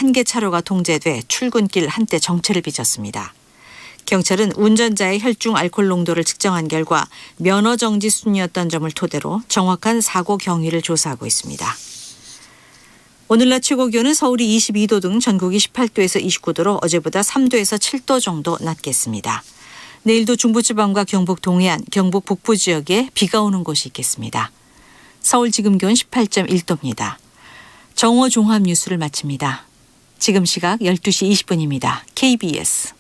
한 개 차로가 통제돼 출근길 한때 정체를 빚었습니다. 경찰은 운전자의 혈중 알코올 농도를 측정한 결과 면허 정지 수준이었던 점을 토대로 정확한 사고 경위를 조사하고 있습니다. 오늘 낮 최고 기온은 서울이 22도 등 전국이 18도에서 29도로 어제보다 3도에서 7도 정도 낮겠습니다. 내일도 중부지방과 경북 동해안, 경북 북부 지역에 비가 오는 곳이 있겠습니다. 서울 지금 기온 18.1도입니다. 정오 종합 뉴스를 마칩니다. 지금 시각 12시 20분입니다. KBS.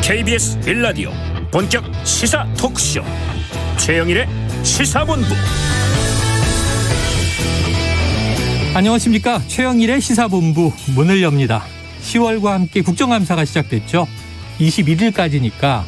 KBS 1라디오 본격 시사 토크쇼 최영일의 시사본부. 안녕하십니까. 최영일의 시사본부 문을 엽니다. 10월과 함께 국정감사가 시작됐죠. 21일까지니까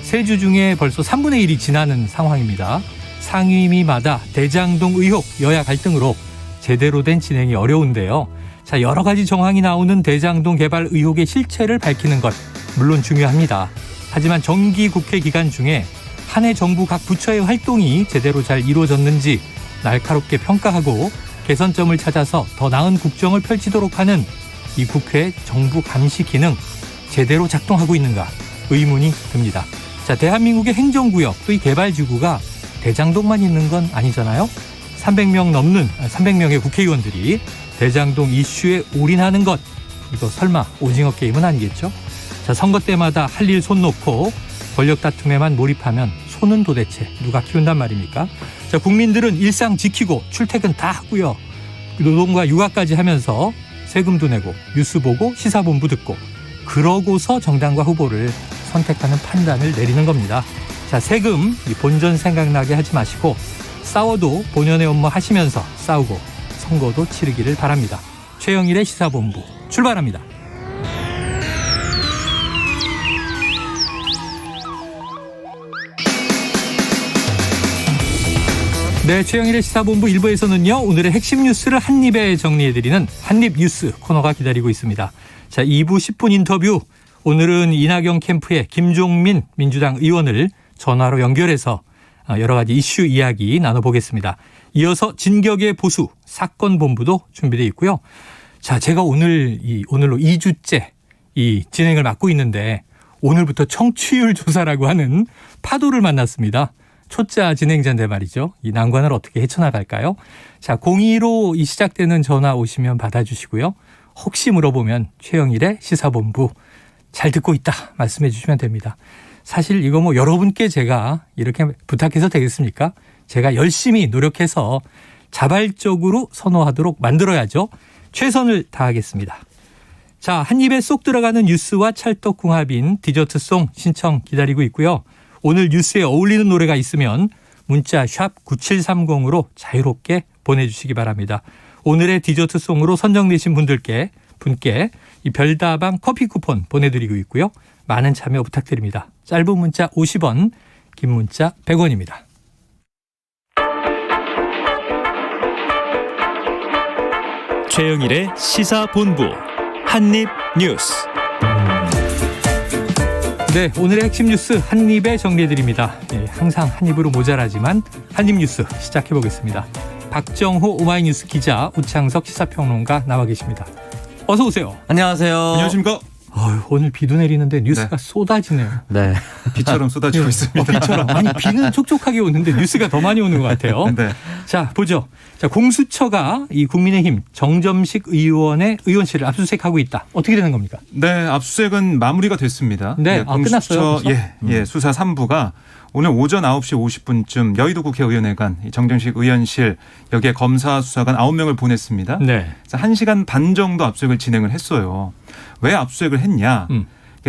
세 주 중에 벌써 3분의 1이 지나는 상황입니다. 상임위마다 대장동 의혹, 여야 갈등으로 제대로 된 진행이 어려운데요. 자, 여러 가지 정황이 나오는 대장동 개발 의혹의 실체를 밝히는 것 물론 중요합니다. 하지만 정기 국회 기간 중에 한 해 정부 각 부처의 활동이 제대로 잘 이루어졌는지 날카롭게 평가하고 개선점을 찾아서 더 나은 국정을 펼치도록 하는 이 국회 정부 감시 기능 제대로 작동하고 있는가 의문이 듭니다. 자, 대한민국의 행정구역 또 이 개발지구가 대장동만 있는 건 아니잖아요. 300명의 국회의원들이 대장동 이슈에 올인하는 것, 이거 설마 오징어 게임은 아니겠죠? 자, 선거 때마다 할 일 손 놓고 권력 다툼에만 몰입하면 손은 도대체 누가 키운단 말입니까? 자, 국민들은 일상 지키고 출퇴근 다 하고요. 노동과 육아까지 하면서 세금도 내고 뉴스 보고 시사본부 듣고 그러고서 정당과 후보를 선택하는 판단을 내리는 겁니다. 자, 세금 본전 생각나게 하지 마시고 싸워도 본연의 업무 하시면서 싸우고 선거도 치르기를 바랍니다. 최영일의 시사본부 출발합니다. 네, 최영일의 시사본부 1부에서는요. 오늘의 핵심 뉴스를 한입에 정리해드리는 한입뉴스 코너가 기다리고 있습니다. 자, 2부 10분 인터뷰. 오늘은 이낙연 캠프의 김종민 민주당 의원을 전화로 연결해서 여러 가지 이슈 이야기 나눠보겠습니다. 이어서 진격의 보수 사건본부도 준비되어 있고요. 자, 제가 오늘로 2주째 이 진행을 맡고 있는데 오늘부터 청취율 조사라고 하는 파도를 만났습니다. 초짜 진행자인데 말이죠. 이 난관을 어떻게 헤쳐나갈까요? 자, 02로 이 시작되는 전화 오시면 받아주시고요. 혹시 물어보면 최영일의 시사본부 잘 듣고 있다 말씀해 주시면 됩니다. 사실 이거 여러분께 제가 이렇게 부탁해서 되겠습니까? 제가 열심히 노력해서 자발적으로 선호하도록 만들어야죠. 최선을 다하겠습니다. 자, 한 입에 쏙 들어가는 뉴스와 찰떡궁합인 디저트송 신청 기다리고 있고요. 오늘 뉴스에 어울리는 노래가 있으면 문자 샵 9730으로 자유롭게 보내주시기 바랍니다. 오늘의 디저트송으로 선정되신 분께 이 별다방 커피 쿠폰 보내드리고 있고요. 많은 참여 부탁드립니다. 짧은 문자 50원, 긴 문자 100원입니다. 최영일의 시사본부 한입뉴스. 네, 오늘의 핵심 뉴스 한입에 정리해드립니다. 네, 항상 한입으로 모자라지만 한입뉴스 시작해보겠습니다. 박정호 오마이뉴스 기자, 우창석 시사평론가 나와 계십니다. 어서 오세요. 안녕하세요. 안녕하십니까? 오늘 비도 내리는데 뉴스가 쏟아지네요. 네. 비처럼 쏟아지고 있습니다. 비처럼. 아니, 비는 촉촉하게 오는데 뉴스가 더 많이 오는 것 같아요. 네. 자, 보죠. 자, 공수처가 이 국민의힘 정점식 의원의 의원실을 압수수색하고 있다. 어떻게 되는 겁니까? 네, 압수수색은 마무리가 됐습니다. 네, 끝났어요. 수사 3부가 오늘 오전 9시 50분쯤 여의도 국회의원회관 정점식 의원실 여기에 검사 수사관 9명을 보냈습니다. 네. 1시간 반 정도 압수수색을 진행을 했어요. 왜 압수수색을 했냐?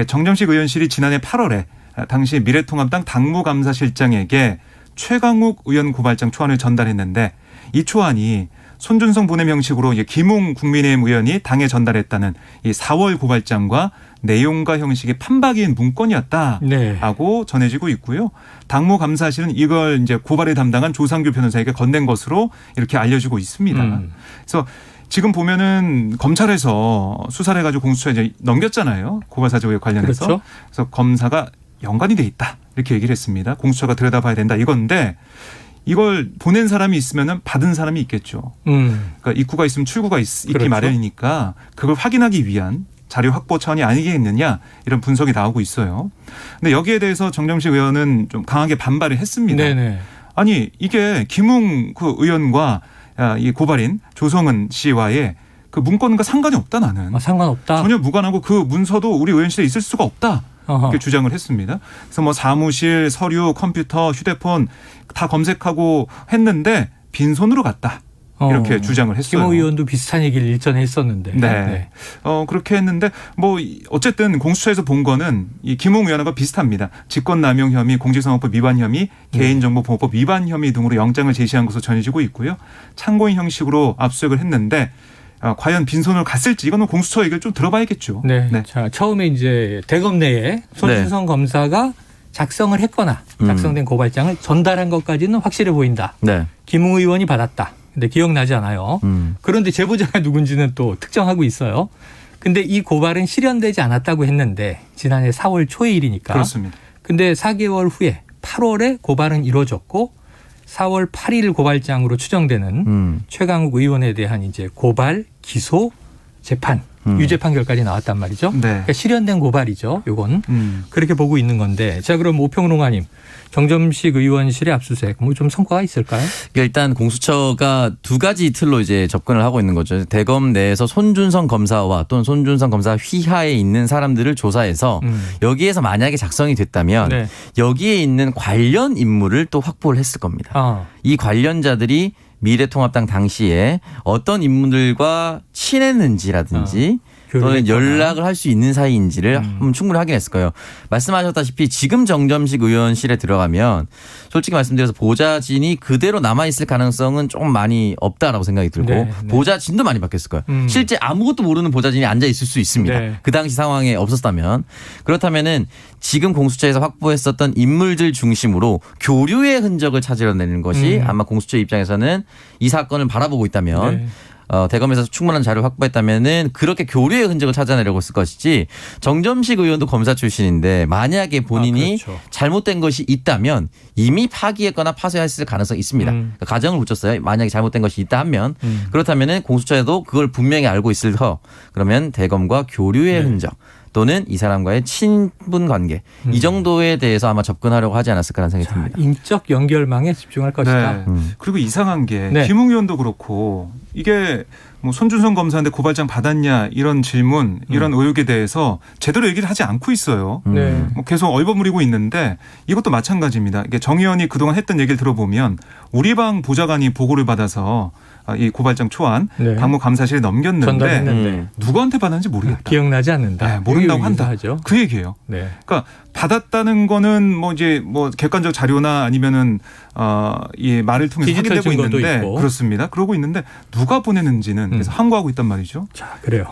정점식 의원실이 지난해 8월에 당시 미래통합당 당무감사실장에게 최강욱 의원 고발장 초안을 전달했는데 이 초안이 손준성 보냄 형식으로 김웅 국민의힘 의원이 당에 전달했다는 이 4월 고발장과 내용과 형식이 판박이인 문건이었다라고 네. 전해지고 있고요. 당무감사실은 이걸 이제 고발에 담당한 조상규 변호사에게 건넨 것으로 이렇게 알려지고 있습니다. 그래서 지금 보면은 검찰에서 수사를 해가지고 공수처에 이제 넘겼잖아요. 고발사주에 관련해서. 그렇죠. 그래서 검사가 연관이 돼 있다 이렇게 얘기를 했습니다. 공수처가 들여다봐야 된다 이건데 이걸 보낸 사람이 있으면은 받은 사람이 있겠죠. 그러니까 입구가 있으면 출구가 있기 그렇죠. 마련이니까 그걸 확인하기 위한 자료 확보 차원이 아니겠느냐 이런 분석이 나오고 있어요. 근데 여기에 대해서 정점식 의원은 좀 강하게 반발을 했습니다. 네네. 아니 이게 김웅 그 의원과 이 고발인 조성은 씨와의 그 문건과 상관이 없다 나는. 상관없다. 전혀 무관하고 그 문서도 우리 의원실에 있을 수가 없다. 이렇게 주장을 했습니다. 그래서 뭐 사무실, 서류, 컴퓨터, 휴대폰 다 검색하고 했는데 빈손으로 갔다. 이렇게 주장을 했어요. 김호 의원도 비슷한 얘기를 일전에 했었는데. 네. 그렇게 했는데 뭐 어쨌든 공수처에서 본 거는 이 김웅 의원과 비슷합니다. 직권남용 혐의, 공직선거법 위반 혐의, 개인정보보호법 위반 혐의 등으로 영장을 제시한 것으로 전해지고 있고요. 참고인 형식으로 압수수색을 했는데 과연 빈손으로 갔을지 이거는 공수처 얘기를 좀 들어봐야겠죠. 네. 자, 처음에 이제 대검 내에 손준성 검사가 작성을 했거나 작성된 고발장을 전달한 것까지는 확실해 보인다. 네. 김웅 의원이 받았다. 근데 기억나지 않아요. 그런데 제보자가 누군지는 또 특정하고 있어요. 근데 이 고발은 실현되지 않았다고 했는데 지난해 4월 초의 일이니까. 그렇습니다. 근데 4개월 후에 8월에 고발은 이루어졌고 4월 8일 고발장으로 추정되는 최강욱 의원에 대한 이제 고발, 기소, 재판, 유죄 판결까지 나왔단 말이죠. 네. 그러니까 실현된 고발이죠. 요건 그렇게 보고 있는 건데, 자 그럼 오평론가님, 정점식 의원실의 압수수색 뭐 좀 성과가 있을까요? 그러니까 일단 공수처가 두 가지 틀로 이제 접근을 하고 있는 거죠. 대검 내에서 손준성 검사와 또는 손준성 검사 휘하에 있는 사람들을 조사해서 여기에서 만약에 작성이 됐다면 네. 여기에 있는 관련 인물을 또 확보를 했을 겁니다. 이 관련자들이 미래통합당 당시에 어떤 인물들과 친했는지라든지 또는 연락을 할 수 있는 사이인지를 한번 충분히 확인했을 거예요. 말씀하셨다시피 지금 정점식 의원실에 들어가면 솔직히 말씀드려서 보좌진이 그대로 남아있을 가능성은 조금 많이 없다라고 생각이 들고 네. 보좌진도 많이 바뀌었을 거예요. 실제 아무것도 모르는 보좌진이 앉아있을 수 있습니다. 네. 그 당시 상황에 없었다면. 그렇다면은 지금 공수처에서 확보했었던 인물들 중심으로 교류의 흔적을 찾으려내는 것이 아마 공수처 입장에서는 이 사건을 바라보고 있다면 네. 대검에서 충분한 자료를 확보했다면은 그렇게 교류의 흔적을 찾아내려고 했을 것이지 정점식 의원도 검사 출신인데 만약에 본인이 그렇죠. 잘못된 것이 있다면 이미 파기했거나 파쇄했을 가능성이 있습니다. 그러니까 가정을 붙였어요. 만약에 잘못된 것이 있다 하면 그렇다면은 공수처에도 그걸 분명히 알고 있을 터 그러면 대검과 교류의 흔적 또는 이 사람과의 친분 관계 이 정도에 대해서 아마 접근하려고 하지 않았을까라는 생각이 듭니다. 인적 연결망에 집중할 것이다. 네. 그리고 이상한 게 네. 김웅 의원도 그렇고 이게 뭐 손준성 검사한테 고발장 받았냐 이런 질문 이런 의혹에 대해서 제대로 얘기를 하지 않고 있어요. 네. 뭐 계속 얼버무리고 있는데 이것도 마찬가지입니다. 이게 정 의원이 그동안 했던 얘기를 들어보면 우리 방 보좌관이 보고를 받아서 이 고발장 초안 네. 당무감사실에 넘겼는데 전달했는데 누구한테 받았는지 모르겠다. 기억나지 않는다. 네, 모른다고 한다. 하죠. 그 얘기예요. 네. 그러니까 받았다는 거는 뭐 이제 뭐 객관적 자료나 아니면은 이 말을 통해서 디지털 확인되고 증거도 있는데 있고. 그렇습니다. 그러고 있는데 누가 보내는지는 그래서 항고하고 있단 말이죠. 자, 그래요.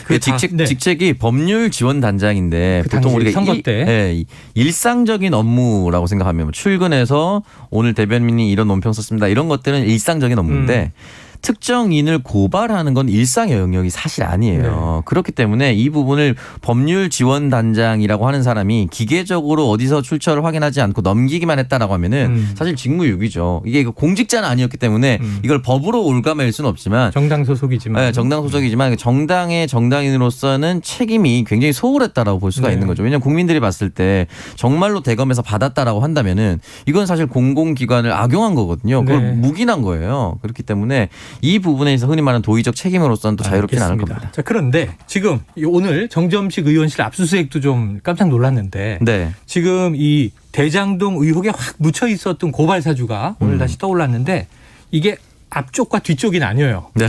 그 직책이 법률 지원 단장인데 그 보통 당시 우리가 선거 때. 일상적인 업무라고 생각하면 출근해서 오늘 대변인이 이런 논평 썼습니다. 이런 것들은 일상적인 업무인데 특정인을 고발하는 건 일상의 영역이 사실 아니에요. 네. 그렇기 때문에 이 부분을 법률 지원 단장이라고 하는 사람이 기계적으로 어디서 출처를 확인하지 않고 넘기기만 했다라고 하면은 사실 직무유기죠. 이게 공직자는 아니었기 때문에 이걸 법으로 올가맬 수는 없지만 정당 소속이지만. 네, 정당 소속이지만 정당의 정당인으로서는 책임이 굉장히 소홀했다라고 볼 수가 네. 있는 거죠. 왜냐하면 국민들이 봤을 때 정말로 대검에서 받았다라고 한다면은 이건 사실 공공기관을 악용한 거거든요. 그걸 네. 묵인한 거예요. 그렇기 때문에 이 부분에서 흔히 말하는 도의적 책임으로서는 또 자유롭지는 않을 알겠습니다. 겁니다. 자, 그런데 지금 오늘 정점식 의원실 압수수색도 좀 깜짝 놀랐는데 네. 지금 이 대장동 의혹에 확 묻혀 있었던 고발 사주가 오늘 다시 떠올랐는데 이게 앞쪽과 뒤쪽이 나뉘어요. 네.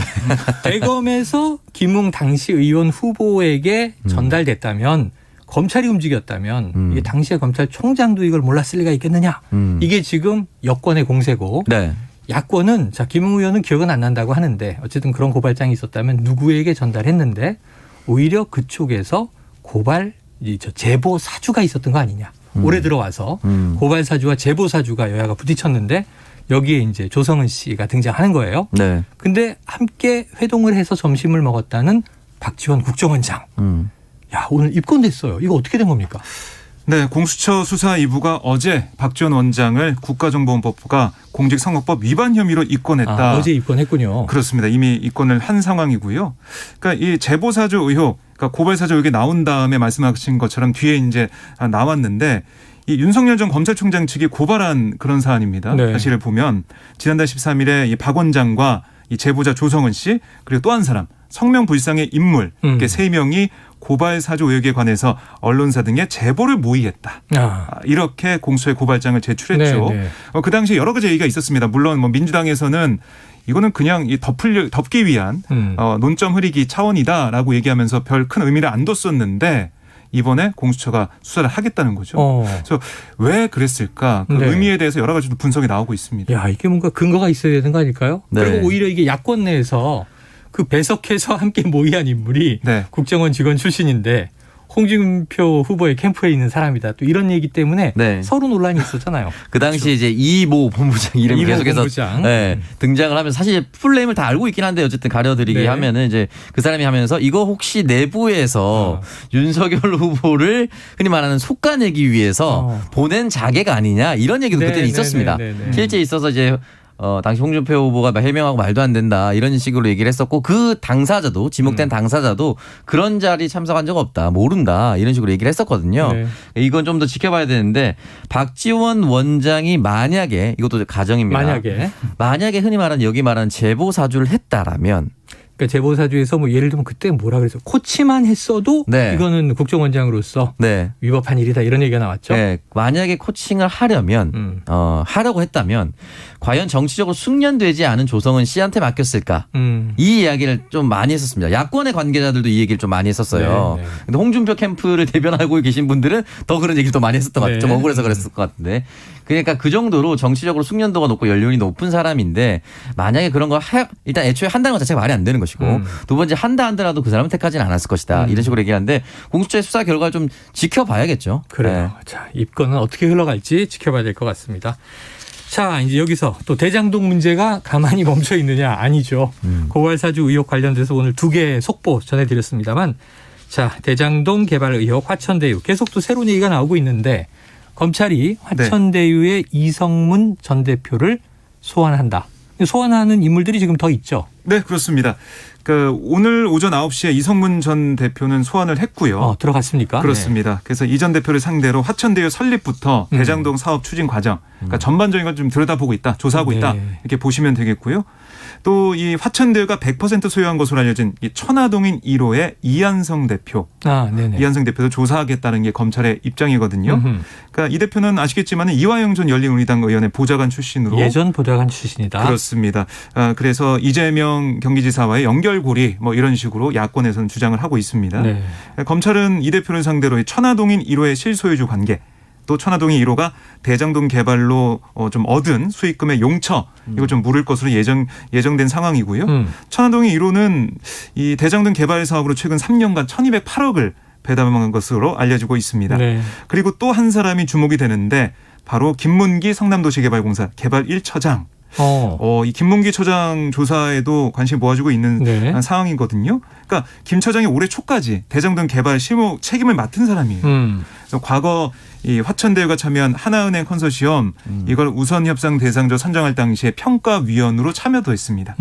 대검에서 김웅 당시 의원 후보에게 전달됐다면 검찰이 움직였다면 이게 당시에 검찰총장도 이걸 몰랐을 리가 있겠느냐. 이게 지금 여권의 공세고 네. 야권은 자 김웅 의원은 기억은 안 난다고 하는데 어쨌든 그런 고발장이 있었다면 누구에게 전달했는데 오히려 그쪽에서 고발 제보 사주가 있었던 거 아니냐. 올해 들어와서 고발 사주와 제보 사주가 여야가 부딪혔는데 여기에 이제 조성은 씨가 등장하는 거예요. 네. 근데 함께 회동을 해서 점심을 먹었다는 박지원 국정원장. 야, 오늘 입건됐어요. 이거 어떻게 된 겁니까? 네, 공수처 수사 2부가 어제 박지원 원장을 국가정보원법부가 공직선거법 위반 혐의로 입건했다. 어제 입건했군요. 그렇습니다. 이미 입건을 한 상황이고요. 그러니까 이 제보사주 의혹, 그러니까 고발사주 의혹이 나온 다음에 말씀하신 것처럼 뒤에 이제 나왔는데 이 윤석열 전 검찰총장 측이 고발한 그런 사안입니다. 네. 사실을 보면 지난달 13일에 이 박 원장과 이 제보자 조성은 씨 그리고 또 한 사람 성명 불상의 인물 이렇게 3명이 고발 사주 의혹에 관해서 언론사 등에 제보를 모의했다. 이렇게 공수처에 고발장을 제출했죠. 네, 네. 그 당시에 여러 가지 얘기가 있었습니다. 물론 뭐 민주당에서는 이거는 그냥 이 덮기 위한 논점 흐리기 차원이다라고 얘기하면서 별 큰 의미를 안 뒀었는데 이번에 공수처가 수사를 하겠다는 거죠. 그래서 왜 그랬을까? 그 네. 의미에 대해서 여러 가지 분석이 나오고 있습니다. 야, 이게 뭔가 근거가 있어야 되는 거 아닐까요? 네. 그리고 오히려 이게 야권 내에서 그 배석해서 함께 모의한 인물이 네. 국정원 직원 출신인데 홍준표 후보의 캠프에 있는 사람이다. 또 이런 얘기 때문에 네. 서로 논란이 있었잖아요. 그 당시 이제 이모 본부장 이름이 이모 계속해서 본부장. 네, 등장을 하면서 사실 풀네임을 다 알고 있긴 한데 어쨌든 가려드리기 네. 하면은 이제 그 사람이 하면서 이거 혹시 내부에서 윤석열 후보를 흔히 말하는 속아내기 위해서 보낸 자객 아니냐 이런 얘기도 그때는 있었습니다. 실제 있어서 이제 당시 홍준표 후보가 해명하고 말도 안 된다 이런 식으로 얘기를 했었고 그 당사자도 지목된 당사자도 그런 자리 참석한 적 없다 모른다 이런 식으로 얘기를 했었거든요. 네. 이건 좀 더 지켜봐야 되는데 박지원 원장이 만약에 이것도 가정입니다. 만약에 흔히 말하는 여기 말하는 제보 사주를 했다라면 그러니까 제보사주에서 뭐 예를 들면 그때 뭐라 그랬어? 코치만 했어도 네. 이거는 국정원장으로서 네. 위법한 일이다 이런 얘기가 나왔죠. 네. 만약에 코칭을 하려면 하려고 했다면 과연 정치적으로 숙련되지 않은 조성은 씨한테 맡겼을까? 이 이야기를 좀 많이 했었습니다. 야권의 관계자들도 이 얘기를 좀 많이 했었어요. 네, 네. 근데 홍준표 캠프를 대변하고 계신 분들은 더 그런 얘기를 또 많이 했었던 것 같아요. 네. 좀 억울해서 그랬을 것 같은데. 그러니까 그 정도로 정치적으로 숙련도가 높고 연륜이 높은 사람인데 만약에 그런 거 일단 애초에 한다는 것 자체가 말이 안 되는 것이고 두 번째 한다 한더라도 그 사람은 택하지는 않았을 것이다. 이런 식으로 얘기하는데 공수처의 수사 결과를 좀 지켜봐야겠죠. 그래요. 네. 자, 입건은 어떻게 흘러갈지 지켜봐야 될 것 같습니다. 자, 이제 여기서 또 대장동 문제가 가만히 멈춰 있느냐? 아니죠. 고발사주 의혹 관련돼서 오늘 2개의 속보 전해드렸습니다만 자, 대장동 개발 의혹 화천대유 계속 또 새로운 얘기가 나오고 있는데 검찰이 화천대유의 이성문 전 대표를 소환한다. 소환하는 인물들이 지금 더 있죠. 네, 그렇습니다. 그 오늘 오전 9시에 이성문 전 대표는 소환을 했고요. 들어갔습니까? 그렇습니다. 네. 그래서 이 전 대표를 상대로 화천대유 설립부터 대장동 사업 추진 과정, 그러니까 전반적인 걸 좀 들여다보고 있다, 조사하고 있다 이렇게 보시면 되겠고요. 또 이 화천대유가 100% 소유한 것으로 알려진 이 천화동인 1호의 이한성 대표, 이한성 대표도 조사하겠다는 게 검찰의 입장이거든요. 그러니까 이 대표는 아시겠지만 이화영 전 열린우리당 의원의 보좌관 출신으로 예전 보좌관 출신이다. 그렇습니다. 그래서 이재명 경기지사와의 연결고리 뭐 이런 식으로 야권에서는 주장을 하고 있습니다. 네. 검찰은 이 대표를 상대로 천화동인 1호의 실소유주 관계 또 천화동인 1호가 대장동 개발로 좀 얻은 수익금의 용처 이거 좀 물을 것으로 예정된 상황이고요. 천화동인 1호는 이 대장동 개발 사업으로 최근 3년간 1,208억을 배당한 것으로 알려지고 있습니다. 네. 그리고 또 한 사람이 주목이 되는데 바로 김문기 성남도시개발공사 개발 1처장. 이 김문기 처장 조사에도 관심이 모아지고 있는 상황이거든요. 그러니까 김 처장이 올해 초까지 대장동 개발 실무 책임을 맡은 사람이에요. 그래서 과거 이 화천대유가 참여한 하나은행 컨소시엄 이걸 우선 협상 대상자 선정할 당시에 평가위원으로 참여도 했습니다.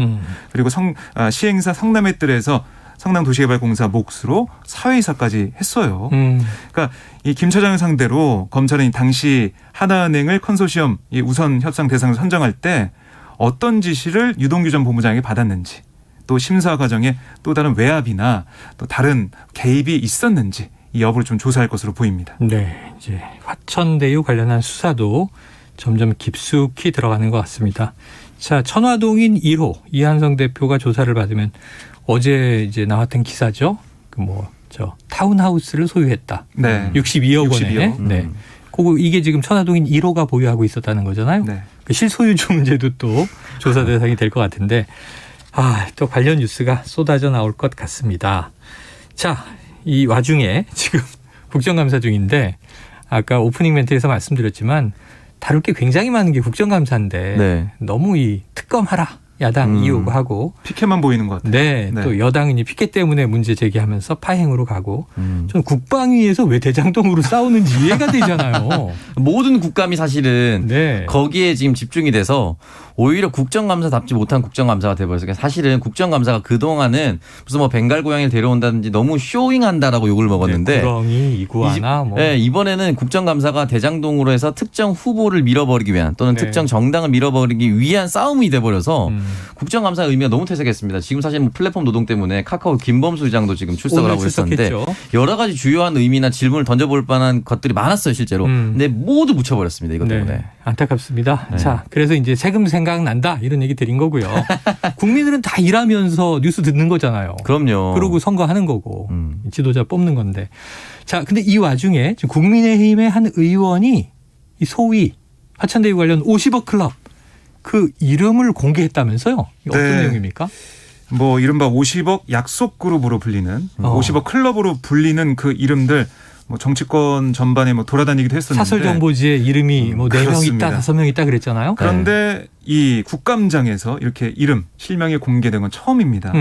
그리고 시행사 성남의뜰에서 성남도시개발공사 몫으로 사회이사까지 했어요. 그러니까 이 김 처장을 상대로 검찰은 당시 하나은행을 컨소시엄 이 우선 협상 대상을 선정할 때 어떤 지시를 유동규 전 본부장에게 받았는지 또 심사 과정에 또 다른 외압이나 또 다른 개입이 있었는지 이 여부를 좀 조사할 것으로 보입니다. 네, 이제 화천대유 관련한 수사도 점점 깊숙이 들어가는 것 같습니다. 자, 천화동인 1호 이한성 대표가 조사를 받으면 어제 이제 나왔던 기사죠. 타운하우스를 소유했다. 네. 62억 원에. 네. 그거 이게 지금 천화동인 1호가 보유하고 있었다는 거잖아요. 네. 그 실소유주 문제도 또 조사 대상이 될 것 같은데 또 관련 뉴스가 쏟아져 나올 것 같습니다. 자, 이 와중에 지금 국정감사 중인데 아까 오프닝 멘트에서 말씀드렸지만 다룰 게 굉장히 많은 게 국정감사인데 네. 너무 이 특검하라. 야당 이요구하고 피켓만 보이는 것 같아요. 네, 네. 또 여당은 이 피켓 때문에 문제 제기하면서 파행으로 가고 저는 국방위에서 왜 대장동으로 싸우는지 이해가 되잖아요. 모든 국감이 사실은 네. 거기에 지금 집중이 돼서 오히려 국정감사답지 못한 국정감사가 돼버렸어요. 사실은 국정감사가 그동안은 무슨 뭐 벵갈 고양이를 데려온다든지 너무 쇼잉한다라고 욕을 먹었는데 네, 구렁이, 이구아나 뭐. 네, 이번에는 국정감사가 대장동으로 해서 특정 후보를 밀어버리기 위한 또는 네. 특정 정당을 밀어버리기 위한 싸움이 돼버려서 국정감사 의미가 너무 퇴색했습니다. 지금 사실 뭐 플랫폼 노동 때문에 카카오 김범수 의장도 지금 출석을 오늘 하고 있었는데 출석했죠. 여러 가지 주요한 의미나 질문을 던져볼 만한 것들이 많았어요 실제로. 근데 모두 묻혀버렸습니다. 이것 때문에. 네, 안타깝습니다. 네. 자, 그래서 이제 세금 생각난다 이런 얘기 드린 거고요. 국민들은 다 일하면서 뉴스 듣는 거잖아요. 그럼요. 그러고 선거하는 거고 지도자 뽑는 건데. 자, 근데 이 와중에 지금 국민의힘의 한 의원이 이 소위 화천대유 관련 50억 클럽 그 이름을 공개했다면서요? 어떤 네. 내용입니까? 뭐 이른바 50억 약속 그룹으로 불리는 50억 클럽으로 불리는 그 이름들 뭐 정치권 전반에 뭐 돌아다니기도 했었는데 사설정보지에 이름이 뭐 4명 그렇습니다. 있다, 5명 있다 그랬잖아요. 그런데 이 국감장에서 이렇게 이름 실명이 공개된 건 처음입니다.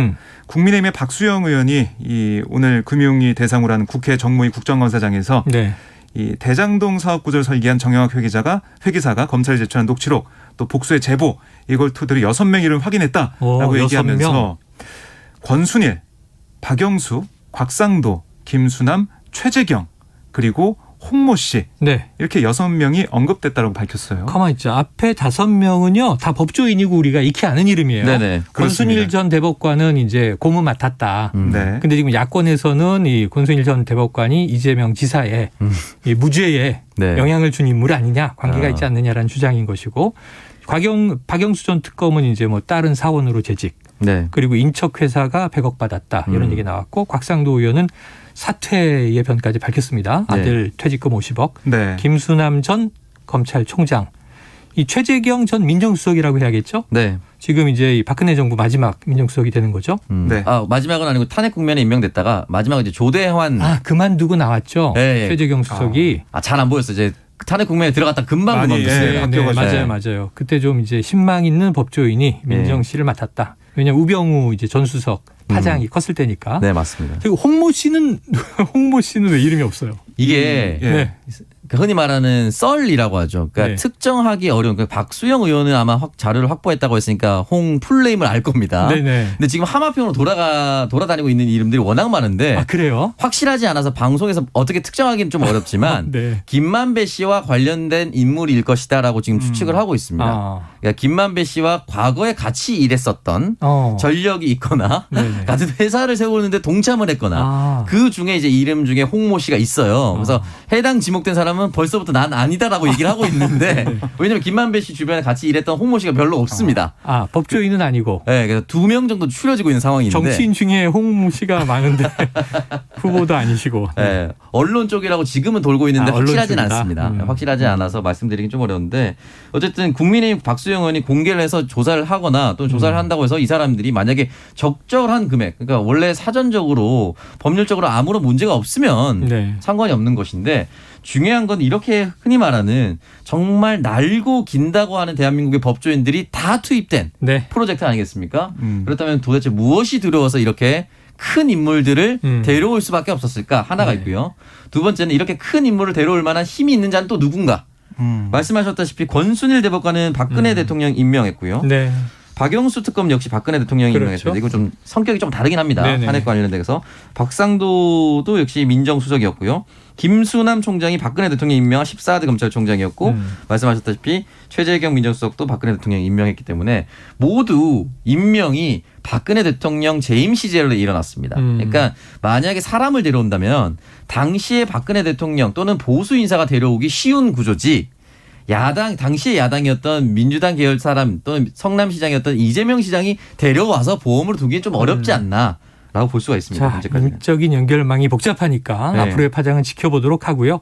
국민의힘의 박수영 의원이 이 오늘 금융위 대상으로 하는 국회 정무위 국정감사장에서 네. 이 대장동 사업 구조를 설계한 정영학 회계사가 검찰에 제출한 녹취록 또 복수의 제보 이걸 토대로 6명 이름 확인했다라고 얘기하면서 6명. 권순일, 박영수, 곽상도, 김수남, 최재경 그리고 홍모 씨 네. 이렇게 6명이 언급됐다고 밝혔어요. 가만히 있죠. 앞에 5명은요 다 법조인이고 우리가 익히 아는 이름이에요. 네네. 권순일 그렇습니다. 전 대법관은 이제 고문 맡았다. 네. 근데 지금 야권에서는 이 권순일 전 대법관이 이재명 지사의 이 무죄에 네. 영향을 준 인물 아니냐, 관계가 아. 있지 않느냐라는 주장인 것이고, 박영수 전 특검은 이제 뭐 다른 사원으로 재직, 네. 그리고 인척 회사가 100억 받았다 이런 얘기 나왔고, 곽상도 의원은 사퇴의 변까지 밝혔습니다. 아들 퇴직금 50억. 네. 김수남 전 검찰총장, 이 최재경 전 민정수석이라고 해야겠죠? 네. 지금 이제 이 박근혜 정부 마지막 민정수석이 되는 거죠. 네. 아, 마지막은 아니고 탄핵 국면에 임명됐다가 마지막은 이제 조대환. 아, 그만두고 나왔죠. 네. 최재경 수석이. 잘 안 보였어요. 이제 탄핵 국면에 들어갔다 금방 많이, 그만뒀어요. 예, 네, 바뀌어가지고. 맞아요. 그때 좀 이제 신망 있는 법조인이 민정실을 맡았다. 왜냐하면 우병우 이제 전 수석 파장이 컸을 때니까. 네, 맞습니다. 그리고 홍모 씨는 왜 이름이 없어요? 이게 예. 네. 흔히 말하는 썰이라고 하죠. 그러니까 네. 특정하기 어려운. 그러니까 박수영 의원은 아마 자료를 확보했다고 했으니까 홍 풀네임을 알 겁니다. 네네. 근데 지금 하마평으로 돌아다니고 있는 이름들이 워낙 많은데 아, 그래요? 확실하지 않아서 방송에서 어떻게 특정하기는 좀 어렵지만 네. 김만배 씨와 관련된 인물일 것이다라고 지금 추측을 하고 있습니다. 아. 그러니까 김만배 씨와 과거에 같이 일했었던 전력이 있거나 네네. 같은 회사를 세우는데 동참을 했거나 아. 그 중에 이제 이름 중에 홍모 씨가 있어요. 그래서 해당 지목된 사람은 벌써부터 난 아니다라고 얘기를 하고 있는데 왜냐하면 김만배 씨 주변에 같이 일했던 홍모 씨가 별로 없습니다. 아, 법조인은 아니고. 네, 그래서 2명 정도 추려지고 있는 상황인데 정치인 중에 홍모 씨가 많은데 후보도 아니시고. 네, 언론 쪽이라고 지금은 돌고 있는데 아, 언론 확실하진 쪽이다. 않습니다. 확실하지 않아서 말씀드리긴 좀 어려운데 어쨌든 국민의힘 박수영 의원이 공개를 해서 조사를 하거나 또는 조사를 한다고 해서 이 사람들이 만약에 적절한 금액, 그러니까 원래 사전적으로 법률적으로 아무런 문제가 없으면 네. 상관이 없는 것인데 중요한 건 이렇게 흔히 말하는 정말 날고 긴다고 하는 대한민국의 법조인들이 다 투입된 네. 프로젝트 아니겠습니까? 그렇다면 도대체 무엇이 두려워서 이렇게 큰 인물들을 데려올 수밖에 없었을까? 하나가 네. 있고요. 두 번째는 이렇게 큰 인물을 데려올 만한 힘이 있는 자는 또 누군가? 말씀하셨다시피 권순일 대법관은 박근혜 대통령 임명했고요. 네. 박영수 특검 역시 박근혜 대통령이 그렇죠. 임명했습니다. 이거 좀 성격이 좀 다르긴 합니다. 네네. 탄핵 관련돼서 박상도도 역시 민정수석이었고요. 김수남 총장이 박근혜 대통령 임명한 14대 검찰총장이었고 말씀하셨다시피 최재경 민정수석도 박근혜 대통령이 임명했기 때문에 모두 임명이 박근혜 대통령 재임 시절에 일어났습니다. 그러니까 만약에 사람을 데려온다면 당시에 박근혜 대통령 또는 보수 인사가 데려오기 쉬운 구조지 당시의 야당이었던 민주당 계열 사람 또는 성남시장이었던 이재명 시장이 데려와서 보험으로 두기엔 좀 어렵지 않나라고 볼 수가 있습니다. 자, 현재까지는. 인적인 연결망이 복잡하니까 네. 앞으로의 파장은 지켜보도록 하고요.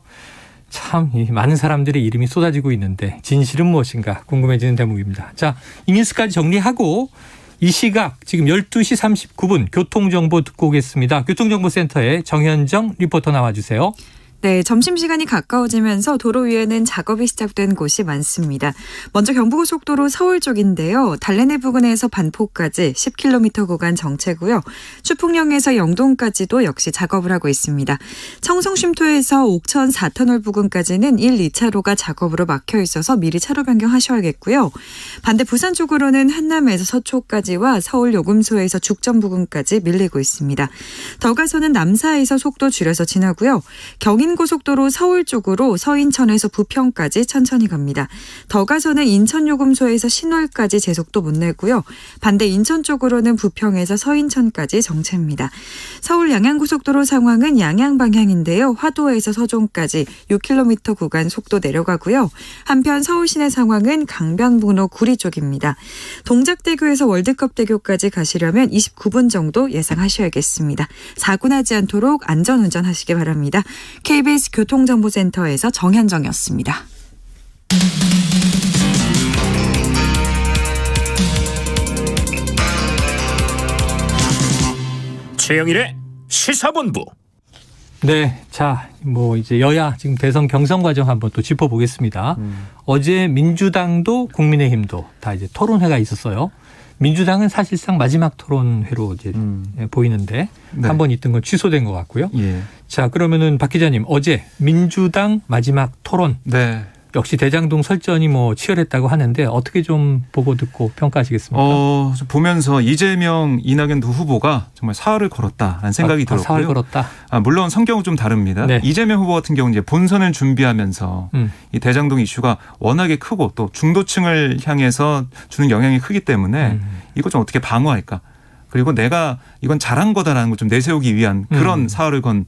참 많은 사람들의 이름이 쏟아지고 있는데 진실은 무엇인가 궁금해지는 대목입니다. 자, 이 뉴스까지 정리하고 이 시각 지금 12시 39분 교통정보 듣고 오겠습니다. 교통정보센터에 정현정 리포터 나와주세요. 네, 점심시간이 가까워지면서 도로 위에는 작업이 시작된 곳이 많습니다. 먼저 경부고속도로 서울 쪽인데요. 달래내 부근에서 반포까지 10km 구간 정체고요. 추풍령에서 영동까지도 역시 작업을 하고 있습니다. 청송쉼터에서 옥천 4터널 부근까지는 1, 2차로가 작업으로 막혀 있어서 미리 차로 변경하셔야겠고요. 반대 부산 쪽으로는 한남에서 서초까지와 서울 요금소에서 죽전 부근까지 밀리고 있습니다. 더 가서는 남사에서 속도 줄여서 지나고요. 경인고속도로 서울 쪽으로 서인천에서 부평까지 천천히 갑니다. 더 가서는 인천요금소에서 신월까지 제속도 못 내고요. 반대 인천 쪽으로는 부평에서 서인천까지 정체입니다. 서울 양양고속도로 상황은 양양 방향인데요. 화도에서 서종까지 6km 구간 속도 내려가고요. 한편 서울 시내 상황은 강변북로 구리 쪽입니다. 동작대교에서 월드컵대교까지 가시려면 29분 정도 예상하셔야겠습니다. 사고 나지 않도록 안전운전 하시기 바랍니다. KBS 교통정보센터에서 정현정이었습니다. 최영일의 시사본부. 네, 자, 뭐 이제 여야 지금 대선 경선 과정 한번 또 짚어보겠습니다. 어제 민주당도 국민의힘도 다 이제 토론회가 있었어요. 민주당은 사실상 마지막 토론회로 이제 보이는데 네. 한 번 있던 건 취소된 것 같고요. 예. 자, 그러면은 박 기자님 어제 민주당 마지막 토론 네. 역시 대장동 설전이 뭐 치열했다고 하는데 어떻게 좀 보고 듣고 평가하시겠습니까? 좀 보면서 이재명, 이낙연 두 후보가 정말 사활을 걸었다라는 생각이 들었고요. 사활 걸었다. 물론 성격은 좀 다릅니다. 네. 이재명 후보 같은 경우는 이제 본선을 준비하면서 이 대장동 이슈가 워낙에 크고 또 중도층을 향해서 주는 영향이 크기 때문에 이거 좀 어떻게 방어할까. 그리고 내가 이건 잘한 거다라는 걸 좀 내세우기 위한 그런 사활을 건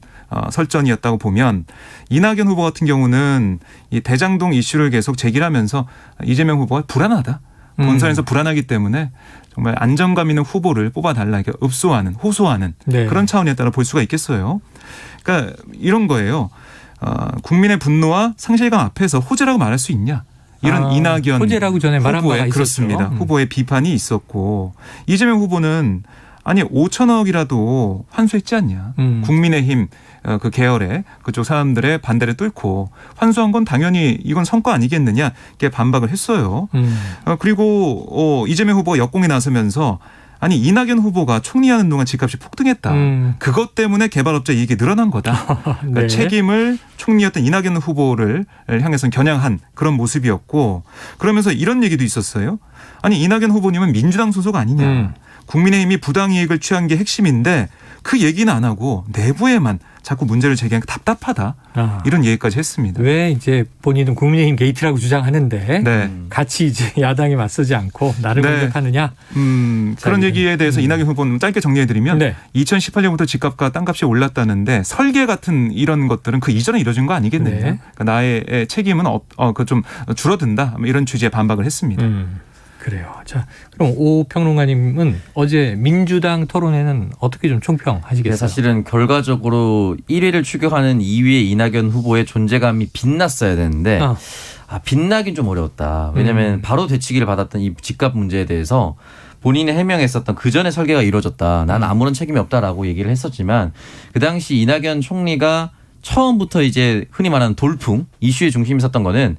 설전이었다고 보면 이낙연 후보 같은 경우는 이 대장동 이슈를 계속 제기하면서 이재명 후보가 불안하다. 본선에서 불안하기 때문에 정말 안정감 있는 후보를 뽑아달라 이렇게 읍소하는 호소하는 네. 그런 차원이었다고 볼 수가 있겠어요. 그러니까 이런 거예요. 국민의 분노와 상실감 앞에서 호재라고 말할 수 있냐. 이런 이낙연 호재라고 전에 말한 바가 있었죠. 그렇습니다. 후보의 비판이 있었고 이재명 후보는 아니 5천억이라도 환수했지 않냐. 국민의힘 그 계열의 그쪽 사람들의 반대를 뚫고 환수한 건 당연히 이건 성과 아니겠느냐 이렇게 반박을 했어요. 그리고 이재명 후보가 역공에 나서면서 아니 이낙연 후보가 총리하는 동안 집값이 폭등했다. 그것 때문에 개발업자 이익이 늘어난 거다. 그러니까 네. 책임을 총리였던 이낙연 후보를 향해서는 겨냥한 그런 모습이었고 그러면서 이런 얘기도 있었어요. 아니 이낙연 후보님은 민주당 소속 아니냐. 국민의힘이 부당이익을 취한 게 핵심인데 그 얘기는 안 하고 내부에만 자꾸 문제를 제기하는 게 답답하다. 이런 얘기까지 했습니다. 왜 이제 본인은 국민의힘 게이트라고 주장하는데 네. 같이 이제 야당이 맞서지 않고 나를 네. 공격하느냐. 그런 얘기에 대해서 이낙연 후보는 짧게 정리해드리면 네. 2018년부터 집값과 땅값이 올랐다는데 설계 같은 이런 것들은 그 이전에 이뤄진 거 아니겠느냐. 네. 그러니까 나의 책임은 좀 줄어든다. 이런 취지의 반박을 했습니다. 그래요. 자, 그럼 오 평론가님은 어제 민주당 토론회는 어떻게 좀 총평하시겠어요? 네, 사실은 결과적으로 1위를 추격하는 2위의 이낙연 후보의 존재감이 빛났어야 되는데 빛나긴 좀 어려웠다. 왜냐하면 바로 되치기를 받았던 이 집값 문제에 대해서 본인이 해명했었던 그 전에 설계가 이루어졌다. 난 아무런 책임이 없다라고 얘기를 했었지만 그 당시 이낙연 총리가 처음부터 이제 흔히 말하는 돌풍 이슈의 중심이 섰던 거는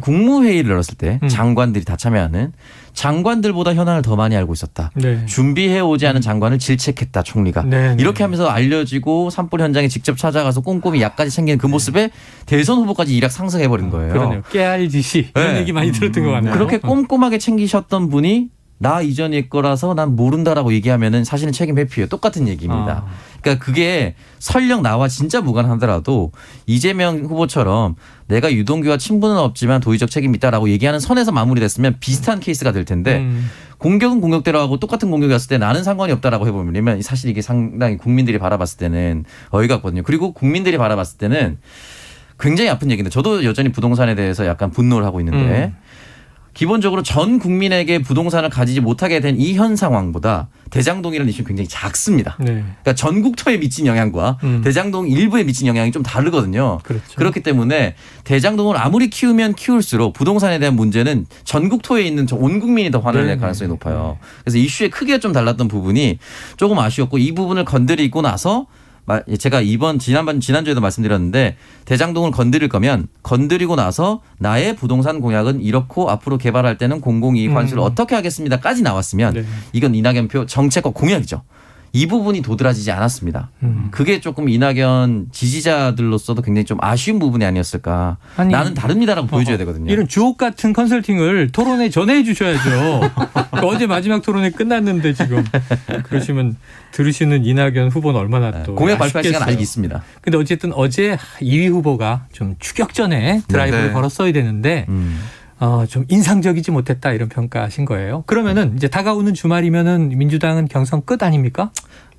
국무회의를 열었을 때 장관들이 다 참여하는 장관들보다 현안을 더 많이 알고 있었다. 네. 준비해오지 않은 장관을 질책했다 총리가. 네, 이렇게 하면서 알려지고 산불 현장에 직접 찾아가서 꼼꼼히 약까지 챙기는 그 모습에 대선 후보까지 일약 상승해버린 거예요. 그러네요. 깨알 지시 이런 네. 얘기 많이 들었던 것 같네요. 그렇게 꼼꼼하게 챙기셨던 분이 나 이전일 거라서 난 모른다라고 얘기하면은 사실은 책임 회피예요. 똑같은 얘기입니다. 그러니까 그게 설령 나와 진짜 무관하더라도 이재명 후보처럼 내가 유동규와 친분은 없지만 도의적 책임이 있다라고 얘기하는 선에서 마무리됐으면 비슷한 케이스가 될 텐데 공격은 공격대로 하고 똑같은 공격이었을 때 나는 상관이 없다라고 해보면 사실 이게 상당히 국민들이 바라봤을 때는 어이가 없거든요. 그리고 국민들이 바라봤을 때는 굉장히 아픈 얘기인데 저도 여전히 부동산에 대해서 약간 분노를 하고 있는데 기본적으로 전 국민에게 부동산을 가지지 못하게 된 이 현 상황보다 대장동이라는 이슈는 굉장히 작습니다. 네. 그러니까 전국토에 미친 영향과 대장동 일부에 미친 영향이 좀 다르거든요. 그렇죠. 그렇기 때문에 대장동을 아무리 키우면 키울수록 부동산에 대한 문제는 전국토에 있는 온 국민이 더 화를 낼 가능성이 높아요. 그래서 이슈에 크게 좀 달랐던 부분이 조금 아쉬웠고 이 부분을 건드리고 나서 제가 지난주에도 말씀드렸는데 대장동을 건드릴 거면 건드리고 나서 나의 부동산 공약은 이렇고 앞으로 개발할 때는 공공이익 환수를 어떻게 하겠습니다까지 나왔으면 네. 이건 이낙연표 정책과 공약이죠. 이 부분이 도드라지지 않았습니다. 그게 조금 이낙연 지지자들로서도 굉장히 좀 아쉬운 부분이 아니었을까. 아니, 나는 다릅니다라고 보여줘야 되거든요. 이런 주옥 같은 컨설팅을 토론에 전해 주셔야죠. 어제 마지막 토론회 끝났는데 지금 그러시면 들으시는 이낙연 후보는 얼마나 또 공약 발표할 시간 아쉽겠어요. 아직 있습니다. 근데 어쨌든 어제 2위 후보가 좀 추격전에 드라이브를 네. 걸었어야 되는데 좀 인상적이지 못했다 이런 평가하신 거예요. 그러면은 이제 다가오는 주말이면은 민주당은 경선 끝 아닙니까?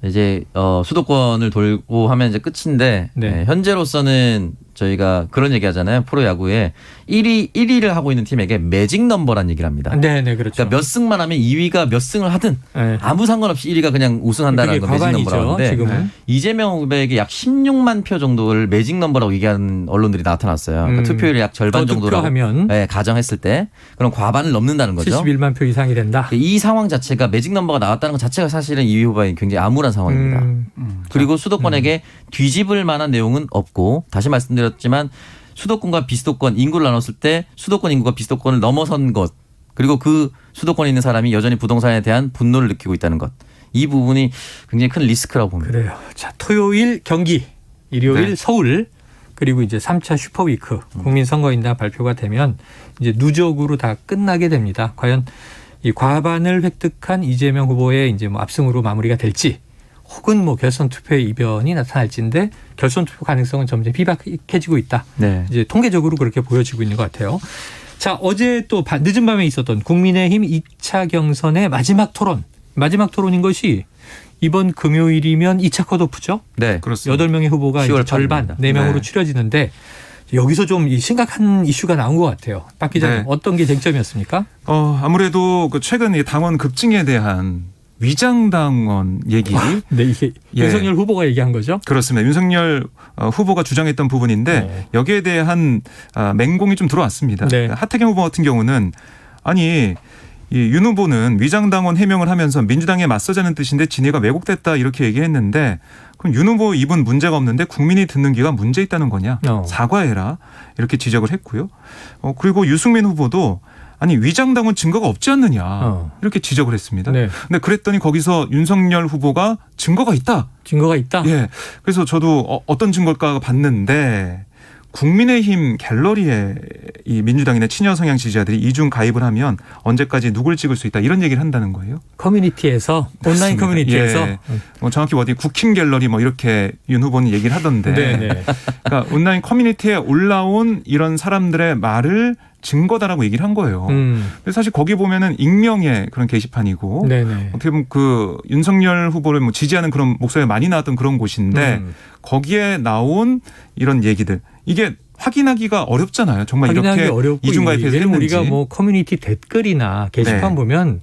이제 수도권을 돌고 하면 이제 끝인데 네. 현재로서는 저희가 그런 얘기 하잖아요. 프로야구에 1위를 하고 있는 팀에게 매직 넘버란 얘기를 합니다. 네, 그렇죠. 그러니까 몇 승만 하면 2위가 몇 승을 하든 네. 아무 상관없이 1위가 그냥 우승한다는 그게 걸 매직 넘버라고 과반이죠, 하는데 지금은. 이재명 후보에게 약 16만 표 정도를 매직 넘버라고 얘기하는 언론들이 나타났어요. 그러니까 투표율이 약 절반 더 정도라고 득표하면 가정했을 때 그럼 과반을 넘는다는 거죠. 71만 표 이상이 된다. 이 상황 자체가 매직 넘버가 나왔다는 것 자체가 사실은 2위 후보에 굉장히 암울한 상황입니다. 그리고 수도권에게 뒤집을 만한 내용은 없고 다시 말씀드렸지만 수도권과 비수도권 인구를 나눴을 때 수도권 인구가 비수도권을 넘어선 것 그리고 그 수도권에 있는 사람이 여전히 부동산에 대한 분노를 느끼고 있다는 것. 이 부분이 굉장히 큰 리스크라고 봅니다. 그래요. 자, 토요일 경기, 일요일 네. 서울, 그리고 이제 3차 슈퍼위크 국민선거인단 발표가 되면 이제 누적으로 다 끝나게 됩니다. 과연 이 과반을 획득한 이재명 후보의 이제 뭐 압승으로 마무리가 될지 혹은 뭐 결선 투표의 이변이 나타날지인데 결선 투표 가능성은 점점 희박해지고 있다. 네. 이제 통계적으로 그렇게 보여지고 있는 것 같아요. 자, 어제 또 늦은 밤에 있었던 국민의힘 2차 경선의 마지막 토론. 마지막 토론인 것이 이번 금요일이면 2차 컷오프죠. 네. 그렇습니다. 8명의 후보가 10월 이제 절반 8일입니다. 4명으로 네. 추려지는데 여기서 좀 심각한 이슈가 나온 것 같아요. 박 기자님 네. 어떤 게 쟁점이었습니까? 아무래도 그 최근 이 당원 급증에 대한 위장당원 얘기. 네, 이게 예. 윤석열 후보가 얘기한 거죠. 그렇습니다. 윤석열 후보가 주장했던 부분인데 네. 여기에 대한 맹공이 좀 들어왔습니다. 네. 하태경 후보 같은 경우는 아니 이 윤 후보는 위장당원 해명을 하면서 민주당에 맞서자는 뜻인데 진위가 왜곡됐다 이렇게 얘기했는데 그럼 윤 후보 입은 문제가 없는데 국민이 듣는 귀가 문제 있다는 거냐. 사과해라 이렇게 지적을 했고요. 그리고 유승민 후보도 아니 위장당원 증거가 없지 않느냐 이렇게 지적을 했습니다. 네. 근데 그랬더니 거기서 윤석열 후보가 증거가 있다. 증거가 있다. 예. 그래서 저도 어떤 증거일까 봤는데 국민의힘 갤러리에 이 민주당이나 친여 성향 지지자들이 이중 가입을 하면 언제까지 누굴 찍을 수 있다 이런 얘기를 한다는 거예요. 커뮤니티에서 온라인 그렇습니다. 커뮤니티에서 예. 뭐 정확히 어디 국힘 갤러리 뭐 이렇게 윤 후보는 얘기를 하던데. 네. 그러니까 온라인 커뮤니티에 올라온 이런 사람들의 말을 증거다라고 얘기를 한 거예요. 근데 사실 거기 보면은 익명의 그런 게시판이고 네네. 어떻게 보면 그 윤석열 후보를 뭐 지지하는 그런 목소리가 많이 나왔던 그런 곳인데 거기에 나온 이런 얘기들 이게 확인하기가 어렵잖아요. 정말 확인하기 이렇게 어렵고 이중가입해서 예를 했는지. 우리가 뭐 커뮤니티 댓글이나 게시판 네. 보면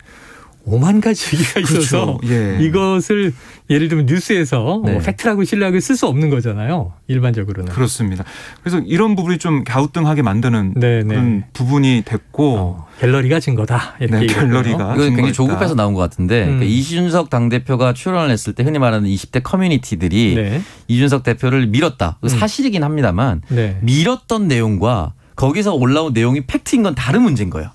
5만 가지 얘기가 있어서 그렇죠. 예. 이것을 예를 들면 뉴스에서 네. 팩트라고 신뢰하고 쓸 수 없는 거잖아요. 일반적으로는. 그렇습니다. 그래서 이런 부분이 좀 갸우뚱하게 만드는 네네. 그런 부분이 됐고 갤러리가 증거다. 이렇게 네, 얘기했고요. 갤러리가. 이거 굉장히 증거했다. 조급해서 나온 것 같은데 그러니까 이준석 당대표가 출연을 했을 때 흔히 말하는 20대 커뮤니티들이 네. 이준석 대표를 밀었다. 사실이긴 합니다만 네. 밀었던 내용과 거기서 올라온 내용이 팩트인 건 다른 문제인 거예요.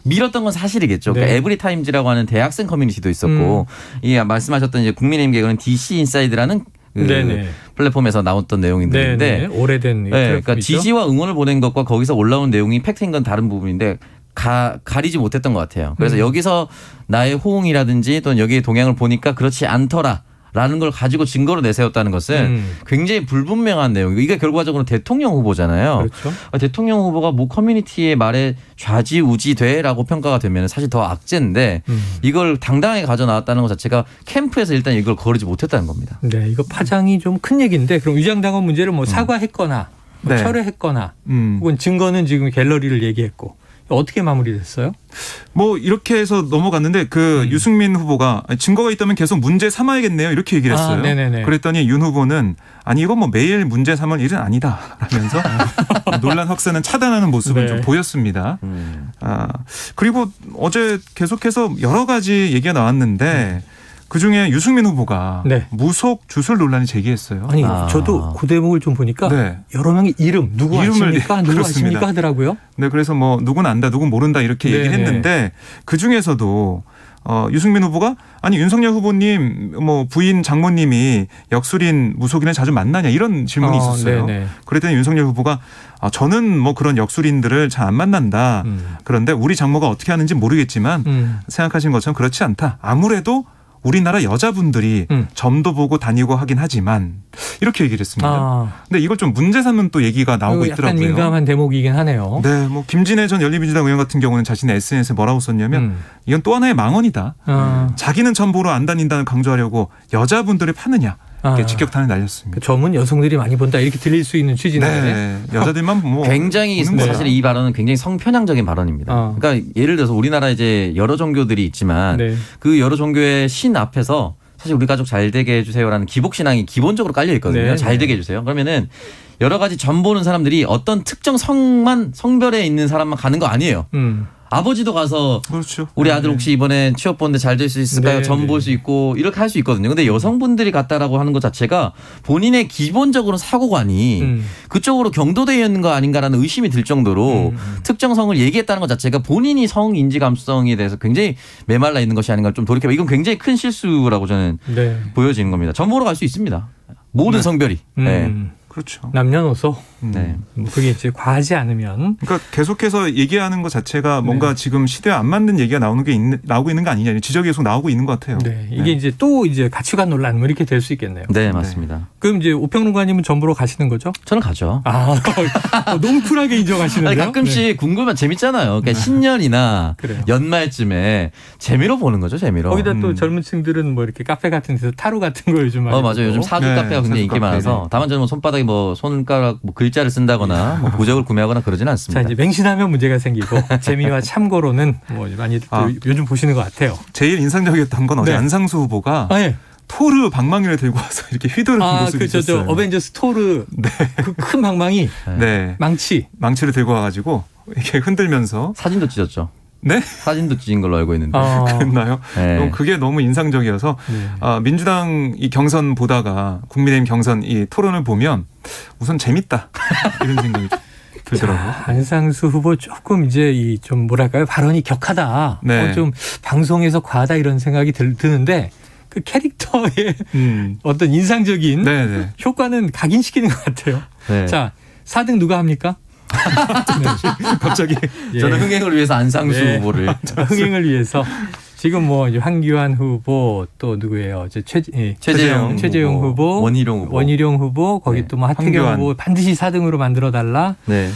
밀었던 건 사실이겠죠. 그러니까 네. 에브리타임즈라고 하는 대학생 커뮤니티도 있었고 이 말씀하셨던 이제 국민의힘 개그는 DC 인사이드라는 그 네네. 플랫폼에서 나왔던 내용인데 네네. 오래된 네, 그러니까 플랫폼이죠. 지지와 응원을 보낸 것과 거기서 올라온 내용이 팩트인 건 다른 부분인데 가리지 못했던 것 같아요. 그래서 여기서 나의 호응이라든지 또는 여기에 동향을 보니까 그렇지 않더라. 라는 걸 가지고 증거로 내세웠다는 것은 굉장히 불분명한 내용이고 이게 결과적으로 대통령 후보잖아요. 그렇죠. 대통령 후보가 모 커뮤니티의 말에 좌지우지돼라고 평가가 되면 사실 더 악재인데 이걸 당당하게 가져 나왔다는 것 자체가 캠프에서 일단 이걸 거르지 못했다는 겁니다. 네, 이거 파장이 좀 큰 얘기인데 그럼 위장당원 문제를 뭐 사과했거나 뭐 네. 철회했거나 혹은 증거는 지금 갤러리를 얘기했고 어떻게 마무리됐어요? 뭐 이렇게 해서 넘어갔는데 그 유승민 후보가 증거가 있다면 계속 문제 삼아야겠네요 이렇게 얘기를 했어요. 네네네. 그랬더니 윤 후보는 아니 이건 뭐 매일 문제 삼을 일은 아니다 라면서 논란 확산은 차단하는 모습을 네. 좀 보였습니다. 그리고 어제 계속해서 여러 가지 얘기가 나왔는데 그중에 유승민 후보가 네. 무속 주술 논란이 제기했어요. 아니 저도 그 대목을 좀 보니까 네. 여러 명의 누구 아십니까? 누구 아십니까? 하더라고요. 네, 그래서 뭐 누군 안다, 누군 모른다 이렇게 네네. 얘기를 했는데 그 중에서도 유승민 후보가 아니 윤석열 후보님 뭐 부인 장모님이 역술인 무속인을 자주 만나냐 이런 질문이 있었어요. 네네. 그랬더니 윤석열 후보가 저는 뭐 그런 역술인들을 잘 안 만난다. 그런데 우리 장모가 어떻게 하는지 모르겠지만 생각하신 것처럼 그렇지 않다. 아무래도 우리나라 여자분들이 점도 보고 다니고 하긴 하지만 이렇게 얘기를 했습니다. 근데 이걸 좀 문제 삼는 또 얘기가 나오고 약간 있더라고요. 민감한 대목이긴 하네요. 네, 뭐 김진애 전 열린민주당 의원 같은 경우는 자신의 SNS에 뭐라고 썼냐면 이건 또 하나의 망언이다. 자기는 점 보러 안 다닌다는 강조하려고 여자분들을 파느냐. 이렇게 직격탄을 날렸습니다. 점은 여성들이 많이 본다 이렇게 들릴 수 있는 취지인데 네, 여자들만 뭐 굉장히 사실 이 발언은 굉장히 성편향적인 발언입니다. 그러니까 예를 들어서 우리나라 이제 여러 종교들이 있지만 네. 그 여러 종교의 신 앞에서 사실 우리 가족 잘 되게 해주세요라는 기복신앙이 기본적으로 깔려 있거든요. 네, 잘 되게 해주세요. 그러면은 여러 가지 점 보는 사람들이 어떤 특정 성별에 있는 사람만 가는 거 아니에요. 아버지도 가서 그렇죠. 우리 아들 혹시 이번에 취업 보는데 잘 될 수 있을까요? 네, 점 볼 수 있고 이렇게 할 수 있거든요. 근데 여성분들이 갔다라고 하는 것 자체가 본인의 기본적으로 사고관이 그쪽으로 경도되어 있는 거 아닌가라는 의심이 들 정도로 특정 성을 얘기했다는 것 자체가 본인이 성 인지 감수성에 대해서 굉장히 메말라 있는 것이 아닌가 좀 돌이켜봐. 이건 굉장히 큰 실수라고 저는 네. 보여지는 겁니다. 점 보러 갈 수 있습니다. 모든 네. 성별이. 네. 그렇죠. 남녀노소. 네. 그게 이제 과하지 않으면. 그러니까 계속해서 얘기하는 것 자체가 뭔가 지금 시대에 안 맞는 얘기가 나오고 있는 거 아니냐. 지적이 계속 나오고 있는 것 같아요. 네. 이게 이제 또 이제 가치관 논란 뭐 이렇게 될 수 있겠네요. 네, 맞습니다. 그럼 이제 오평론가님은 점 보러 가시는 거죠? 저는 가죠. 너무 쿨하게 인정하시는데요. 아니, 가끔씩 네. 궁금한 재밌잖아요. 그러니까 신년이나 그래요. 연말쯤에 재미로 보는 거죠, 재미로. 거기다 또 젊은 층들은 뭐 이렇게 카페 같은 데서 타로 같은 거 요즘 많이 맞아요. 요즘 사주 네, 카페가 굉장히 사주 인기 카페, 많아서 네. 다만 저는 뭐 손바닥에 뭐 손가락 뭐 글자를 쓴다거나 뭐 부적을 구매하거나 그러지는 자, 않습니다. 이제 맹신하면 문제가 생기고 재미와 참고로는 뭐 많이 요즘 보시는 것 같아요. 제일 인상적이었던 건 어제 네. 안상수 후보가 예. 토르 방망이를 들고 와서 이렇게 휘두르는 모습이 저 있었어요. 어벤져스 토르 그 큰 방망이 네. 망치를 들고 와가지고 이렇게 흔들면서 사진도 찢었죠. 네? 사진도 찢은 걸로 알고 있는데. 그랬나요? 네. 그게 너무 인상적이어서 네. 민주당 이 경선 보다가 국민의힘 경선 이 토론을 보면 우선 재밌다 이런 생각이 들더라고요. 안상수 후보 조금 이제 이 좀 뭐랄까요 발언이 격하다. 네. 좀 방송에서 과하다 이런 생각이 드는데 그 캐릭터의 어떤 인상적인 네네. 효과는 각인시키는 것 같아요. 네. 자 4등 누가 합니까? 갑자기 저는 흥행을 위해서 안상수 네. 후보를. 흥행을 위해서 지금 뭐 이제 황교안 후보 또 누구예요? 이제 최재형 후보, 원희룡 후보, 거기 네. 또 뭐 하태경 황교안. 후보 반드시 4등으로 만들어 달라. 네.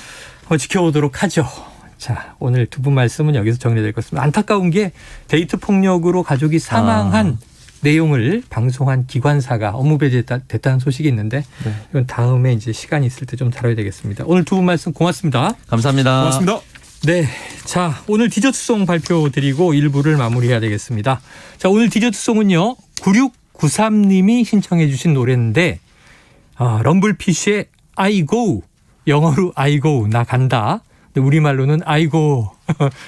지켜보도록 하죠. 자, 오늘 두 분 말씀은 여기서 정리될 것 같습니다. 안타까운 게 데이트 폭력으로 가족이 사망한 내용을 방송한 기관사가 업무 배제됐다는 소식이 있는데 이건 다음에 이제 시간이 있을 때 좀 다뤄야 되겠습니다. 오늘 두 분 말씀 고맙습니다. 감사합니다. 고맙습니다. 네. 자, 오늘 디저트송 발표 드리고 1부를 마무리해야 되겠습니다. 자, 오늘 디저트송은요. 9693님이 신청해 주신 노래인데 럼블피쉬의 I go. 영어로 I go. 나 간다. 우리말로는 아이고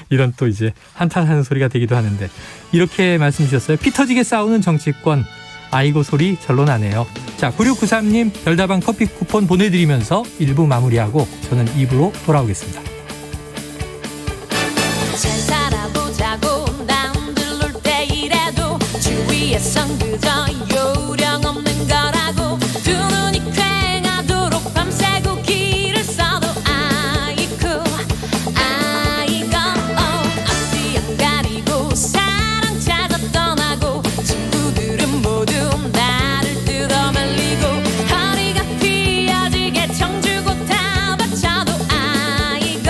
이런 또 이제 한탄하는 소리가 되기도 하는데 이렇게 말씀 주셨어요. 피 터지게 싸우는 정치권 아이고 소리 절로 나네요. 자 9693님 별다방 커피 쿠폰 보내드리면서 1부 마무리하고 저는 2부로 돌아오겠습니다. 잘 살아보자고 남들 때 이래도 주위에선 그저 요령 없는 거라고 두 눈이 퀭하도록 밤새고 길을 써도 아이고 앞뒤 안 가리고 사랑 찾아 떠나고 친구들은 모두 나를 뜯어말리고 허리가 휘어지게 청주고 다 바쳐도 아이고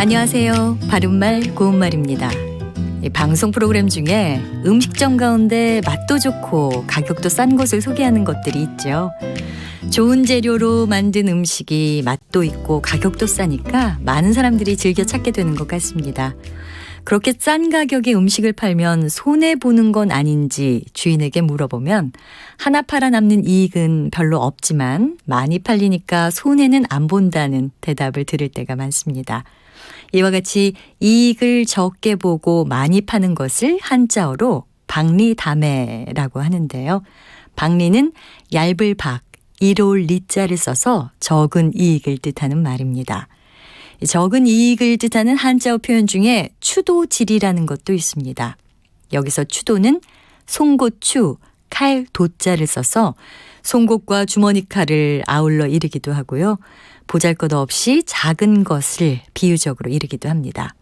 안녕하세요. 바른말 고운말입니다. 이 방송 프로그램 중에 음식점 가운데 맛도 좋고 가격도 싼 곳을 소개하는 것들이 있죠. 좋은 재료로 만든 음식이 맛도 있고 가격도 싸니까 많은 사람들이 즐겨 찾게 되는 것 같습니다. 그렇게 싼 가격에 음식을 팔면 손해보는 건 아닌지 주인에게 물어보면 하나 팔아 남는 이익은 별로 없지만 많이 팔리니까 손해는 안 본다는 대답을 들을 때가 많습니다. 이와 같이 이익을 적게 보고 많이 파는 것을 한자어로 박리담회라고 하는데요. 박리는 얇을 박, 이로울 리자를 써서 적은 이익을 뜻하는 말입니다. 적은 이익을 뜻하는 한자어 표현 중에 추도질이라는 것도 있습니다. 여기서 추도는 송곳추, 칼, 도자를 써서 송곳과 주머니 칼을 아울러 이르기도 하고요. 보잘것없이 작은 것을 비유적으로 이르기도 합니다.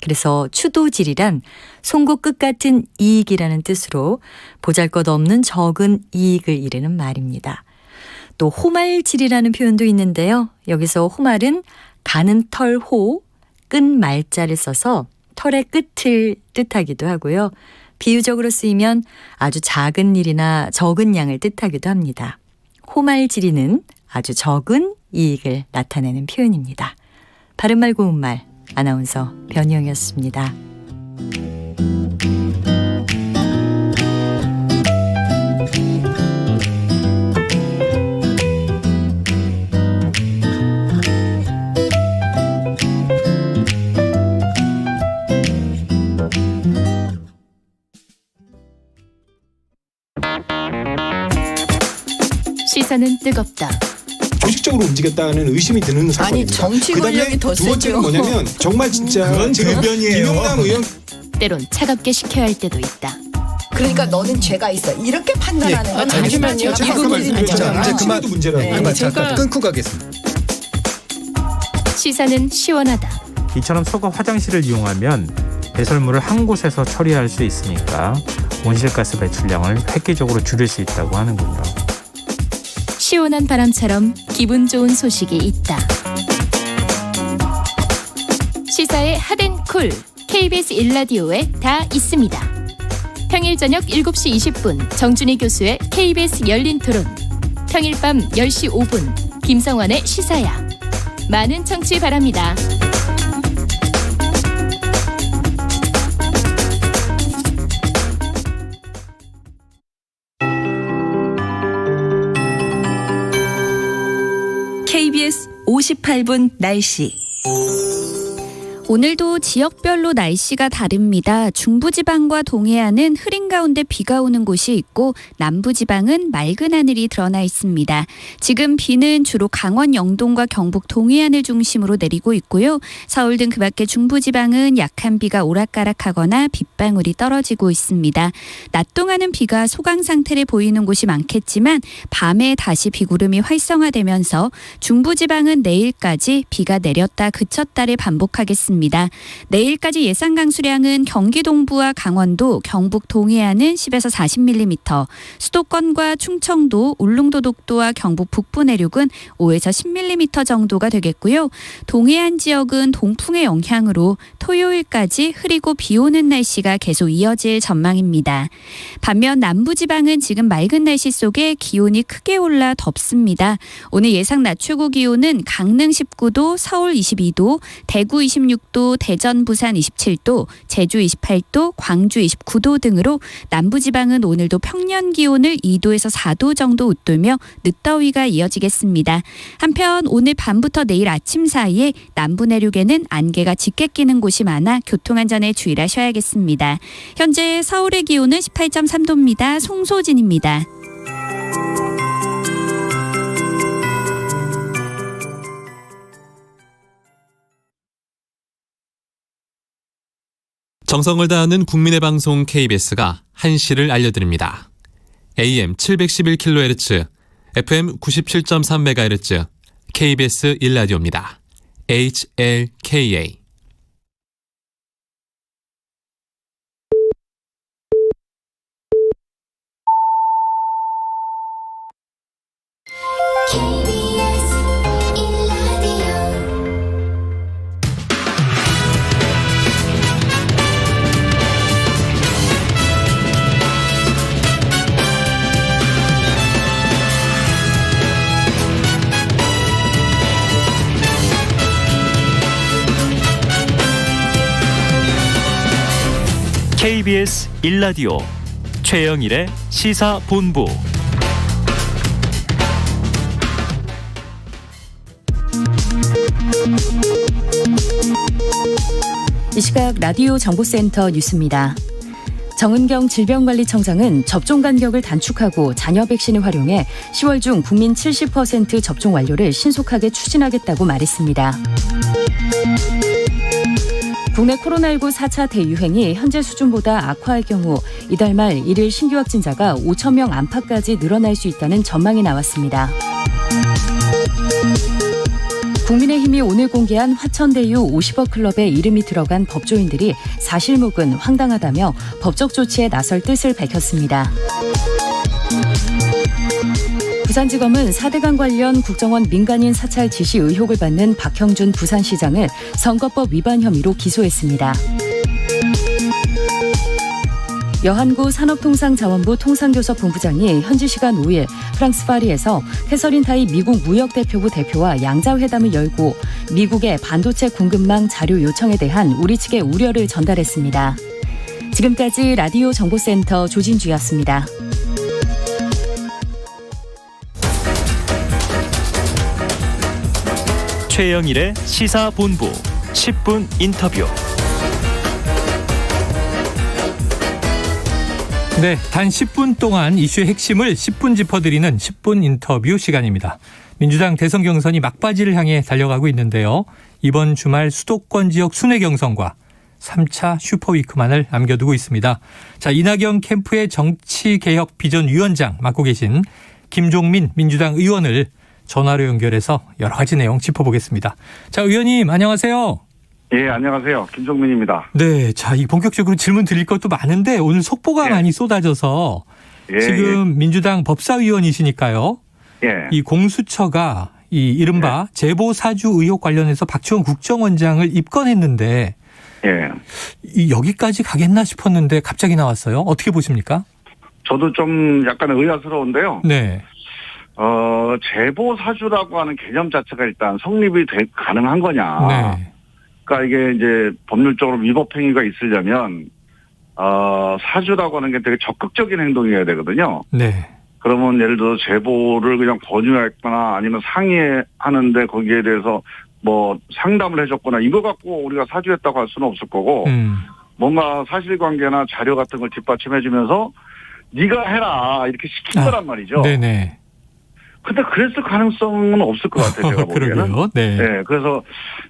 그래서 추도질이란 송곳 끝 같은 이익이라는 뜻으로 보잘것없는 적은 이익을 이르는 말입니다. 또 호말질이라는 표현도 있는데요. 여기서 호말은 가는 털 호, 끈 말자를 써서 털의 끝을 뜻하기도 하고요. 비유적으로 쓰이면 아주 작은 일이나 적은 양을 뜻하기도 합니다. 호말지리는 아주 적은 이익을 나타내는 표현입니다. 바른말 고운말 아나운서 변희영이었습니다. 시선은 뜨겁다. 조직적으로 움직였다는 의심이 드는 사건입니다. 아니 정치 권력이 더 두 번째는 세죠. 뭐냐면 정말 진짜 그건 지금 김영남 의원 때론 차갑게 식혀야 할 때도 있다. 그러니까 너는 죄가 있어. 이렇게 판단하는 건 잠시만요. 아니죠. 제가 아까 말씀드렸잖아요. 이제 그만 문제라고. 제가 끊고 가겠습니다. 시사는 시원하다. 이처럼 소가 화장실을 이용하면 배설물을 한 곳에서 처리할 수 있으니까 온실가스 배출량을 획기적으로 줄일 수 있다고 하는군요. 시원한 바람처럼 기분 좋은 소식이 있다. 시사의 핫앤쿨 KBS 1라디오에 다 있습니다. 평일 저녁 7시 20분 정준희 교수의 KBS 열린 토론, 평일 밤 10시 5분 김성환의 시사야. 많은 청취 바랍니다. KBS 58분 날씨. 오늘도 지역별로 날씨가 다릅니다. 중부지방과 동해안은 흐린 가운데 비가 오는 곳이 있고 남부지방은 맑은 하늘이 드러나 있습니다. 지금 비는 주로 강원 영동과 경북 동해안을 중심으로 내리고 있고요. 서울 등 그 밖의 중부지방은 약한 비가 오락가락하거나 빗방울이 떨어지고 있습니다. 낮 동안은 비가 소강 상태를 보이는 곳이 많겠지만 밤에 다시 비구름이 활성화되면서 중부지방은 내일까지 비가 내렸다 그쳤다를 반복하겠습니다. 내일까지 예상 강수량은 경기 동부와 강원도, 경북 동해안은 10에서 40mm, 수도권과 충청도, 울릉도 독도와 경북 북부 내륙은 5에서 10mm 정도가 되겠고요. 동해안 지역은 동풍의 영향으로 토요일까지 흐리고 비 오는 날씨가 계속 이어질 전망입니다. 반면 남부지방은 지금 맑은 날씨 속에 기온이 크게 올라 덥습니다. 오늘 예상 낮 최고 기온은 강릉 19도, 서울 22도, 대구 26도, 대전, 부산 27도, 제주 28도, 광주 29도 등으로 남부지방은 오늘도 평년 기온을 2도에서 4도 정도 웃돌며 늦더위가 이어지겠습니다. 한편 오늘 밤부터 내일 아침 사이에 남부 내륙에는 안개가 짙게 끼는 곳이 많아 교통안전에 주의하셔야겠습니다. 현재 서울의 기온은 18.3도입니다. 송소진입니다. 정성을 다하는 국민의 방송 KBS가 한시를 알려드립니다. AM 711kHz, FM 97.3MHz, KBS 1라디오입니다. HLKA. KBS 1라디오 최영일의 시사본부. 이 시각 라디오 정보센터 뉴스입니다. 정은경 질병관리청장은 접종 간격을 단축하고 잔여 백신을 활용해 10월 중 국민 70% 접종 완료를 신속하게 추진하겠다고 말했습니다. 국내 코로나19 4차 대유행이 현재 수준보다 악화할 경우 이달 말 일일 신규 확진자가 5천 명 안팎까지 늘어날 수 있다는 전망이 나왔습니다. 국민의힘이 오늘 공개한 화천대유 50억 클럽에 이름이 들어간 법조인들이 사실무근 황당하다며 법적 조치에 나설 뜻을 밝혔습니다. 부산지검은 4대강 관련 국정원 민간인 사찰 지시 의혹을 받는 박형준 부산시장을 선거법 위반 혐의로 기소했습니다. 여한구 산업통상자원부 통상교섭본부장이 현지 시간 5일 프랑스 파리에서 캐서린 타이 미국 무역대표부 대표와 양자회담을 열고 미국의 반도체 공급망 자료 요청에 대한 우리 측의 우려를 전달했습니다. 지금까지 라디오 정보센터 조진주였습니다. 최영일의 시사본부 10분 인터뷰. 네, 단 10분 동안 이슈의 핵심을 10분 짚어드리는 10분 인터뷰 시간입니다. 민주당 대선 경선이 막바지를 향해 달려가고 있는데요. 이번 주말 수도권 지역 순회 경선과 3차 슈퍼위크만을 남겨두고 있습니다. 자, 이낙연 캠프의 정치개혁 비전위원장 맡고 계신 김종민 민주당 의원을 전화로 연결해서 여러 가지 내용 짚어보겠습니다. 자, 의원님 안녕하세요. 예, 안녕하세요. 김종민입니다. 네, 자, 이 본격적으로 질문 드릴 것도 많은데 오늘 속보가 많이 쏟아져서 지금 민주당 법사위원이시니까요. 이 공수처가 이 이른바 제보 사주 의혹 관련해서 박지원 국정원장을 입건했는데 이 여기까지 가겠나 싶었는데 갑자기 나왔어요. 어떻게 보십니까? 저도 좀 약간 의아스러운데요. 네. 제보 사주라고 하는 개념 자체가 일단 성립이 가능한 거냐. 네. 그러니까 이게 이제 법률적으로 위법 행위가 있으려면 사주라고 하는 게 되게 적극적인 행동이어야 되거든요. 네. 그러면 예를 들어 제보를 그냥 권유했거나 아니면 상의하는데 거기에 대해서 뭐 상담을 해줬거나 이거 갖고 우리가 사주했다고 할 수는 없을 거고 뭔가 사실관계나 자료 같은 걸 뒷받침해주면서 네가 해라 이렇게 시킨 거란 말이죠. 네네. 근데 그랬을 가능성은 없을 것 같아요. 제가 보기에는. 네. 네. 그래서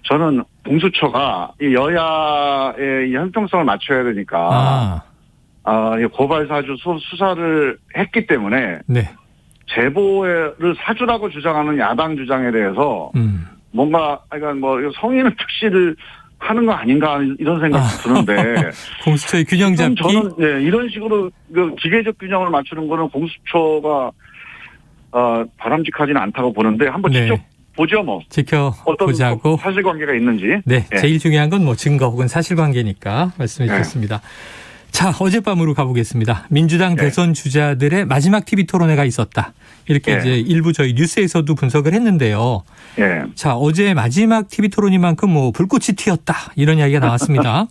저는 공수처가 이 여야의 이 형평성을 맞춰야 되니까 고발 사주 수사를 했기 때문에 제보를 사주라고 주장하는 야당 주장에 대해서 뭔가 그러니까 뭐 성인을 특시를 하는 거 아닌가 이런 생각이 드는데 공수처의 균형 잡기 저는 이런 식으로 그 기계적 균형을 맞추는 거는 공수처가 바람직하지는 않다고 보는데 한번 직접 보죠 뭐. 지켜보자고. 어떤 사실관계가 있는지. 네, 제일 중요한 건 뭐 증거 혹은 사실관계니까 말씀해 주셨습니다. 자, 어젯밤으로 가보겠습니다. 민주당 대선 주자들의 마지막 TV 토론회가 있었다. 이렇게 이제 일부 저희 뉴스에서도 분석을 했는데요. 자, 어제 마지막 TV 토론인 만큼 뭐 불꽃이 튀었다 이런 이야기가 나왔습니다.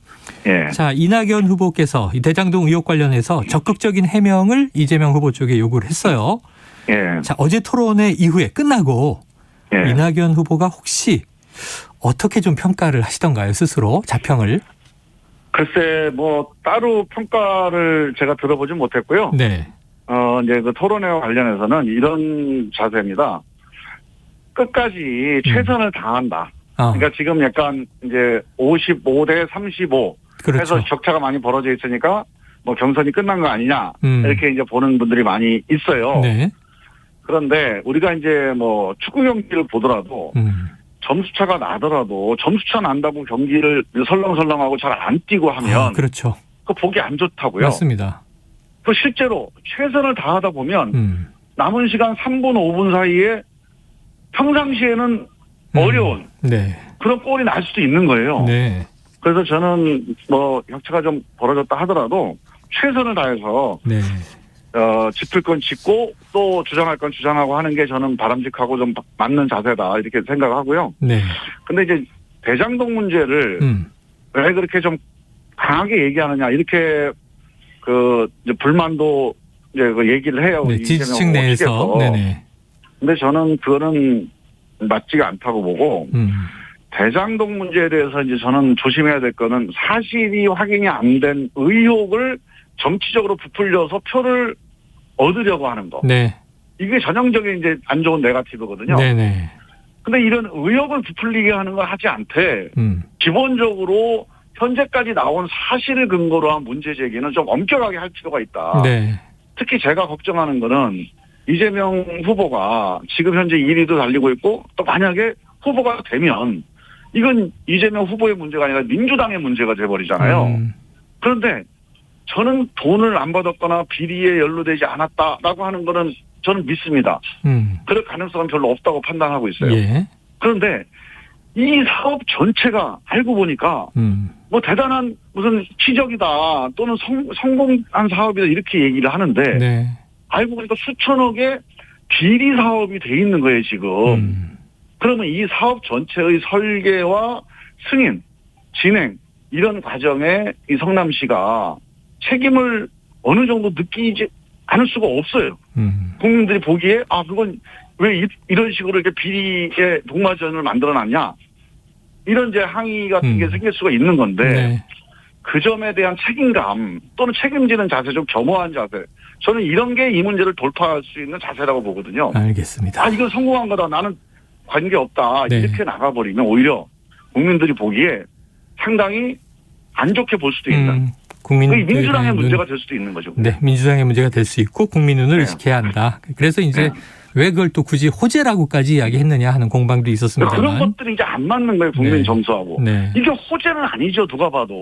자, 이낙연 후보께서 이 대장동 의혹 관련해서 적극적인 해명을 이재명 후보 쪽에 요구를 했어요. 자, 어제 토론회 이후에 끝나고 이낙연 후보가 혹시 어떻게 좀 평가를 하시던가요, 스스로 자평을? 글쎄, 뭐 따로 평가를 제가 들어보진 못했고요. 네. 이제 그 토론회와 관련해서는 이런 자세입니다. 끝까지 최선을 다한다. 그러니까 지금 약간 이제 55대 35 그렇죠. 해서 격차가 많이 벌어져 있으니까 뭐 경선이 끝난 거 아니냐 이렇게 이제 보는 분들이 많이 있어요. 네. 그런데 우리가 이제 뭐 축구 경기를 보더라도 점수차가 나더라도 점수차 난다고 경기를 설렁설렁하고 잘 안 뛰고 하면 그렇죠. 그 보기 안 좋다고요. 맞습니다. 그 실제로 최선을 다하다 보면 남은 시간 3분 5분 사이에 평상시에는 어려운 그런 골이 날 수도 있는 거예요. 네. 그래서 저는 뭐 격차가 좀 벌어졌다 하더라도 최선을 다해서 짚을 건 짚고 또 주장할 건 주장하고 하는 게 저는 바람직하고 좀 맞는 자세다 이렇게 생각하고요. 네. 근데 이제 대장동 문제를 왜 그렇게 좀 강하게 얘기하느냐 이렇게 이제 불만도 이제 얘기를 해요. 네, 지지층 내에서. 네네. 근데 저는 그거는 맞지가 않다고 보고 대장동 문제에 대해서 이제 저는 조심해야 될 거는 사실이 확인이 안 된 의혹을 정치적으로 부풀려서 표를 얻으려고 하는 거. 네. 이게 전형적인 이제 안 좋은 네거티브거든요. 네네. 근데 이런 의혹을 부풀리게 하는 걸 하지 않되 기본적으로 현재까지 나온 사실을 근거로 한 문제 제기는 좀 엄격하게 할 필요가 있다. 네. 특히 제가 걱정하는 거는 이재명 후보가 지금 현재 1위도 달리고 있고 또 만약에 후보가 되면 이건 이재명 후보의 문제가 아니라 민주당의 문제가 돼버리잖아요. 그런데 저는 돈을 안 받았거나 비리에 연루되지 않았다라고 하는 거는 저는 믿습니다. 그럴 가능성은 별로 없다고 판단하고 있어요. 예. 그런데 이 사업 전체가 알고 보니까 뭐 대단한 무슨 치적이다 또는 성공한 사업이다 이렇게 얘기를 하는데 네. 알고 보니까 수천억의 비리 사업이 돼 있는 거예요 지금. 그러면 이 사업 전체의 설계와 승인, 진행 이런 과정에 이 성남시가 책임을 어느 정도 느끼지 않을 수가 없어요. 국민들이 보기에 그건 왜 이런 식으로 이렇게 비리의 복마전을 만들어놨냐 이런 이제 항의 같은 게 생길 수가 있는 건데 네. 그 점에 대한 책임감 또는 책임지는 자세, 좀 겸허한 자세, 저는 이런 게 이 문제를 돌파할 수 있는 자세라고 보거든요. 알겠습니다. 이건 성공한 거다, 나는 관계없다, 네. 이렇게 나가버리면 오히려 국민들이 보기에 상당히 안 좋게 볼 수도 있는 민주당의 문제가 될 수도 있는 거죠. 네, 민주당의 문제가 될 수 있고 국민 눈을 의식해야 한다. 그래서 이제 왜 그걸 또 굳이 호재라고까지 이야기했느냐 하는 공방도 있었습니다만. 그런 것들이 이제 안 맞는 거예요, 국민 네. 정서하고. 네. 이게 호재는 아니죠, 누가 봐도.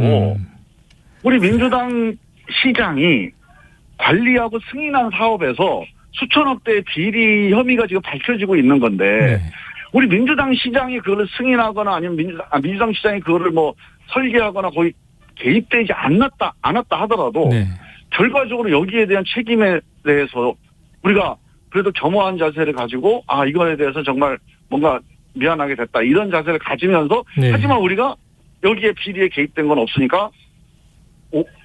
우리 민주당 시장이 관리하고 승인한 사업에서 수천억대의 비리 혐의가 지금 밝혀지고 있는 건데 네. 우리 민주당 시장이 그걸 승인하거나 아니면 민주당 시장이 그거를 뭐 설계하거나 거의 개입되지 않았다 하더라도 네. 결과적으로 여기에 대한 책임에 대해서 우리가 그래도 겸허한 자세를 가지고 이거에 대해서 정말 뭔가 미안하게 됐다 이런 자세를 가지면서 네. 하지만 우리가 여기에 비리에 개입된 건 없으니까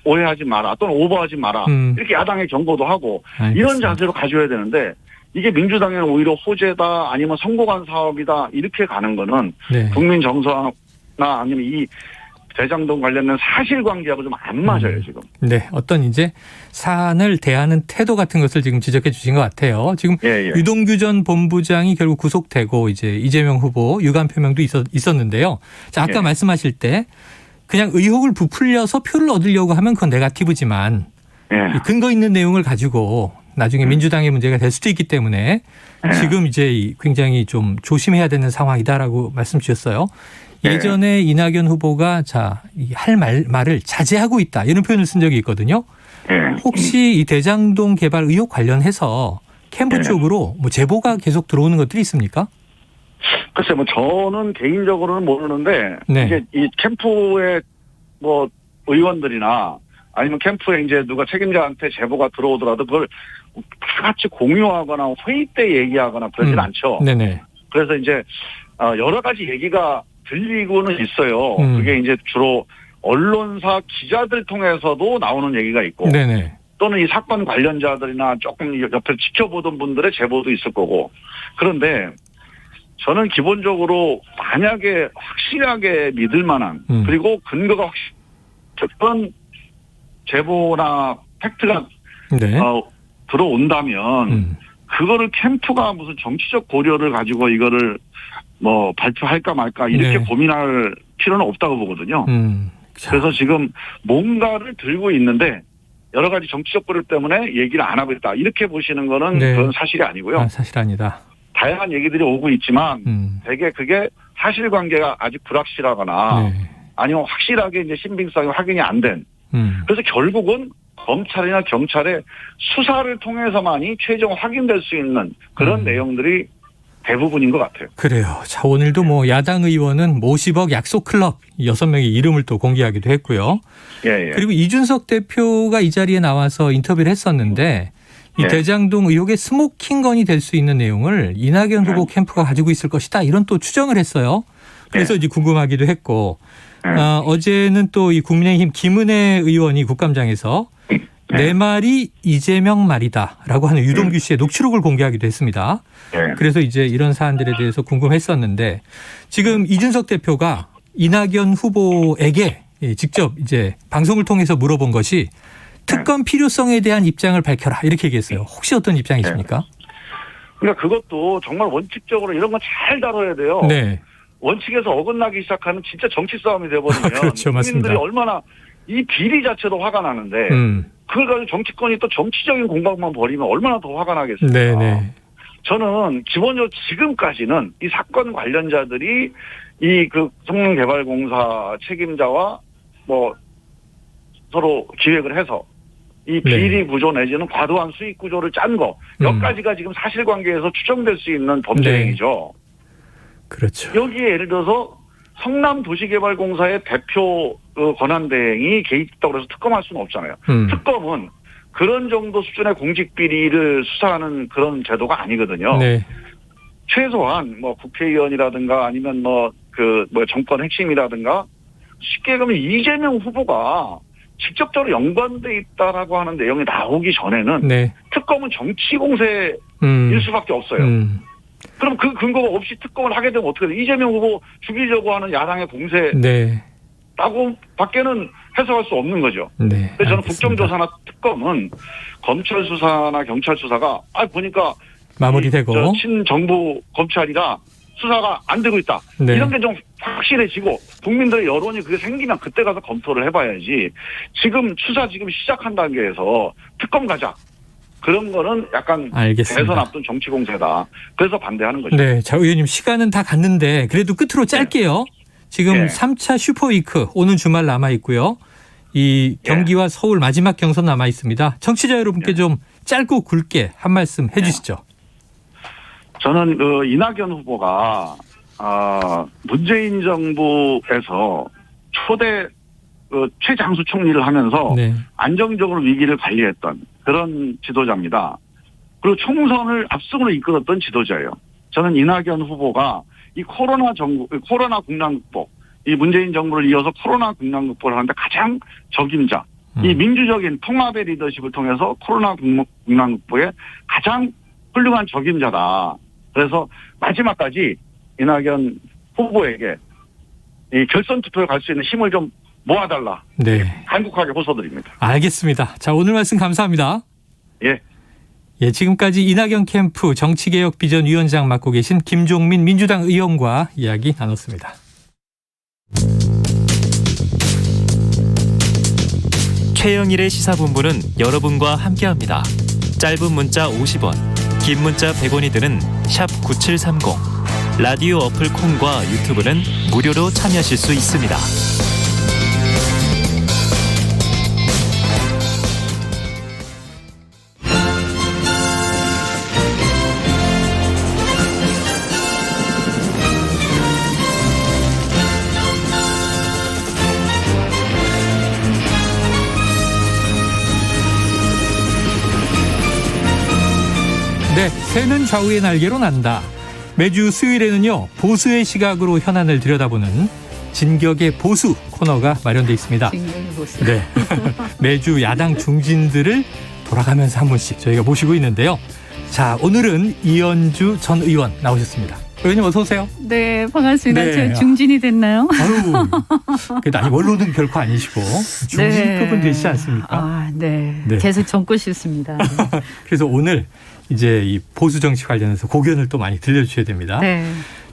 오해하지 마라 또는 오버하지 마라 이렇게 야당에 경고도 하고 알겠습니다. 이런 자세로 가져야 되는데 이게 민주당에는 오히려 호재다 아니면 성공한 사업이다 이렇게 가는 거는 네. 국민 정서나 아니면 이 대장동 관련된 사실관계하고 좀 안 맞아요 지금. 네, 어떤 이제 사안을 대하는 태도 같은 것을 지금 지적해 주신 것 같아요. 지금 유동규 전 본부장이 결국 구속되고 이제 이재명 후보 유감 표명도 있었는데요. 자, 아까 말씀하실 때 그냥 의혹을 부풀려서 표를 얻으려고 하면 그건 네거티브지만 근거 있는 내용을 가지고 나중에 민주당의 문제가 될 수도 있기 때문에 지금 이제 굉장히 좀 조심해야 되는 상황이다라고 말씀 주셨어요. 예전에 이낙연 후보가 할 말을 자제하고 있다 이런 표현을 쓴 적이 있거든요. 혹시 이 대장동 개발 의혹 관련해서 캠프 쪽으로 뭐 제보가 계속 들어오는 것들이 있습니까? 글쎄 뭐 저는 개인적으로는 모르는데 이제 이 캠프의 뭐 의원들이나 아니면 캠프에 이제 누가 책임자한테 제보가 들어오더라도 그걸 다 같이 공유하거나 회의 때 얘기하거나 그러진 않죠. 네네. 그래서 이제 여러 가지 얘기가 들리고는 있어요. 그게 이제 주로 언론사 기자들 통해서도 나오는 얘기가 있고 네네. 또는 이 사건 관련자들이나 조금 옆에 지켜보던 분들의 제보도 있을 거고 그런데 저는 기본적으로 만약에 확실하게 믿을 만한 그리고 근거가 그런 제보나 팩트가 들어온다면 그거를 캠프가 무슨 정치적 고려를 가지고 이거를 뭐 발표할까 말까 이렇게 고민할 필요는 없다고 보거든요. 그래서 지금 뭔가를 들고 있는데 여러 가지 정치적 고려 때문에 얘기를 안 하고 있다. 이렇게 보시는 거는 그건 사실이 아니고요. 사실 아니다. 다양한 얘기들이 오고 있지만 대개 그게 사실관계가 아직 불확실하거나 아니면 확실하게 이제 신빙성이 확인이 안 된. 그래서 결국은 검찰이나 경찰의 수사를 통해서만이 최종 확인될 수 있는 그런 내용들이 대부분인 것 같아요. 그래요. 자, 오늘도 뭐 야당 의원은 50억 약속 클럽 6명의 이름을 또 공개하기도 했고요. 그리고 이준석 대표가 이 자리에 나와서 인터뷰를 했었는데 이 대장동 의혹의 스모킹건이 될 수 있는 내용을 이낙연 후보 캠프가 가지고 있을 것이다. 이런 또 추정을 했어요. 그래서 이제 궁금하기도 했고 어제는 또 이 국민의힘 김은혜 의원이 국감장에서 내 말이 이재명 말이다라고 하는 유동규 씨의 녹취록을 공개하기도 했습니다. 그래서 이제 이런 사안들에 대해서 궁금했었는데 지금 이준석 대표가 이낙연 후보에게 직접 이제 방송을 통해서 물어본 것이 특검 필요성에 대한 입장을 밝혀라 이렇게 얘기했어요. 혹시 어떤 입장이십니까? 그러니까 그것도 정말 원칙적으로 이런 건 잘 다뤄야 돼요. 네. 원칙에서 어긋나기 시작하면 진짜 정치 싸움이 돼버리면 그렇죠, 맞습니다. 국민들이 얼마나 이 비리 자체도 화가 나는데 그걸 가지고 정치권이 또 정치적인 공방만 벌이면 얼마나 더 화가 나겠습니까? 네네. 저는 기본적으로 지금까지는 이 사건 관련자들이 이 그 성능개발공사 책임자와 뭐 서로 기획을 해서 이 비리 구조 내지는 과도한 수익 구조를 짠 거 몇 가지가 지금 사실관계에서 추정될 수 있는 범죄 행위죠. 그렇죠. 여기에 예를 들어서 성남도시개발공사의 대표 권한대행이 개입했다고 해서 특검할 수는 없잖아요. 특검은 그런 정도 수준의 공직비리를 수사하는 그런 제도가 아니거든요. 네. 최소한 뭐 국회의원이라든가 아니면 뭐 정권 핵심이라든가 쉽게 그러면 이재명 후보가 직접적으로 연관돼 있다라고 하는 내용이 나오기 전에는 특검은 정치 공세일 수밖에 없어요. 그럼 그 근거가 없이 특검을 하게 되면 어떻게 돼? 이재명 후보 죽이려고 하는 야당의 공세라고 밖에는 해석할 수 없는 거죠. 그래서 저는 국정조사나 특검은 검찰 수사나 경찰 수사가 보니까 마무리되고 친정부 검찰이라 수사가 안 되고 있다. 이런 게 좀 확실해지고 국민들의 여론이 그게 생기면 그때 가서 검토를 해봐야지. 지금 수사 지금 시작한 단계에서 특검 가자. 그런 거는 약간 대선 앞둔 정치 공세다. 그래서 반대하는 거죠. 네, 자 의원님 시간은 다 갔는데 그래도 끝으로 짧게요. 지금 3차 슈퍼위크 오는 주말 남아 있고요. 이 경기와 서울 마지막 경선 남아 있습니다. 청취자 여러분께 좀 짧고 굵게 한 말씀 해주시죠. 저는 이낙연 후보가 문재인 정부에서 초대 최장수 총리를 하면서 안정적으로 위기를 관리했던 그런 지도자입니다. 그리고 총선을 압승으로 이끌었던 지도자예요. 저는 이낙연 후보가 이 코로나 국난 극복, 이 문재인 정부를 이어서 코로나 국난 극복을 하는데 가장 적임자, 이 민주적인 통합의 리더십을 통해서 코로나 국난 극복에 가장 훌륭한 적임자다. 그래서 마지막까지 이낙연 후보에게 이 결선 투표에 갈 수 있는 힘을 좀 모아달라. 간곡하게 호소드립니다. 알겠습니다. 자, 오늘 말씀 감사합니다. 예, 지금까지 이낙연 캠프 정치개혁 비전위원장 맡고 계신 김종민 민주당 의원과 이야기 나눴습니다. 최영일의 시사본부는 여러분과 함께합니다. 짧은 문자 50원, 긴 문자 100원이 드는 샵 9730. 라디오 어플 콩과 유튜브는 무료로 참여하실 수 있습니다. 네, 새는 좌우의 날개로 난다. 매주 수요일에는요, 보수의 시각으로 현안을 들여다보는 진격의 보수 코너가 마련돼 있습니다. 진격의 보수. 네, 매주 야당 중진들을 돌아가면서 한 분씩 저희가 모시고 있는데요. 자, 오늘은 이현주 전 의원 나오셨습니다. 의원님 어서 오세요. 네, 반갑습니다. 네. 저 중진이 됐나요? 아유, 그래도 아니 원로는 결코 아니시고 중진급은 되시지 않습니까? 네. 계속 젊고 싶습니다. 네. 그래서 오늘 이제 이 보수 정치 관련해서 고견을 또 많이 들려주셔야 됩니다. 네.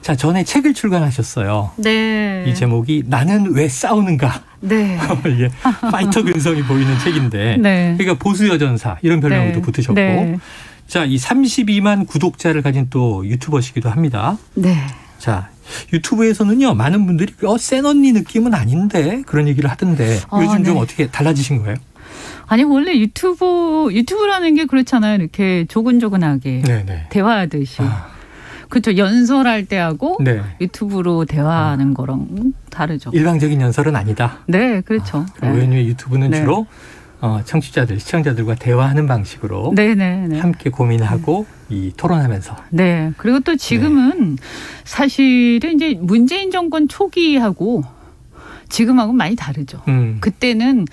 자, 전에 책을 출간하셨어요. 네. 이 제목이 나는 왜 싸우는가? 네. 이게 파이터 근성이 보이는 책인데, 그러니까 보수 여전사 이런 별명도 붙으셨고, 자, 이 32만 구독자를 가진 또 유튜버시기도 합니다. 네. 자, 유튜브에서는요 많은 분들이 센 언니 느낌은 아닌데 그런 얘기를 하던데 요즘 좀 어떻게 달라지신 거예요? 아니 원래 유튜브라는 게 그렇잖아요. 이렇게 조근조근하게 대화하듯이. 그렇죠. 연설할 때하고 유튜브로 대화하는 거랑 다르죠. 일방적인 연설은 아니다. 네, 그렇죠. 의원님의 유튜브는 주로 청취자들, 시청자들과 대화하는 방식으로 네네. 함께 고민하고 이 토론하면서. 네. 그리고 또 지금은 사실은 이제 문재인 정권 초기하고 지금하고 많이 다르죠. 그때는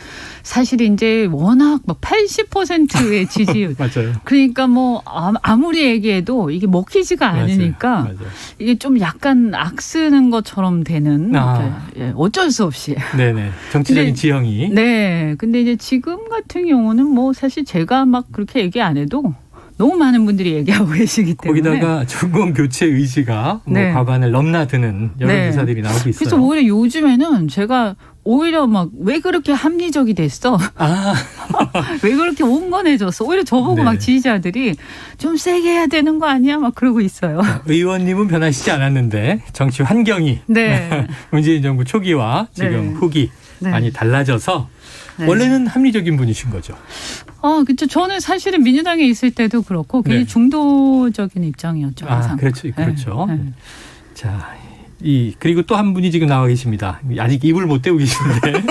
사실 이제 워낙 막 80%의 지지율. 맞아요. 그러니까 뭐 아무리 얘기해도 이게 먹히지가 않으니까 맞아요. 이게 좀 약간 악쓰는 것처럼 되는 어쩔 수 없이. 네네. 정치적인 지형이. 네. 근데 이제 지금 같은 경우는 뭐 사실 제가 막 그렇게 얘기 안 해도 너무 많은 분들이 얘기하고 계시기 때문에. 거기다가 정권 교체 의지가 네. 뭐 과반을 넘나드는 여러 네. 기사들이 나오고 있어요. 그래서 오히려 요즘에는 제가 오히려 막 왜 그렇게 합리적이 됐어? 왜 그렇게 온건해졌어? 오히려 저보고 네. 막 지지자들이 좀 세게 해야 되는 거 아니야? 막 그러고 있어요. 의원님은 변하시지 않았는데 정치 환경이 네. 문재인 정부 초기와 지금 네. 후기 네. 많이 달라져서 네. 원래는 합리적인 분이신 거죠. 그렇죠. 저는 사실은 민주당에 있을 때도 그렇고 굉장히 네. 중도적인 입장이었죠. 항상. 그렇죠. 네. 자, 그리고 또 한 분이 지금 나와 계십니다. 아직 입을 못 대고 계신데.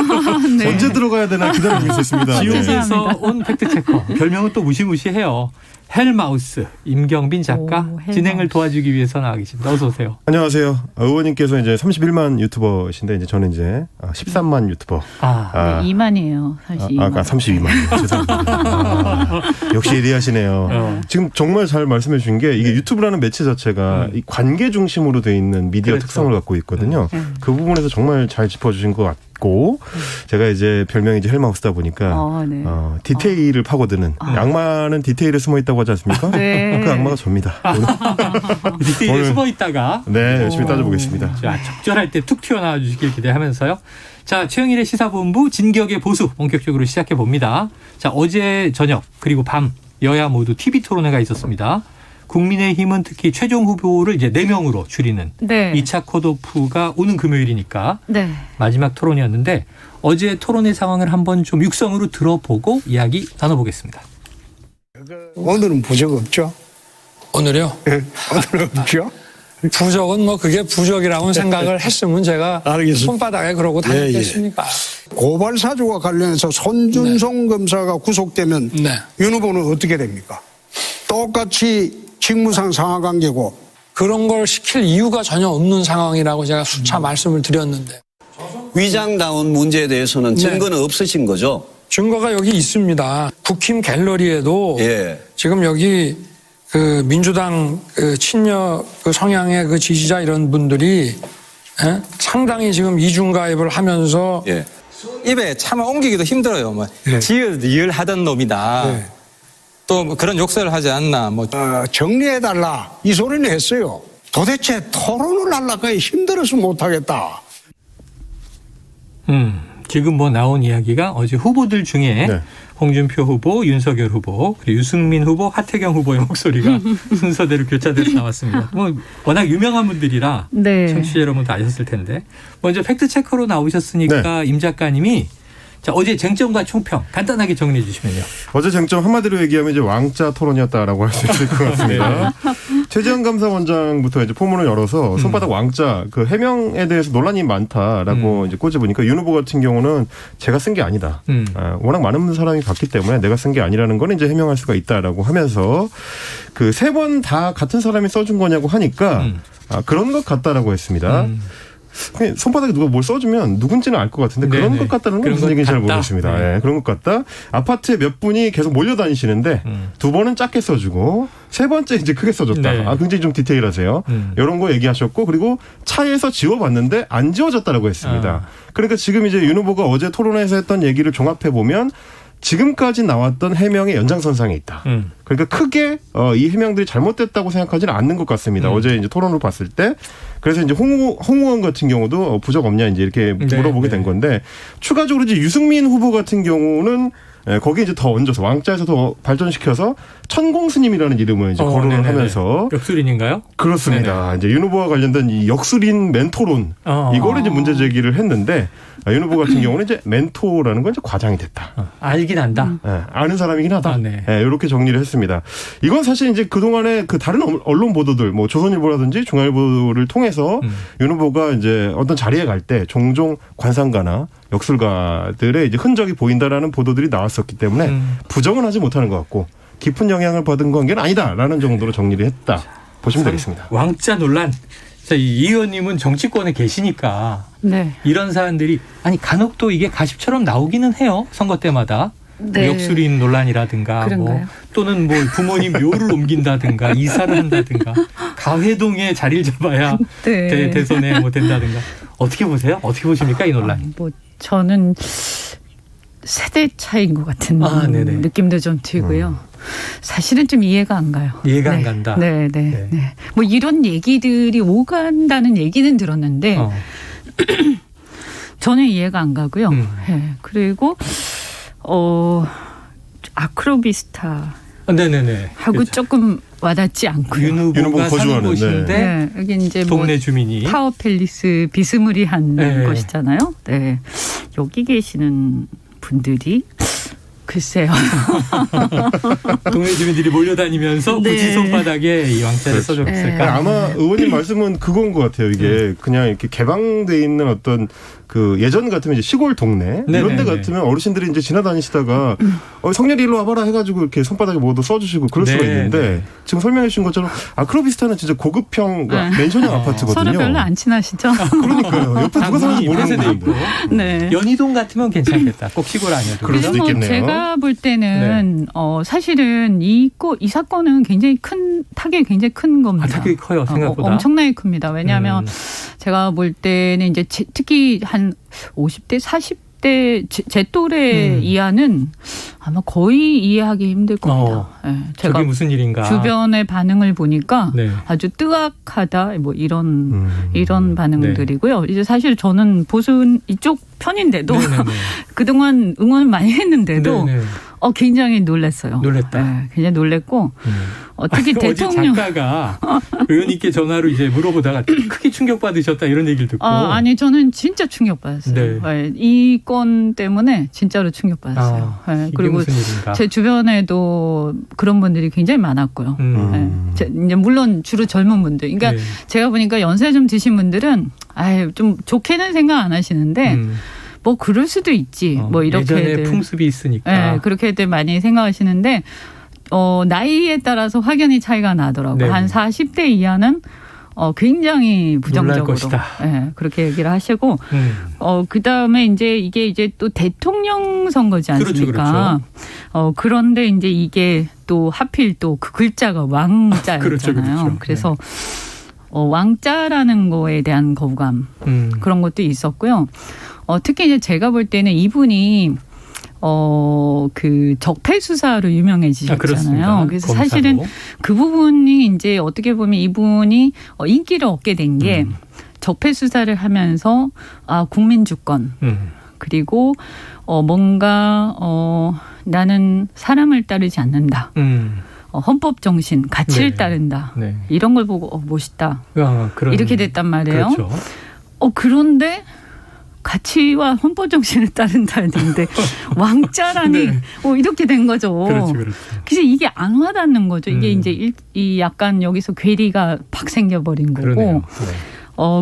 네. 언제 들어가야 되나 기다리고 있었습니다. 지옥에서 온 팩트체커. 별명은 또 무시무시해요. 헬마우스 임경빈 작가 진행을 도와주기 위해서 나와 계십니다. 어서 오세요. 안녕하세요. 의원님께서 이제 31만 유튜버신데 이제 저는 이제 13만 유튜버. 네, 2만이에요. 사실. 32만. 죄송합니다. 역시 예리하시네요. 지금 정말 잘 말씀해 주신 게 이게 유튜브라는 매체 자체가 이 관계 중심으로 돼 있는 미디어 그렇죠. 특성을 갖고 있거든요. 그 부분에서 정말 잘 짚어주신 것 같아요. 제가 이제 별명이 이제 헬마우스다 보니까 네. 디테일을 파고드는 악마는 디테일에 숨어 있다고 하지 않습니까? 네. 그 악마가 접니다. 디테일에 숨어 있다가 네, 열심히 따져보겠습니다. 자, 적절할 때 툭 튀어나와 주시길 기대하면서요. 자, 최영일의 시사본부 진격의 보수 본격적으로 시작해 봅니다. 자, 어제 저녁 그리고 밤 여야 모두 TV 토론회가 있었습니다. 국민의힘은 특히 최종 후보를 이제 4명으로 줄이는 네. 2차 컷오프가 오는 금요일이니까 네. 마지막 토론이었는데 어제 토론회 상황을 한번 좀 육성으로 들어보고 이야기 나눠보겠습니다. 오늘은 부적 없죠? 오늘요? 네, 오늘은 없죠? 부적은 뭐 그게 부적이라고 생각을 했으면 제가 알겠습니다. 손바닥에 그러고 다녔겠습니까? 고발 사주와 관련해서 손준성 검사가 구속되면 윤 후보는 어떻게 됩니까? 똑같이 직무상 상하관계고 그런 걸 시킬 이유가 전혀 없는 상황이라고 제가 수차 말씀을 드렸는데 위장다운 문제에 대해서는 증거는 없으신 거죠? 증거가 여기 있습니다. 국힘 갤러리에도 지금 여기 그 민주당 그 친여 그 성향의 그 지지자 이런 분들이 상당히 지금 이중가입을 하면서 입에 차마 옮기기도 힘들어요. 뭐 지을 하던 놈이다. 또 뭐 그런 욕설을 하지 않나. 뭐 정리해달라 이 소리는 했어요. 도대체 토론을 하려고 힘들어서 못하겠다. 지금 뭐 나온 이야기가 어제 후보들 중에 홍준표 후보, 윤석열 후보, 그리고 유승민 후보, 하태경 후보의 목소리가 순서대로 교차돼서 나왔습니다. 뭐 워낙 유명한 분들이라 청취자 여러분도 아셨을 텐데 먼저 팩트체커로 나오셨으니까 임 작가님이 자, 어제 쟁점과 총평 간단하게 정리해 주시면요. 어제 쟁점 한마디로 얘기하면 이제 왕자 토론이었다라고 할 수 있을 것 같습니다. 최재형 감사원장부터 이제 포문을 열어서 손바닥 왕자 그 해명에 대해서 논란이 많다라고 이제 꼬집으니까 윤 후보 같은 경우는 제가 쓴 게 아니다. 워낙 많은 사람이 봤기 때문에 내가 쓴 게 아니라는 건 이제 해명할 수가 있다라고 하면서 그 3번 다 같은 사람이 써준 거냐고 하니까 그런 것 같다라고 했습니다. 손바닥에 누가 뭘 써주면 누군지는 알 것 같은데 그런 것 같다는 건 무슨 얘기인지 잘 모르겠습니다. 그런 것 같다. 아파트에 몇 분이 계속 몰려다니시는데 2번은 작게 써주고 3번째 이제 크게 써줬다. 굉장히 좀 디테일하세요. 이런 거 얘기하셨고 그리고 차에서 지워봤는데 안 지워졌다라고 했습니다. 그러니까 지금 이제 윤 후보가 어제 토론회에서 했던 얘기를 종합해 보면 지금까지 나왔던 해명의 연장선상에 있다. 그러니까 크게 이 해명들이 잘못됐다고 생각하지는 않는 것 같습니다. 어제 이제 토론을 봤을 때. 그래서 이제 홍 의원 같은 경우도 부적 없냐 이제 이렇게 물어보게 된 건데 추가적으로 이제 유승민 후보 같은 경우는 거기에 이제 더 얹어서 왕자에서 더 발전시켜서 천공스님이라는 이름을 이제 거론을 하면서 역술인인가요? 그렇습니다. 이제 윤 후보와 관련된 이 역술인 멘토론 이거를 이제 문제 제기를 했는데 윤 후보 같은 경우는 이제 멘토라는 건 이제 과장이 됐다. 알긴 한다. 네, 아는 사람이긴 하다. 네. 네, 이렇게 정리를 했습니다. 이건 사실 이제 그동안에 그 다른 언론 보도들, 뭐 조선일보라든지 중앙일보를 통해서 윤 후보가 이제 어떤 자리에 갈 때 종종 관상가나 역술가들의 이제 흔적이 보인다라는 보도들이 나왔었기 때문에 부정은 하지 못하는 것 같고 깊은 영향을 받은 관계는 아니다라는 정도로 정리를 했다. 보시면 되겠습니다. 왕자 논란. 자, 이 의원님은 정치권에 계시니까 네. 이런 사안들이 아니 간혹 또 이게 가십처럼 나오기는 해요. 선거 때마다. 네. 역술인 논란이라든가 뭐 또는 뭐 부모님 묘를 옮긴다든가 이사를 한다든가 가회동에 자리를 잡아야 네. 대선에 뭐 된다든가. 어떻게 보세요? 어떻게 보십니까 이 논란? 뭐 저는 세대 차이인 것 같은 느낌도 좀 들고요. 사실은 좀 이해가 안 가요. 이해가 안 간다. 네. 뭐 이런 얘기들이 오간다는 얘기는 들었는데 저는 이해가 안 가고요. 네. 그리고 아크로비스타 네네네. 하고 그렇죠. 조금 와닿지 않고요. 윤 후보가 사는 곳인데 네. 여기 이제 동네 뭐 주민이 타워 팰리스 비스무리한 네. 것이잖아요. 네. 여기 계시는 분들이 글쎄요. 동네 주민들이 몰려다니면서 굳이 손바닥에 이 왕자를 써줬을까? 아마 의원님 말씀은 그건 것 같아요. 이게 그냥 이렇게 개방돼 있는 어떤 그 예전 같으면 이제 시골 동네 이런 데 같으면 어르신들이 이제 지나다니시다가 성렬이 일로 와봐라 해가지고 이렇게 손바닥에 뭐도 써주시고 그럴 수가 있는데 지금 설명해 주신 것처럼 아크로비스타는 진짜 고급형 맨션형 아파트거든요. 서로 별로 안 친하시죠? 그러니까요. 옆에 누가 사는지 모르는 건데. 네. 연희동 같으면 괜찮겠다. 꼭 시골 아니어도. 그럴 수도 있겠네요. 제가 볼 때는 사실은 이 사건은 굉장히 타격이 굉장히 큰 겁니다. 타격이 커요 생각보다. 엄청나게 큽니다. 왜냐하면 제가 볼 때는 이제 특히 한 50대 40대 제 또래 이하는 아마 거의 이해하기 힘들 겁니다. 네, 제가 저게 무슨 일인가. 주변의 반응을 보니까 아주 뜨악하다 뭐 이런 반응들이고요. 이제 사실 저는 보수 이쪽 편인데도 그동안 응원을 많이 했는데도 굉장히 놀랐어요. 놀랬다. 네, 굉장히 놀랬고 특히 대통령 어제 작가가 의원님께 전화로 이제 물어보다가 크게 충격받으셨다 이런 얘기를 듣고 아니 저는 진짜 충격받았어요. 네, 이 건 때문에 진짜로 충격받았어요. 네, 그리고 제 주변에도 그런 분들이 굉장히 많았고요. 이제 물론 주로 젊은 분들. 그러니까 제가 보니까 연세 좀 드신 분들은 좀 좋게는 생각 안 하시는데 뭐 그럴 수도 있지. 뭐 이렇게들 예전에 풍습이 있으니까. 네, 그렇게들 많이 생각하시는데 나이에 따라서 확연히 차이가 나더라고요. 한 40대 이하는 굉장히 부정적으로 그렇게 얘기를 하시고 그다음에 이게 이제 또 대통령 선거지 않습니까? 그렇죠. 그런데 이제 이게 또 하필 또 그 글자가 왕자였잖아요. 그렇죠. 그래서 왕자라는 거에 대한 거부감 그런 것도 있었고요. 특히 이제 제가 볼 때는 이분이 그 적폐 수사로 유명해지셨잖아요. 그래서 검사로. 사실은 그 부분이 이제 어떻게 보면 이분이 인기를 얻게 된 게 적폐 수사를 하면서 국민 주권 그리고 뭔가 나는 사람을 따르지 않는다. 헌법 정신, 가치를 따른다. 이런 걸 보고 멋있다. 이렇게 됐단 말이에요. 그렇죠. 그런데 가치와 헌법 정신을 따른다 했는데 왕자라니 이렇게 된 거죠. 그렇죠. 그래서 이게 안 와닿는 거죠. 이게 이제 이 약간 여기서 괴리가 팍 생겨버린 거고.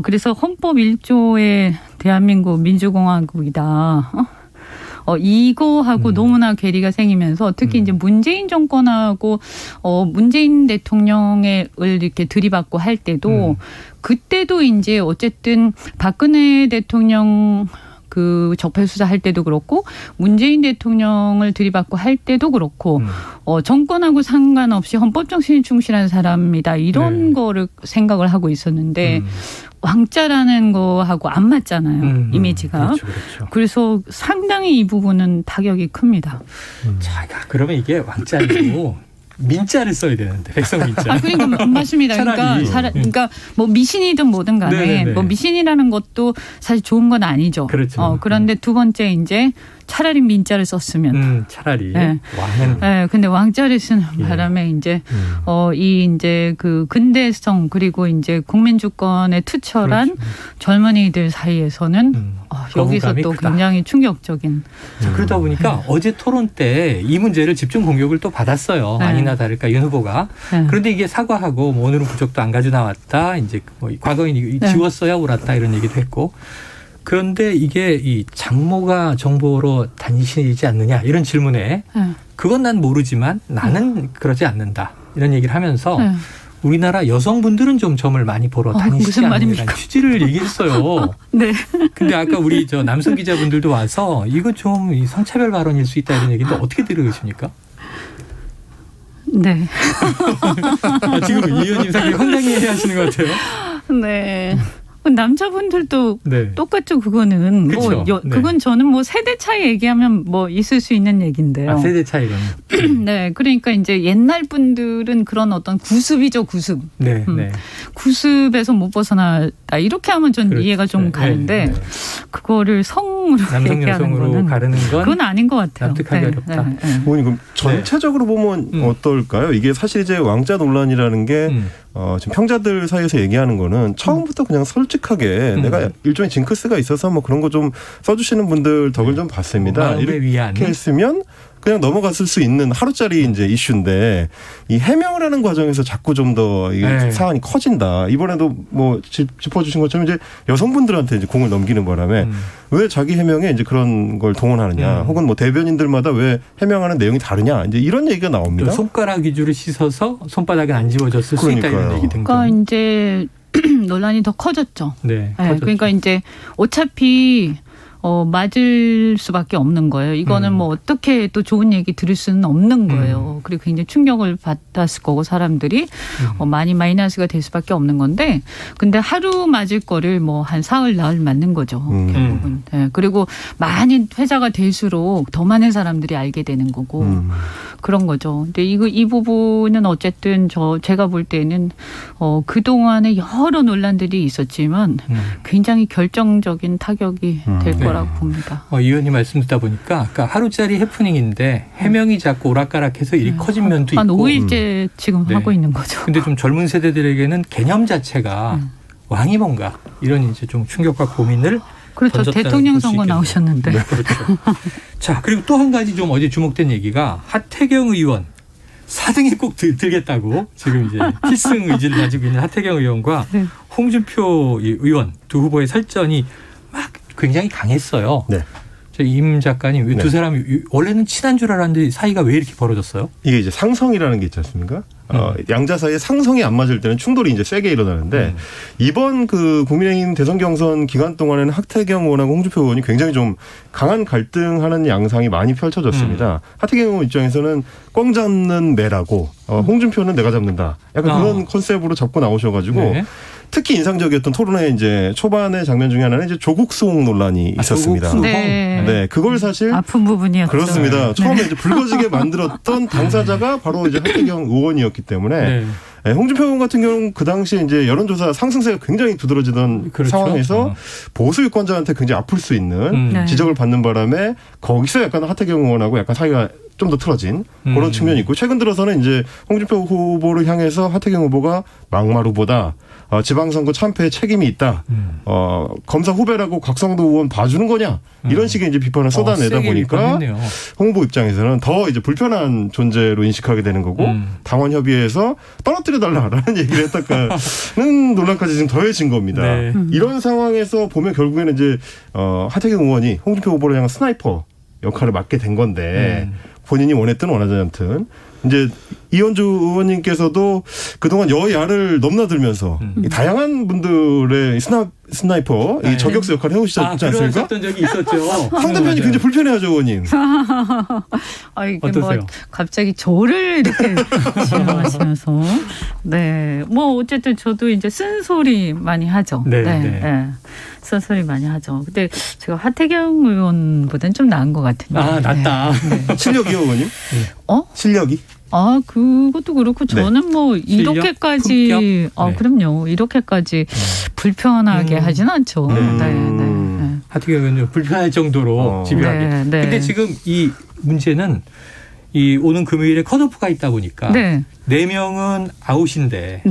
그래서 헌법 1조에 대한민국 민주공화국이다. 이거하고 너무나 괴리가 생기면서 특히 이제 문재인 정권하고 문재인 대통령을 이렇게 들이받고 할 때도 그때도 이제 어쨌든 박근혜 대통령 그 적폐 수사할 때도 그렇고 문재인 대통령을 들이받고 할 때도 그렇고 정권하고 상관없이 헌법 정신에 충실한 사람이다 이런 거를 생각을 하고 있었는데 왕자라는 거하고 안 맞잖아요. 이미지가. 그렇죠. 그래서 상당히 이 부분은 타격이 큽니다. 자, 그러면 이게 왕자이고 민자를 써야 되는데 백성 민자. 그러니까 맞습니다. 그러니까 뭐 미신이든 뭐든 간에 뭐 미신이라는 것도 사실 좋은 건 아니죠. 그렇죠. 그런데 두 번째 이제 차라리 민자를 썼으면. 차라리. 네. 왕은. 네. 근데 왕자를 쓰는 바람에 이제 이 이제 그 근대성 그리고 이제 국민주권에 투철한 그렇죠. 젊은이들 사이에서는 여기서 또 크다. 굉장히 충격적인. 자, 그러다 보니까 어제 토론 때 이 문제를 집중 공격을 또 받았어요. 네. 아니나 다를까 윤 후보가. 네. 그런데 이게 사과하고 뭐 오늘은 부적도 안 가져 나왔다. 이제 뭐 과거에 지웠어야 옳았다 이런 얘기도 했고. 그런데 이게 이 장모가 정보로 다니시지 않느냐 이런 질문에 그건 난 모르지만 나는 그러지 않는다 이런 얘기를 하면서 우리나라 여성분들은 좀 점을 많이 보러 다니시지 않느냐는 취지를 얘기했어요. 네. 근데 아까 우리 저 남성 기자분들도 와서 이거 좀 성차별 발언일 수 있다 이런 얘기인데 어떻게 들으십니까? 네. 지금 이 의원님 상당히 황당해 하시는 것 같아요. 네. 남자분들도 네. 똑같죠. 그거는 그쵸? 그건 저는 뭐 세대 차이 얘기하면 뭐 있을 수 있는 얘기인데요. 아, 세대 차이는. 네, 그러니까 이제 옛날 분들은 그런 어떤 구습이죠, 구습. 네, 네. 구습에서 못 벗어났다 이렇게 하면 전 그렇죠. 이해가 좀 가는데 그거를 성으로 남성 얘기하는 여성으로 거는 가르는 건 그건 아닌 것 같아요. 납득하기 어렵다. 의원님 그럼 전체적으로 보면 어떨까요? 이게 사실 이제 왕자 논란이라는 게 지금 평자들 사이에서 얘기하는 거는 처음부터 그냥 솔직하게 내가 일종의 징크스가 있어서 뭐 그런 거 좀 써주시는 분들 덕을 좀 봤습니다. 마음의 위안. 이렇게 했으면 그냥 넘어갔을 수 있는 하루짜리 이제 이슈인데 이 해명을 하는 과정에서 자꾸 좀 더 사안이 커진다. 이번에도 뭐 짚어주신 것처럼 이제 여성분들한테 이제 공을 넘기는 바람에 왜 자기 해명에 이제 그런 걸 동원하느냐, 혹은 뭐 대변인들마다 왜 해명하는 내용이 다르냐, 이제 이런 얘기가 나옵니다. 손가락 위주로 씻어서 손바닥은 안 지워졌을 수 있다 이런 얘기 등등. 그러니까 이제 논란이 더 커졌죠. 네, 그러니까 이제 어차피 맞을 수밖에 없는 거예요. 이거는 뭐 어떻게 또 좋은 얘기 들을 수는 없는 거예요. 그리고 굉장히 충격을 받았을 거고 사람들이 많이 마이너스가 될 수밖에 없는 건데, 근데 하루 맞을 거를 뭐 한 사흘 나흘 맞는 거죠. 결국은. 네. 그리고 많이 회자가 될수록 더 많은 사람들이 알게 되는 거고 그런 거죠. 근데 이 부분은 어쨌든 제가 볼 때는 그 동안에 여러 논란들이 있었지만 굉장히 결정적인 타격이 될 거라고 봅니다. 이 의원님 말씀 듣다 보니까 아까 하루짜리 해프닝인데 해명이 자꾸 오락가락해서 일이 커진 면도 있고. 한 5일째 지금 하고 있는 거죠. 근데 좀 젊은 세대들에게는 개념 자체가 왕이 뭔가 이런 이제 좀 충격과 고민을 그렇죠. 대통령 선거 나오셨는데. 네, 그렇죠. 자, 그리고 또 한 가지 좀 어제 주목된 얘기가 하태경 의원 4등에 꼭 들겠다고 지금 이제 필승 의지를 가지고 있는 하태경 의원과 홍준표 의원 두 후보의 설전이 막 굉장히 강했어요. 네. 임 작가님, 두 사람이 원래는 친한 줄 알았는데 사이가 왜 이렇게 벌어졌어요? 이게 이제 상성이라는 게 있지 않습니까? 양자 사이에 상성이 안 맞을 때는 충돌이 이제 세게 일어나는데 이번 그 국민의힘 대선 경선 기간 동안에는 하태경 의원하고 홍준표 의원이 굉장히 좀 강한 갈등하는 양상이 많이 펼쳐졌습니다. 하태경 의원 입장에서는 꽝 잡는 매라고 홍준표는 내가 잡는다. 약간 그런 컨셉으로 잡고 나오셔가지고. 네. 특히 인상적이었던 토론회 이제 초반의 장면 중에 하나는 이제 조국 수홍 논란이 있었습니다. 네, 그걸 사실 아픈 부분이었죠. 그렇습니다. 처음에 이제 불거지게 만들었던 당사자가 바로 이제 하태경 의원이었기 때문에 홍준표 의원 같은 경우는 그 당시에 이제 여론조사 상승세가 굉장히 두드러지던 상황에서 보수 유권자한테 굉장히 아플 수 있는 지적을 받는 바람에 거기서 약간 하태경 의원하고 약간 사이가 좀 더 틀어진 그런 측면이 있고, 최근 들어서는 이제 홍준표 후보를 향해서 하태경 후보가 막말 후보다. 지방선거 참패에 책임이 있다. 검사 후배라고 곽상도 의원 봐주는 거냐? 이런 식의 이제 비판을 쏟아내다 보니까 홍 후보 입장에서는 더 이제 불편한 존재로 인식하게 되는 거고, 당원 협의회에서 떨어뜨려달라라는 얘기를 했다가는 논란까지 지금 더해진 겁니다. 네. 이런 상황에서 보면 결국에는 이제 하태경 의원이 홍준표 후보를 향한 스나이퍼 역할을 맡게 된 건데 본인이 원했든 원하지 않든. 이제 이현주 의원님께서도 그동안 여야를 넘나들면서 다양한 분들의 스나이퍼 이 저격수 역할을 해오시지 않습니까? 그랬던 적이 있었죠. 상대편이 굉장히 불편해하죠, 의원님. 이게 뭐 갑자기 저를 이렇게 지명하시면서 뭐 어쨌든 저도 이제 쓴소리 많이 하죠. 네. 쓴소리 많이 하죠. 근데 제가 하태경 의원보다는 좀 나은 것 같은데. 낫다. 실력이요, 의원님? 실력이? 그것도 그렇고 저는 뭐 이렇게까지 그럼요. 이렇게까지 불편하게 하진 않죠. 네. 하태경 의원은 불편할 정도로 집요하게. 네. 근데 지금 이 문제는 이 오는 금요일에 컷오프가 있다 보니까 네 명은 아웃인데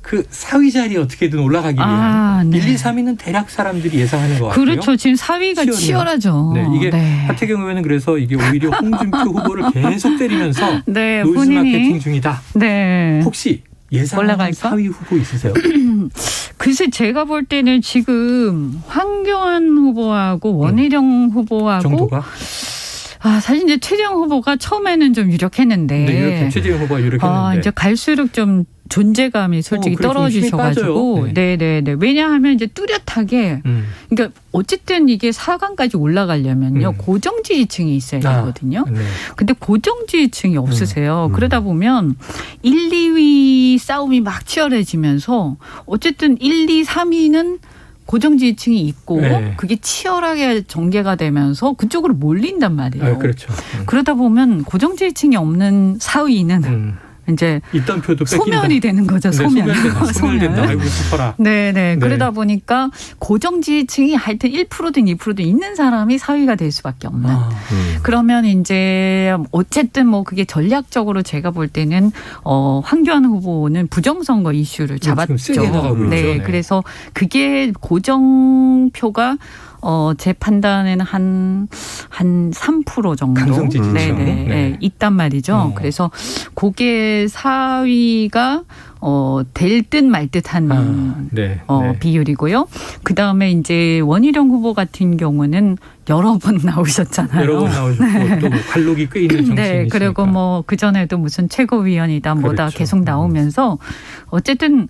그 4위 자리에 어떻게든 올라가기 위한 1, 2, 3위는 대략 사람들이 예상하는 것 같아요. 그렇죠. 지금 4위가 치열하죠. 네, 이게 하태경 의원은 그래서 이게 오히려 홍준표 후보를 계속 때리면서 노이즈 마케팅 중이다. 네. 혹시 예상하는 4위 후보 있으세요? 글쎄 제가 볼 때는 지금 황교안 후보하고 원희룡 후보하고 정도가? 사실 이제 최재형 후보가 처음에는 좀 유력했는데. 네, 이렇게 최재형 후보가 유력했는데. 이제 갈수록 좀 존재감이 솔직히 떨어지셔가지고. 네네네. 왜냐하면 이제 뚜렷하게. 그러니까 어쨌든 이게 4강까지 올라가려면요. 고정 지지층이 있어야 되거든요. 근데 고정 지지층이 없으세요. 그러다 보면 1, 2위 싸움이 막 치열해지면서 어쨌든 1, 2, 3위는 고정 지지층이 있고 그게 치열하게 전개가 되면서 그쪽으로 몰린단 말이에요. 그렇죠. 그러다 보면 고정 지지층이 없는 4위는 이제 있던 표도 뺏긴다. 소멸이 되는 거죠. 소멸된다. 아이고 싶어라. 네네. 그러다 보니까 고정 지지층이 하여튼 1%든 2%든 있는 사람이 4위가 될 수밖에 없는. 그러면 이제 어쨌든 뭐 그게 전략적으로 제가 볼 때는 황교안 후보는 부정선거 이슈를 잡았죠. 세게 나가고 있죠. 네. 그래서 그게 고정표가 제 판단에는 한 3% 정도. 강성 지지층. 네. 있단 말이죠. 그래서 그게 4위가 될 듯 말 듯한 비율이고요. 그다음에 이제 원희룡 후보 같은 경우는 여러 번 나오셨잖아요. 여러 번 나오셨고 또 관록이 꽤 있는 정치인이시니까. 네. 그리고 뭐 그전에도 무슨 최고위원이다 뭐다 계속 나오면서 어쨌든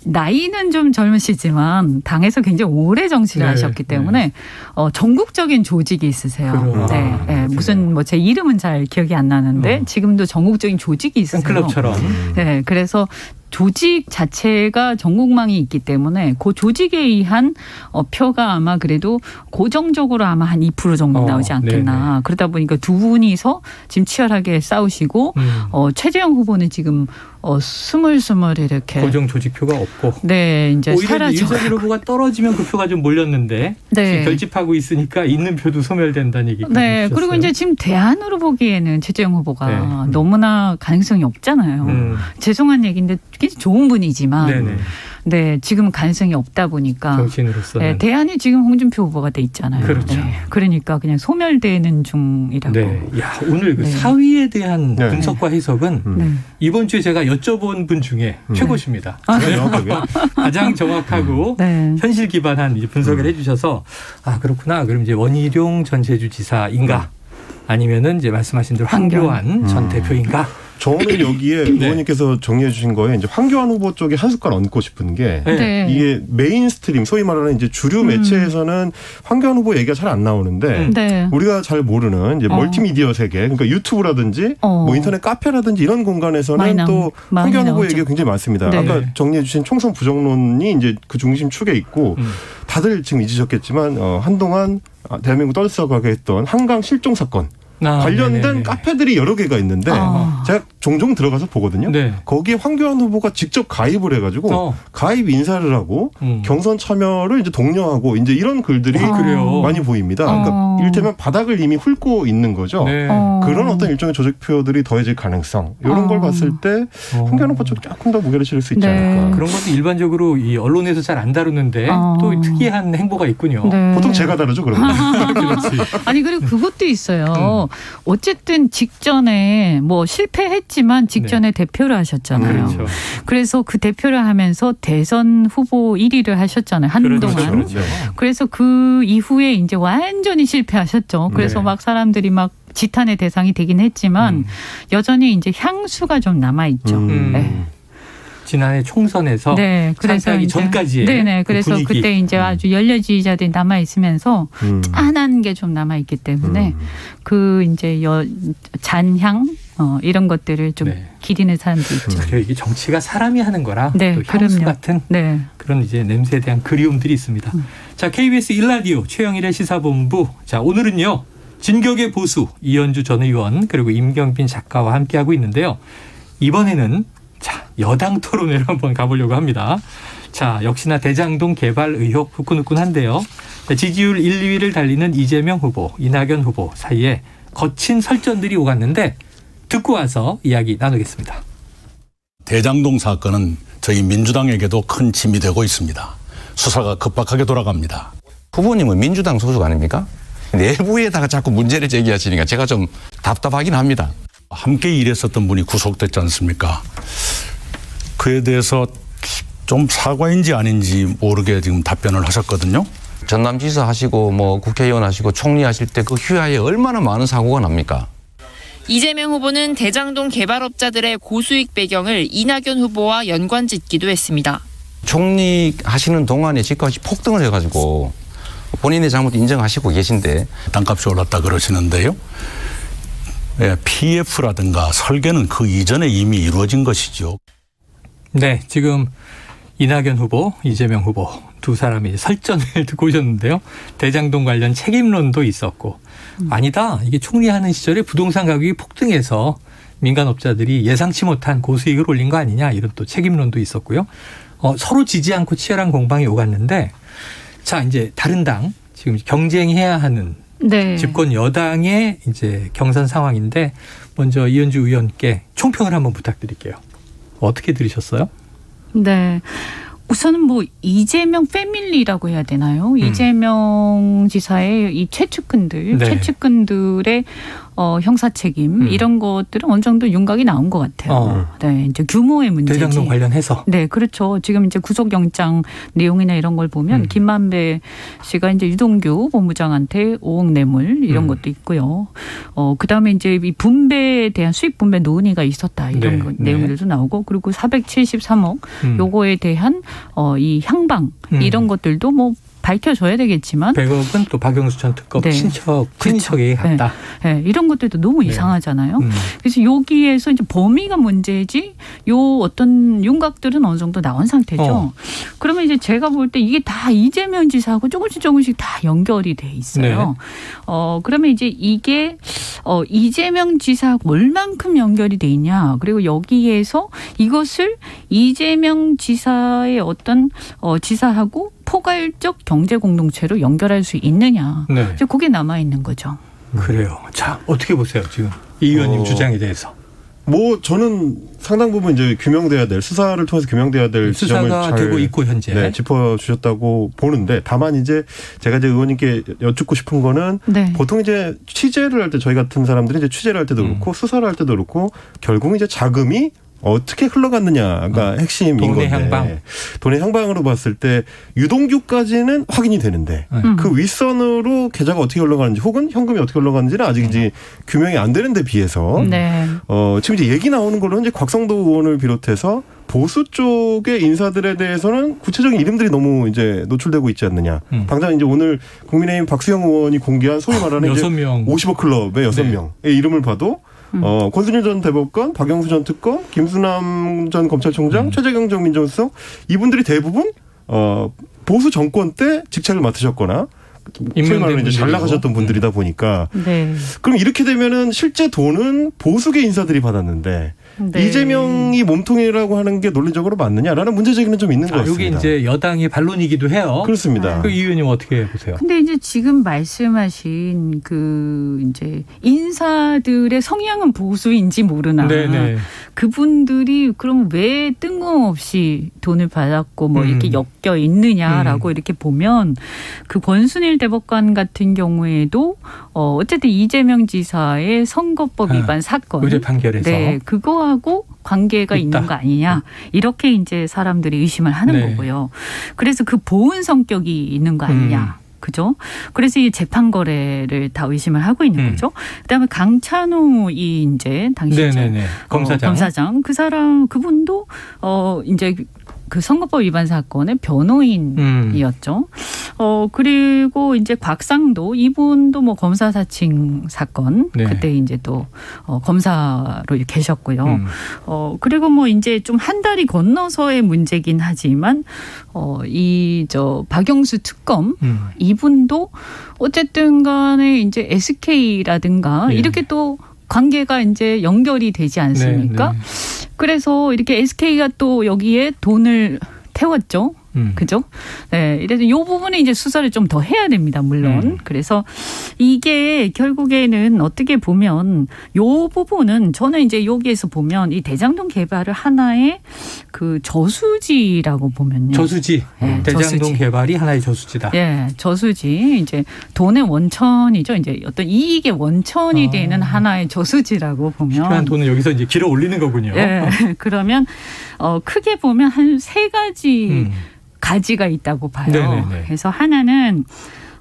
나이는 좀 젊으시지만 당에서 굉장히 오래 정치를 하셨기 때문에 전국적인 조직이 있으세요. 네. 무슨 뭐 제 이름은 잘 기억이 안 나는데 지금도 전국적인 조직이 있으세요. 클럽처럼. 네. 그래서 조직 자체가 전국망이 있기 때문에 그 조직에 의한 표가 아마 그래도 고정적으로 아마 한 2% 정도 나오지 않겠나. 네네. 그러다 보니까 두 분이서 지금 치열하게 싸우시고 최재형 후보는 지금 스물스물 이렇게 고정 조직표가 없고. 네, 이제 오히려 이재명 후보가 떨어지면 그 표가 좀 몰렸는데 지금 결집하고 있으니까 있는 표도 소멸된다는 얘기까지. 네, 있었어요. 그리고 이제 지금 대안으로 보기에는 최재형 후보가 너무나 가능성이 없잖아요. 죄송한 얘기인데 좋은 분이지만. 네, 지금 가능성이 없다 보니까 정치인으로서 대안이 지금 홍준표 후보가 돼 있잖아요. 그렇죠. 그러니까 그냥 소멸되는 중이라고. 야, 오늘 그 4위에 대한 분석과 해석은 이번 주에 제가 여쭤본 분 중에 최고십니다. 가장 정확하고 현실 기반한 분석을 해주셔서 그렇구나. 그럼 이제 원희룡 전 제주지사인가 아니면은 이제 말씀하신 대로 황교안 전 대표인가. 저는 여기에 의원님께서 정리해 주신 거에 이제 황교안 후보 쪽에 한 숟갈 얹고 싶은 게 이게 메인스트림 소위 말하는 이제 주류 매체에서는 황교안 후보 얘기가 잘 안 나오는데 우리가 잘 모르는 이제 멀티미디어 세계 그러니까 유튜브라든지 뭐 인터넷 카페라든지 이런 공간에서는 또 황교안 후보 얘기가 굉장히 많습니다. 아까 정리해 주신 총선 부정론이 이제 그 중심 축에 있고 다들 지금 잊으셨겠지만 한동안 대한민국 떠들썩하게 했던 한강 실종 사건 관련된 카페들이 여러 개가 있는데 제가 종종 들어가서 보거든요. 거기에 황교안 후보가 직접 가입을 해가지고 가입 인사를 하고 경선 참여를 이제 독려하고 이제 이런 글들이 많이 보입니다. 그러니까 이를테면 바닥을 이미 훑고 있는 거죠. 그런 어떤 일종의 조직표들이 더해질 가능성 이런 걸 봤을 때 황교안 후보 쪽 조금 더 무게를 실을 수 있지 않을까. 그런 것도 일반적으로 이 언론에서 잘 안 다루는데 또 특이한 행보가 있군요. 보통 제가 다루죠 그러면. 아니 그리고 그것도 있어요. 어쨌든 직전에 뭐 실패했지만 직전에 대표를 하셨잖아요. 그래서 그 대표를 하면서 대선 후보 1위를 하셨잖아요. 한동안. 그래서 그 이후에 이제 완전히 실패하셨죠. 그래서 막 사람들이 막 지탄의 대상이 되긴 했지만 여전히 이제 향수가 좀 남아있죠. 지난해 총선에서 그래서 하기 전까지의 그래서 분위기. 그때 이제 아주 열려 지지자들이 남아 있으면서 짠한 게 좀 남아 있기 때문에 그 이제 잔향 이런 것들을 좀 기리는 사람도 있죠. 이게 정치가 사람이 하는 거라 또 향수 그럼요. 같은 그런 이제 냄새에 대한 그리움들이 있습니다. 자, KBS 1라디오 최영일의 시사본부. 자, 오늘은요 진격의 보수 이현주 전 의원 그리고 임경빈 작가와 함께하고 있는데요. 이번에는 자, 여당 토론회로 한번 가보려고 합니다. 자, 역시나 대장동 개발 의혹 후끈후끈한데요. 지지율 1, 2위를 달리는 이재명 후보, 이낙연 후보 사이에 거친 설전들이 오갔는데 듣고 와서 이야기 나누겠습니다. 대장동 사건은 저희 민주당에게도 큰 짐이 되고 있습니다. 수사가 급박하게 돌아갑니다. 후보님은 민주당 소속 아닙니까? 내부에다가 자꾸 문제를 제기하시니까 제가 좀 답답하긴 합니다. 함께 일했었던 분이 구속됐지 않습니까? 그에 대해서 좀 사과인지 아닌지 모르게 지금 답변을 하셨거든요. 전남지사 하시고 뭐 국회의원 하시고 총리 하실 때 그 휴하에 얼마나 많은 사고가 납니까? 이재명 후보는 대장동 개발업자들의 고수익 배경을 이낙연 후보와 연관짓기도 했습니다. 총리 하시는 동안에 집값이 폭등을 해가지고 본인의 잘못 인정하시고 계신데 땅값이 올랐다 그러시는데요. PF라든가 설계는 그 이전에 이미 이루어진 것이죠. 네, 지금 이낙연 후보, 이재명 후보 두 사람이 설전을 듣고 오셨는데요. 대장동 관련 책임론도 있었고 아니다. 이게 총리하는 시절에 부동산 가격이 폭등해서 민간업자들이 예상치 못한 고수익을 올린 거 아니냐 이런 또 책임론도 있었고요. 서로 지지 않고 치열한 공방이 오갔는데 자 이제 다른 당 지금 경쟁해야 하는 네. 집권 여당의 이제 경선 상황인데 먼저 이현주 의원께 총평을 한번 부탁드릴게요. 어떻게 들으셨어요? 네. 우선은 뭐 이재명 패밀리라고 해야 되나요? 이재명 지사의 이 최측근들, 네. 최측근들의 형사 책임 이런 것들은 어느 정도 윤곽이 나온 것 같아요. 네, 이제 규모의 문제지. 대장동 관련해서. 네, 그렇죠. 지금 이제 구속영장 내용이나 이런 걸 보면 김만배 씨가 이제 유동규 본부장한테 5억 뇌물 이런 것도 있고요. 그다음에 이제 이 분배에 대한 수익 분배 논의가 있었다 이런 내용들도 나오고 그리고 473억 요거에 대한 이 향방 이런 것들도 뭐 밝혀줘야 되겠지만 100억은 또 박영수 전 특검 친척이 갔다. 네, 이런 것들도 너무 이상하잖아요. 그래서 여기에서 이제 범위가 문제지 요 어떤 윤곽들은 어느 정도 나온 상태죠. 그러면 이제 제가 볼 때 이게 다 이재명 지사하고 조금씩 다 연결이 돼 있어요. 그러면 이제 이게 이재명 지사하고 얼만큼 연결이 돼 있냐. 그리고 여기에서 이것을 이재명 지사의 어떤 지사하고 포괄적 경제 공동체로 연결할 수 있느냐. 네. 이제 그게 남아 있는 거죠. 그래요. 자, 어떻게 보세요, 지금 이 의원님 주장에 대해서? 뭐 저는 상당 부분 이제 규명돼야 될 수사를 통해서 규명돼야 될 지점을 수사가 잘 되고 있고 현재 짚어주셨다고 보는데 다만 이제 제가 이제 의원님께 여쭙고 싶은 거는 보통 이제 취재를 할 때 저희 같은 사람들이 이제 취재를 할 때도 그렇고 수사를 할 때도 그렇고 결국 이제 자금이 어떻게 흘러갔느냐가 핵심인 돈의 건데 향방. 돈의 향방으로 봤을 때 유동규까지는 확인이 되는데 그 윗선으로 계좌가 어떻게 흘러가는지 혹은 현금이 어떻게 흘러가는지는 아직 이제 규명이 안 되는 데 비해서 지금 이제 얘기 나오는 걸로는 이제 곽성도 의원을 비롯해서 보수 쪽의 인사들에 대해서는 구체적인 이름들이 너무 이제 노출되고 있지 않느냐. 당장 이제 오늘 국민의힘 박수영 의원이 공개한 소위 말하는 6명. 50억 클럽의 6명의 이름을 봐도 권순일 전 대법관, 박영수 전 특검, 김수남 전 검찰총장, 최재경 전 민정수석 이분들이 대부분 보수 정권 때 직책을 맡으셨거나 소위 말하는 이제 잘 나가셨던 분들이다 보니까 그럼 이렇게 되면은 실제 돈은 보수계 인사들이 받았는데 이재명이 몸통이라고 하는 게 논리적으로 맞느냐라는 문제 제기는 좀 있는 것 같습니다. 이게 이제 여당의 반론이기도 해요. 그렇습니다. 그 이 의원님 어떻게 보세요? 근데 이제 지금 말씀하신 그 이제 인사들의 성향은 보수인지 모르나 그분들이 그럼 왜 뜬금없이 돈을 받았고 뭐 이렇게 엮여 있느냐라고 이렇게 보면 그 권순일 대법관 같은 경우에도 어쨌든 이재명 지사의 선거법 위반 사건 의제 판결에서 그거하고 관계가 있는 거 아니냐 이렇게 이제 사람들이 의심을 하는 거고요. 그래서 그 보은 성격이 있는 거 아니냐. 그죠? 그래서 이 재판 거래를 다 의심을 하고 있는 거죠. 그다음에 강찬호 이 이제 당시 검사장 그 사람 그분도 이제 그 선거법 위반 사건의 변호인이었죠. 그리고 이제 곽상도 이분도 뭐 검사 사칭 사건 그때 이제 또 검사로 계셨고요. 그리고 뭐 이제 좀 한 달이 건너서의 문제긴 하지만 이 박영수 특검 이분도 어쨌든 간에 이제 SK라든가 이렇게 또 관계가 이제 연결이 되지 않습니까? 그래서 이렇게 SK가 또 여기에 돈을 태웠죠. 그죠? 네, 이래서 이 부분에 이제 수사를 좀 더 해야 됩니다. 물론. 그래서 이게 결국에는 어떻게 보면 이 부분은 저는 이제 여기에서 보면 이 대장동 개발을 하나의 그 저수지라고 보면요. 저수지. 네, 대장동 저수지. 개발이 하나의 저수지다. 예, 저수지. 이제 돈의 원천이죠. 이제 어떤 이익의 원천이 되는 하나의 저수지라고 보면. 필요한 돈은 여기서 이제 길어 올리는 거군요. 예, 그러면 크게 보면 한 세 가지 가지가 있다고 봐요. 네네네. 그래서 하나는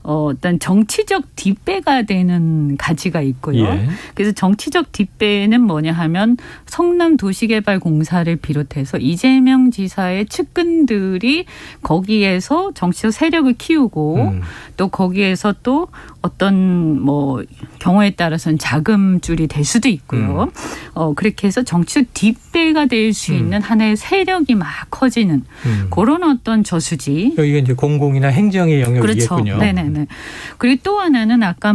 어떤 정치적 뒷배가 되는 가지가 있고요. 예. 그래서 정치적 뒷배는 뭐냐 하면 성남도시개발공사를 비롯해서 이재명 지사의 측근들이 거기에서 정치적 세력을 키우고 또 거기에서 또 어떤 뭐 경우에 따라서는 자금줄이 될 수도 있고요. 그렇게 해서 정치적 뒷배가 될 수 있는 하나의 세력이 막 커지는 그런 어떤 저수지. 여기가 이제 공공이나 행정의 영역이겠군요. 그렇죠. 네네네. 그리고 또 하나는 아까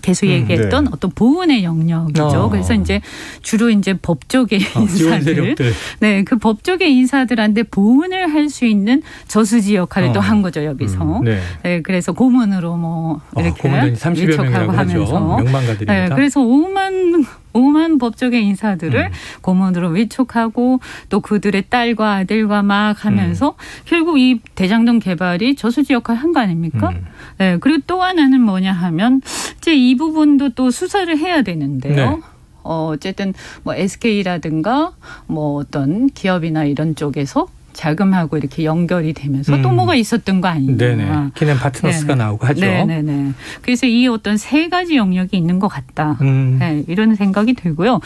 계속 얘기했던 어떤 보훈의 영역이죠. 그래서 이제 주로 이제 법조계 인사들, 네, 그 법조계 인사들한테 보훈을 할 수 있는 저수지 역할을 또 한 거죠 여기서. 네, 그래서 고문으로 뭐 이렇게 고문단이 30여 명이라고 하죠. 명망가들입니다. 네, 그래서 5만 법조계 인사들을 고문으로 위촉하고 또 그들의 딸과 아들과 막 하면서 결국 이 대장동 개발이 저수지 역할을 한 거 아닙니까? 네, 그리고 또 하나는 뭐냐 하면 이제 이 부분도 또 수사를 해야 되는데요. 네. 어쨌든 뭐 SK라든가 뭐 어떤 기업이나 이런 쪽에서 자금하고 이렇게 연결이 되면서 또 뭐가 있었던 거 아니냐. 네네. 키넨 파트너스가 나오고 하죠. 네네네. 그래서 이 어떤 세 가지 영역이 있는 것 같다. 네, 이런 생각이 들고요.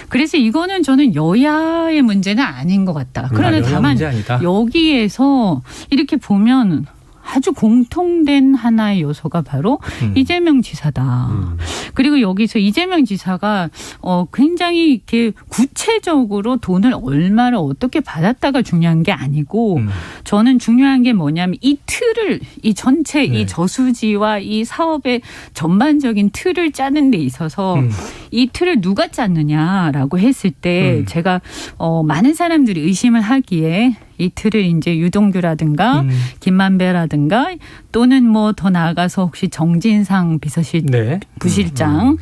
그래서 이거는 저는 여야의 문제는 아닌 것 같다. 그러나 다만 여기에서 이렇게 보면 아주 공통된 하나의 요소가 바로 이재명 지사다. 그리고 여기서 이재명 지사가 굉장히 이렇게 구체적으로 돈을 얼마를 어떻게 받았다가 중요한 게 아니고 저는 중요한 게 뭐냐면 이 틀을 이 전체 이 저수지와 이 사업의 전반적인 틀을 짜는 데 있어서 이 틀을 누가 짰느냐라고 했을 때 제가 많은 사람들이 의심을 하기에 이 틀을 이제 유동규라든가 김만배라든가 또는 뭐 더 나아가서 혹시 정진상 부실장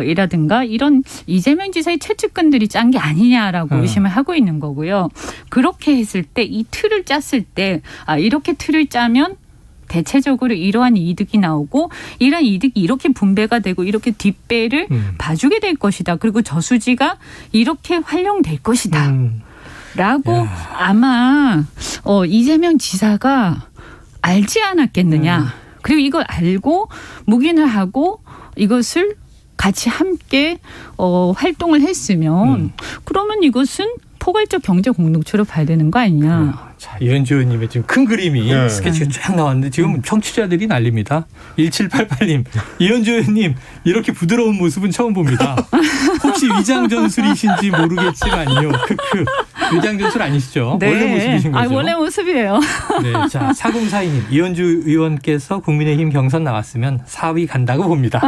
이라든가 이런 이재명 지사의 최측근들이 짠 게 아니냐라고 의심을 하고 있는 거고요. 그렇게 했을 때 이 틀을 짰을 때 이렇게 틀을 짜면 대체적으로 이러한 이득이 나오고 이러한 이득이 이렇게 분배가 되고 이렇게 뒷배를 봐주게 될 것이다. 그리고 저수지가 이렇게 활용될 것이다. 라고 아마 이재명 지사가 알지 않았겠느냐. 그리고 이걸 알고 묵인을 하고 이것을 같이 함께 활동을 했으면 그러면 이것은 포괄적 경제 공동체로 봐야 되는 거 아니냐. 자, 이현주 의원님의 지금 큰 그림이 스케치가 쫙 나왔는데 지금 청취자들이 난립니다. 1788님, 이현주 의원님 이렇게 부드러운 모습은 처음 봅니다. 혹시 위장전술이신지 모르겠지만요. 크크. 위장전술 아니시죠? 네. 원래 모습이신 거죠? 원래 모습이에요. 네, 자 4042님, 이현주 의원께서 국민의힘 경선 나왔으면 4위 간다고 봅니다.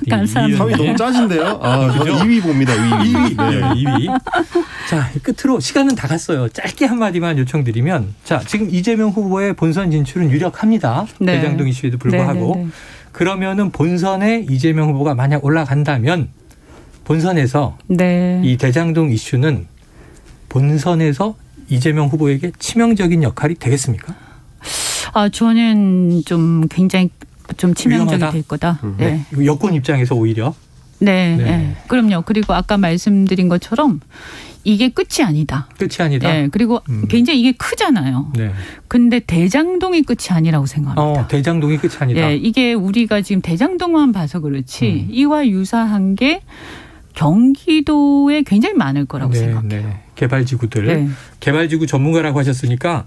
감사합니다. 4위 너무 짜신데요? 저는 2위 봅니다. 2위. 2위. 자, 끝으로 시간은 다 갔어요. 짧게 한마디만 요청드리면, 자, 지금 이재명 후보의 본선 진출은 유력합니다. 네. 대장동 이슈에도 불구하고. 네. 그러면은 본선에 이재명 후보가 만약 올라간다면 본선에서 이 대장동 이슈는 본선에서 이재명 후보에게 치명적인 역할이 되겠습니까? 저는 좀 굉장히 좀 치명적이 될 거다. 네. 여권 입장에서 오히려. 네. 그럼요. 그리고 아까 말씀드린 것처럼 이게 끝이 아니다. 끝이 아니다. 네. 그리고 굉장히 이게 크잖아요. 네. 근데 대장동이 끝이 아니라고 생각합니다. 대장동이 끝이 아니다. 네. 이게 우리가 지금 대장동만 봐서 그렇지 이와 유사한 게 경기도에 굉장히 많을 거라고 생각해요. 네. 개발지구들. 개발지구 전문가라고 하셨으니까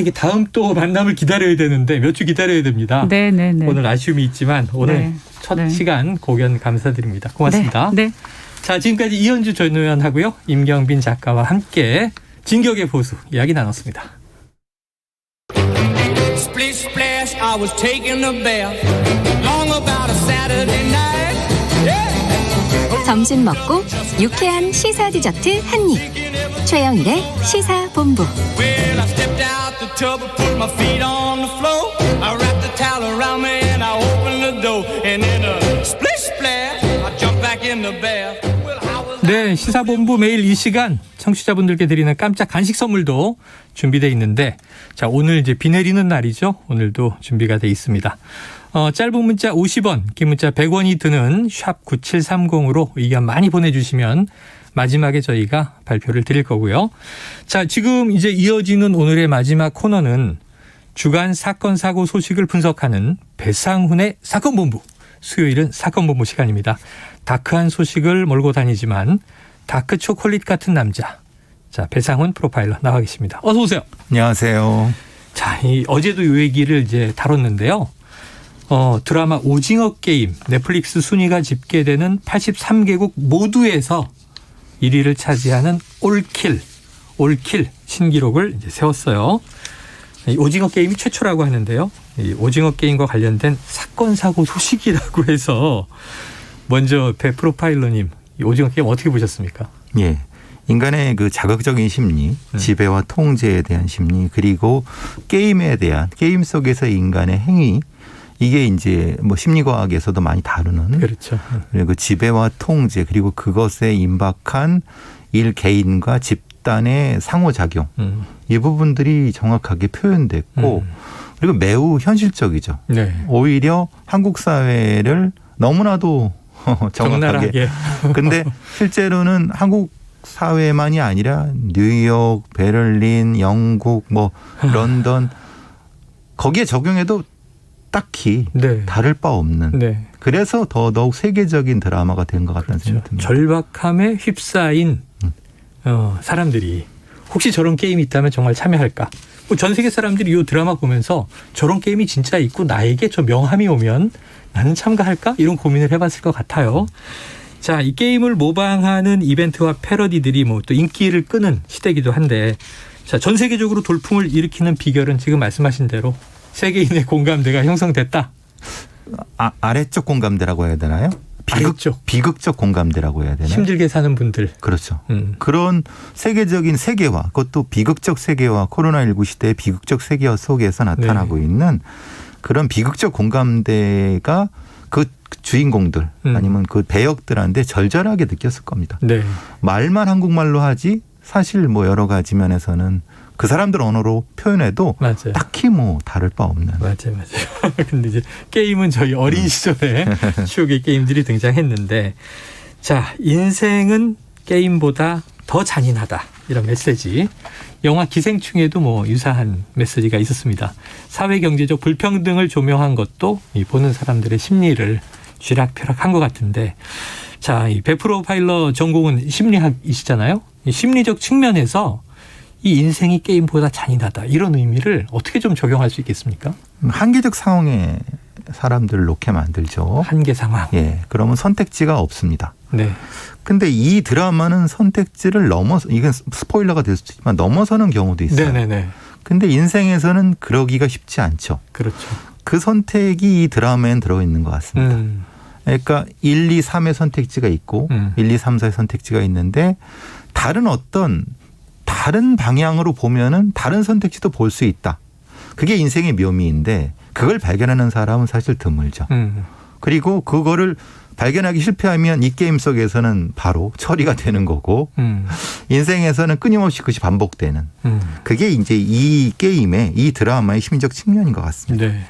이게 다음 또 만남을 기다려야 되는데 몇 주 기다려야 됩니다. 오늘 아쉬움이 있지만 오늘 첫 시간 고견 감사드립니다. 고맙습니다. 자, 지금까지 이현주 전 의원하고요. 임경빈 작가와 함께 진격의 보수 이야기 나눴습니다. 점심 먹고 유쾌한 시사 디저트 한 입. 최영일의 시사본부. tub, I put my feet on the floor. I wrap the towel around me and I open the door. And in a splish splash, I jump back in the bath. 네, 시사본부 매일 이 시간 청취자분들께 드리는 깜짝 간식 선물도 준비되어 있는데, 자, 오늘 이제 비 내리는 날이죠. 오늘도 준비가 돼 있습니다. 짧은 문자 50원, 긴 문자 100원이 드는 샵 9730으로 의견 많이 보내주시면 마지막에 저희가 발표를 드릴 거고요. 자, 지금 이제 이어지는 오늘의 마지막 코너는 주간 사건 사고 소식을 분석하는 배상훈의 사건본부. 수요일은 사건본부 시간입니다. 다크한 소식을 몰고 다니지만 다크 초콜릿 같은 남자. 자, 배상훈 프로파일러 나와 계십니다. 어서 오세요. 안녕하세요. 자, 어제도 이 얘기를 이제 다뤘는데요. 드라마 오징어 게임 넷플릭스 순위가 집계되는 83개국 모두에서 1위를 차지하는 올킬 신기록을 이제 세웠어요. 이 오징어 게임이 최초라고 하는데요. 이 오징어 게임과 관련된 사건 사고 소식이라고 해서 먼저 배 프로파일러님, 이 오징어 게임 어떻게 보셨습니까? 예. 인간의 그 자극적인 심리, 지배와 통제에 대한 심리, 그리고 게임에 대한 게임 속에서 인간의 행위, 이게 이제 뭐 심리과학에서도 많이 다루는. 그렇죠. 그리고 지배와 통제, 그리고 그것에 임박한 개인과 집단의 상호작용. 이 부분들이 정확하게 표현됐고, 그리고 매우 현실적이죠. 네. 오히려 한국 사회를 너무나도 정확하게. 근데 실제로는 한국 사회만이 아니라 뉴욕, 베를린, 영국, 뭐 런던, 거기에 적용해도 딱히 다를 바 없는. 그래서 더더욱 세계적인 드라마가 된 것 같다는 생각이 듭니다. 절박함에 휩싸인 사람들이 혹시 저런 게임이 있다면 정말 참여할까? 전 세계 사람들이 이 드라마 보면서 저런 게임이 진짜 있고 나에게 저 명함이 오면 나는 참가할까? 이런 고민을 해봤을 것 같아요. 자, 이 게임을 모방하는 이벤트와 패러디들이 뭐 또 인기를 끄는 시대이기도 한데, 자, 전 세계적으로 돌풍을 일으키는 비결은 지금 말씀하신 대로 세계인의 공감대가 형성됐다. 아래쪽 공감대라고 해야 되나요? 비극적 공감대라고 해야 되나요? 힘들게 사는 분들. 그렇죠. 그런 세계적인 세계화, 그것도 비극적 세계화, 코로나19 시대의 비극적 세계화 속에서 나타나고 있는 그런 비극적 공감대가 그 주인공들 아니면 그 배역들한테 절절하게 느꼈을 겁니다. 말만 한국말로 하지 사실 뭐 여러 가지 면에서는 그 사람들 언어로 표현해도 딱히 뭐 다를 바 없는. 맞아요. 근데 이제 게임은 저희 어린 시절에 추억의 게임들이 등장했는데, 자, 인생은 게임보다 더 잔인하다. 이런 메시지. 영화 기생충에도 뭐 유사한 메시지가 있었습니다. 사회경제적 불평등을 조명한 것도 이 보는 사람들의 심리를 쥐락펴락한 것 같은데, 자, 이 배 프로파일러 전공은 심리학이시잖아요. 이 심리적 측면에서 이 인생이 게임보다 잔인하다, 이런 의미를 어떻게 좀 적용할 수 있겠습니까? 한계적 상황에 사람들을 놓게 만들죠. 한계 상황. 예, 그러면 선택지가 없습니다. 네. 근데 이 드라마는 선택지를 넘어서, 이건 스포일러가 될 수도 있지만 넘어서는 경우도 있어요. 네네네. 근데 인생에서는 그러기가 쉽지 않죠. 그렇죠. 그 선택이 이 드라마엔 들어있는 것 같습니다. 그러니까 1, 2, 3의 선택지가 있고 1, 2, 3, 4의 선택지가 있는데 다른 방향으로 보면은 다른 선택지도 볼 수 있다. 그게 인생의 묘미인데 그걸 발견하는 사람은 사실 드물죠. 그리고 그거를 발견하기 실패하면 이 게임 속에서는 바로 처리가 되는 거고 인생에서는 끊임없이 그것이 반복되는. 그게 이제 이 게임의, 이 드라마의 심리적 측면인 것 같습니다. 네.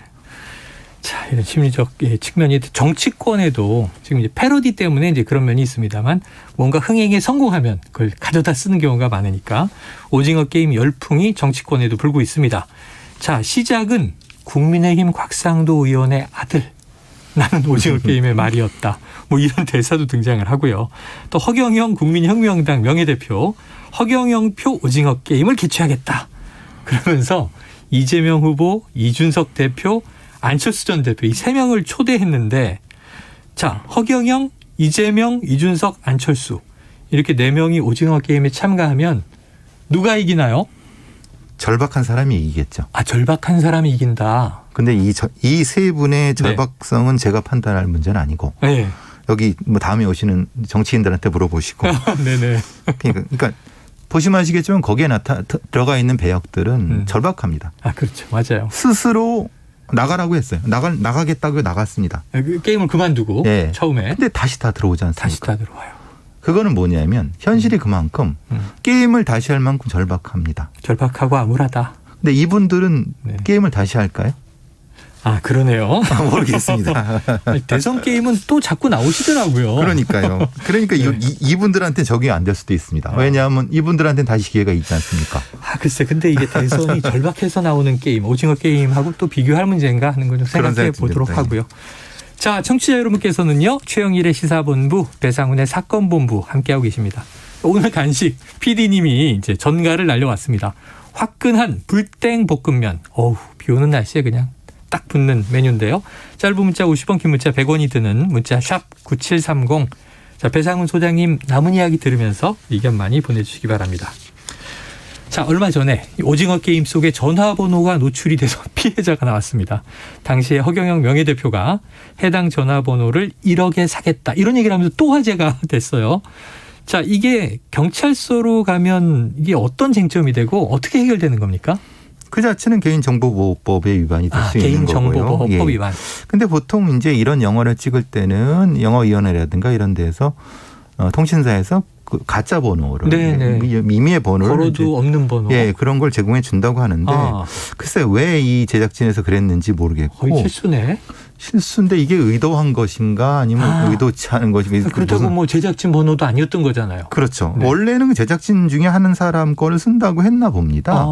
자, 이런 심리적 측면이 정치권에도 지금 이제 패러디 때문에 이제 그런 면이 있습니다만, 뭔가 흥행에 성공하면 그걸 가져다 쓰는 경우가 많으니까 오징어 게임 열풍이 정치권에도 불고 있습니다. 자, 시작은 국민의힘 곽상도 의원의 아들, 나는 오징어 게임의 말이었다. 뭐 이런 대사도 등장을 하고요. 또 허경영 국민혁명당 명예대표, 허경영 표 오징어 게임을 개최하겠다. 그러면서 이재명 후보, 이준석 대표, 안철수 전 대표, 이 세 명을 초대했는데, 자, 허경영, 이재명, 이준석, 안철수, 이렇게 네 명이 오징어 게임에 참가하면 누가 이기나요? 절박한 사람이 이기겠죠. 아, 절박한 사람이 이긴다. 근데 이 세 분의 절박성은 제가 판단할 문제는 아니고, 여기 뭐 다음에 오시는 정치인들한테 물어보시고. 네네. 그러니까 보시면 아시겠지만 거기에 들어가 있는 배역들은 절박합니다. 아, 그렇죠. 맞아요. 스스로 나가라고 했어요. 나가겠다고 나갔습니다. 게임을 그만두고 네. 처음에. 근데 다시 다 들어오지 않습니까? 다시 다 들어와요. 그거는 뭐냐면 현실이 그만큼 게임을 다시 할 만큼 절박합니다. 절박하고 암울하다. 근데 이분들은 게임을 다시 할까요? 아, 그러네요. 모르겠습니다. 대선 게임은 또 자꾸 나오시더라고요. 그러니까요. 그러니까 이분들한테 적용이 안 될 수도 있습니다. 왜냐하면 이분들한테는 다시 기회가 있지 않습니까? 아, 글쎄. 근데 이게 대선이 절박해서 나오는 게임, 오징어 게임하고 또 비교할 문제인가 하는 걸 좀 생각해 보도록 하고요. 자, 청취자 여러분께서는요, 최영일의 시사본부, 배상훈의 사건본부 함께하고 계십니다. 오늘 간식 PD님이 이제 전가를 날려왔습니다. 화끈한 불땡 볶음면. 어우, 비 오는 날씨에 그냥 딱 붙는 메뉴인데요. 짧은 문자 50원, 긴 문자 100원이 드는 문자 샵 9730. 자, 배상훈 소장님 남은 이야기 들으면서 의견 많이 보내주시기 바랍니다. 자, 얼마 전에 오징어 게임 속에 전화번호가 노출이 돼서 피해자가 나왔습니다. 당시에 허경영 명예대표가 해당 전화번호를 1억에 사겠다 이런 얘기를 하면서 또 화제가 됐어요. 자, 이게 경찰서로 가면 이게 어떤 쟁점이 되고 어떻게 해결되는 겁니까? 그 자체는 개인정보보호법에 위반이 될 수 있는 거고요. 개인정보보호법 위반. 근데 보통 이제 이런 영화를 찍을 때는 영어위원회라든가 이런 데서 통신사에서 그 가짜 번호를 미미의 번호를 걸어도 없는 번호. 예, 그런 걸 제공해 준다고 하는데 글쎄 왜 이 제작진에서 그랬는지 모르겠고. 거의 실수네. 실수인데 이게 의도한 것인가 아니면 의도치 않은 것인가. 그렇다고 뭐 제작진 번호도 아니었던 거잖아요. 그렇죠. 네. 원래는 제작진 중에 하는 사람 거를 쓴다고 했나 봅니다.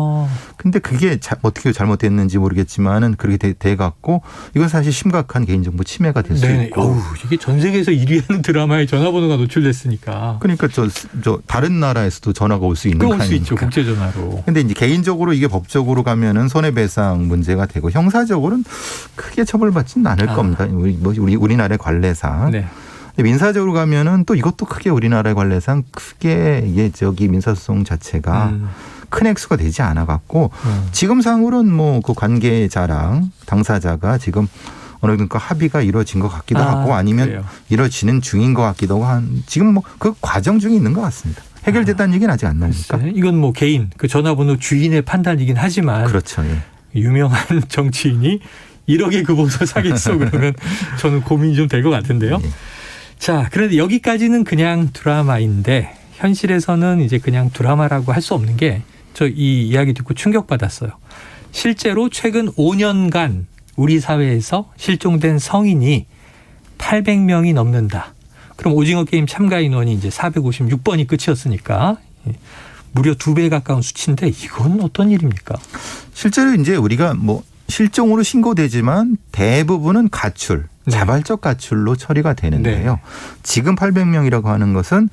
근데 그게 어떻게 잘못됐는지 모르겠지만은 그렇게 돼 갖고 이건 사실 심각한 개인정보 침해가 될 수 있고. 어우, 이게 전 세계에서 1위 하는 드라마에 전화번호가 노출됐으니까. 그러니까 저 다른 나라에서도 전화가 올 수 있는 거 아닙니까? 올 수 있죠. 국제 전화로. 근데 이제 개인적으로 이게 법적으로 가면은 손해배상 문제가 되고 형사적으로는 크게 처벌받지는 않을 겁니다. 우리나라의 관례상. 네. 민사적으로 가면은 또 이것도 크게 우리나라의 관례상 크게 이게 민사소송 자체가 큰 액수가 되지 않아 갖고 지금 상으로는 뭐 그 관계자랑 당사자가 지금 어느 정도 합의가 이루어진 것 같기도 하고 아니면 그래요. 이루어지는 중인 것 같기도 한 지금 뭐 그 과정 중에 있는 것 같습니다. 해결됐다는 얘기는 아직 안 나오니까. 이건 뭐 개인 그 전화번호 주인의 판단이긴 하지만 그렇죠. 예. 유명한 정치인이 1억의 그 보소 사겠어 그러면 저는 고민이 좀 될 것 같은데요. 네. 자, 그런데 여기까지는 그냥 드라마인데 현실에서는 이제 그냥 드라마라고 할 수 없는 게 저 이 이야기 듣고 충격받았어요. 실제로 최근 5년간 우리 사회에서 실종된 성인이 800명이 넘는다. 그럼 오징어 게임 참가 인원이 이제 456번이 끝이었으니까 무려 2배 가까운 수치인데 이건 어떤 일입니까? 실제로 이제 우리가 뭐 실종으로 신고되지만 대부분은 가출, 자발적 가출로 처리가 되는데요. 네. 지금 800명이라고 하는 것은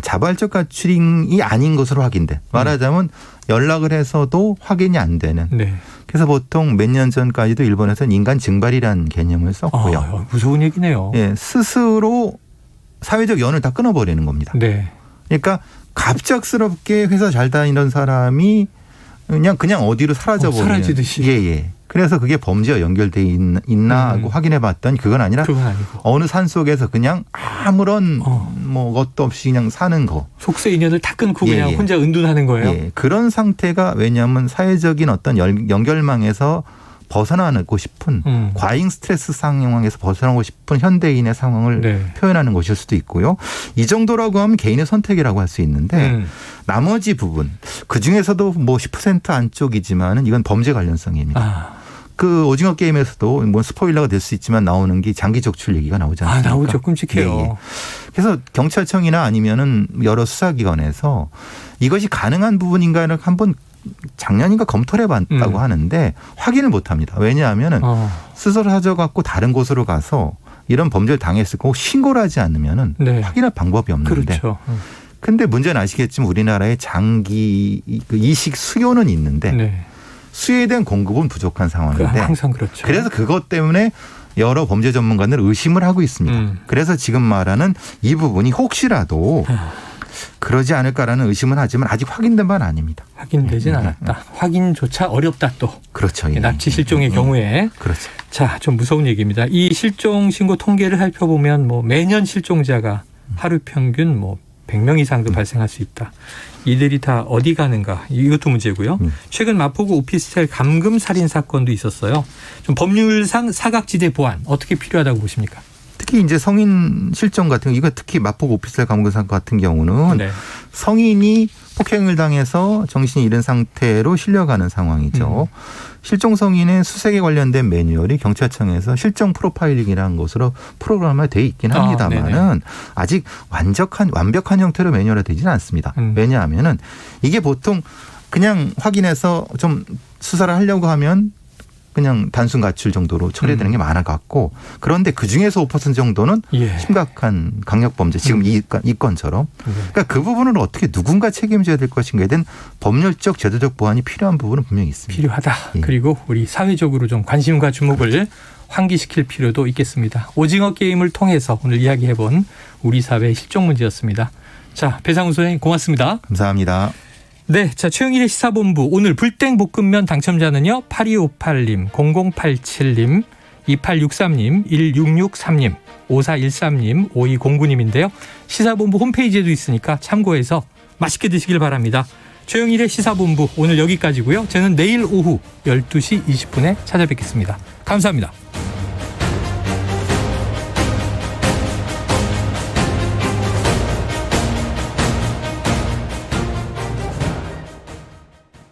자발적 가출이 아닌 것으로 확인돼. 말하자면 연락을 해서도 확인이 안 되는. 네. 그래서 보통 몇 년 전까지도 일본에서는 인간 증발이라는 개념을 썼고요. 무서운 얘기네요. 예, 스스로 사회적 연을 다 끊어버리는 겁니다. 네. 그러니까 갑작스럽게 회사 잘 다니던 사람이 그냥 어디로 사라져버리는. 사라지듯이. 예. 그래서 그게 범죄와 연결돼 있나 하고 확인해 봤더니 그건 아니고 어느 산 속에서 그냥 아무런 뭐 것도 없이 그냥 사는 거. 속세 인연을 다 끊고 그냥 혼자 은둔하는 거예요. 예. 그런 상태가 왜냐하면 사회적인 어떤 연결망에서 벗어나고 싶은 과잉 스트레스 상황에서 벗어나고 싶은 현대인의 상황을 표현하는 것일 수도 있고요. 이 정도라고 하면 개인의 선택이라고 할 수 있는데 나머지 부분 그중에서도 뭐 10% 안쪽이지만은 이건 범죄 관련성입니다. 그 오징어 게임에서도 뭐 스포일러가 될 수 있지만 나오는 게 장기 적출 얘기가 나오지 않습니까? 나오죠. 끔찍해요. 예. 그래서 경찰청이나 아니면은 여러 수사기관에서 이것이 가능한 부분인가를 한번 작년인가 검토를 해봤다고 하는데 확인을 못합니다. 왜냐하면 스스로 사져갖고 다른 곳으로 가서 이런 범죄를 당했을 거고 신고를 하지 않으면 확인할 방법이 없는데. 그렇죠. 근데 문제는 아시겠지만 우리나라의 장기 이식 수요는 있는데 수요에 대한 공급은 부족한 상황인데. 항상 그렇죠. 그래서 그것 때문에 여러 범죄 전문가들 의심을 하고 있습니다. 그래서 지금 말하는 이 부분이 혹시라도 그러지 않을까라는 의심은 하지만 아직 확인된 바는 아닙니다. 확인되진 않았다. 확인조차 어렵다 또. 그렇죠. 납치 실종의 경우에. 그렇죠. 자, 좀 무서운 얘기입니다. 이 실종 신고 통계를 살펴보면 뭐 매년 실종자가 하루 평균 뭐 100명 이상도 발생할 수 있다. 이들이 다 어디 가는가 이것도 문제고요. 최근 마포구 오피스텔 감금 살인 사건도 있었어요. 좀 법률상 사각지대 보완 어떻게 필요하다고 보십니까? 특히 이제 성인 실종 같은 거, 이거 특히 마포구 오피스텔 감금 사건 같은 경우는 성인이 폭행을 당해서 정신이 잃은 상태로 실려가는 상황이죠. 실종 성인의 수색에 관련된 매뉴얼이 경찰청에서 실종 프로파일링이라는 것으로 프로그램화 돼 있긴 합니다만은 아직 완벽한 형태로 매뉴얼화 되지는 않습니다. 왜냐하면은 이게 보통 그냥 확인해서 좀 수사를 하려고 하면 그냥 단순 가출 정도로 처리되는 게 많아갖고, 그런데 그중에서 5% 정도는 심각한 강력범죄, 지금 이 건처럼. 그러니까 그 부분을 어떻게 누군가 책임져야 될 것인가에 대한 법률적 제도적 보완이 필요한 부분은 분명히 있습니다. 필요하다. 그리고 우리 사회적으로 좀 관심과 주목을 환기시킬 필요도 있겠습니다. 오징어 게임을 통해서 오늘 이야기해본 우리 사회의 실종 문제였습니다. 자, 배상훈 소장님 고맙습니다. 감사합니다. 네, 자, 최영일의 시사본부 오늘 불땡볶음면 당첨자는요. 8258님, 0087님, 2863님, 1663님, 5413님, 5209님인데요. 시사본부 홈페이지에도 있으니까 참고해서 맛있게 드시길 바랍니다. 최영일의 시사본부 오늘 여기까지고요. 저는 내일 오후 12시 20분에 찾아뵙겠습니다. 감사합니다.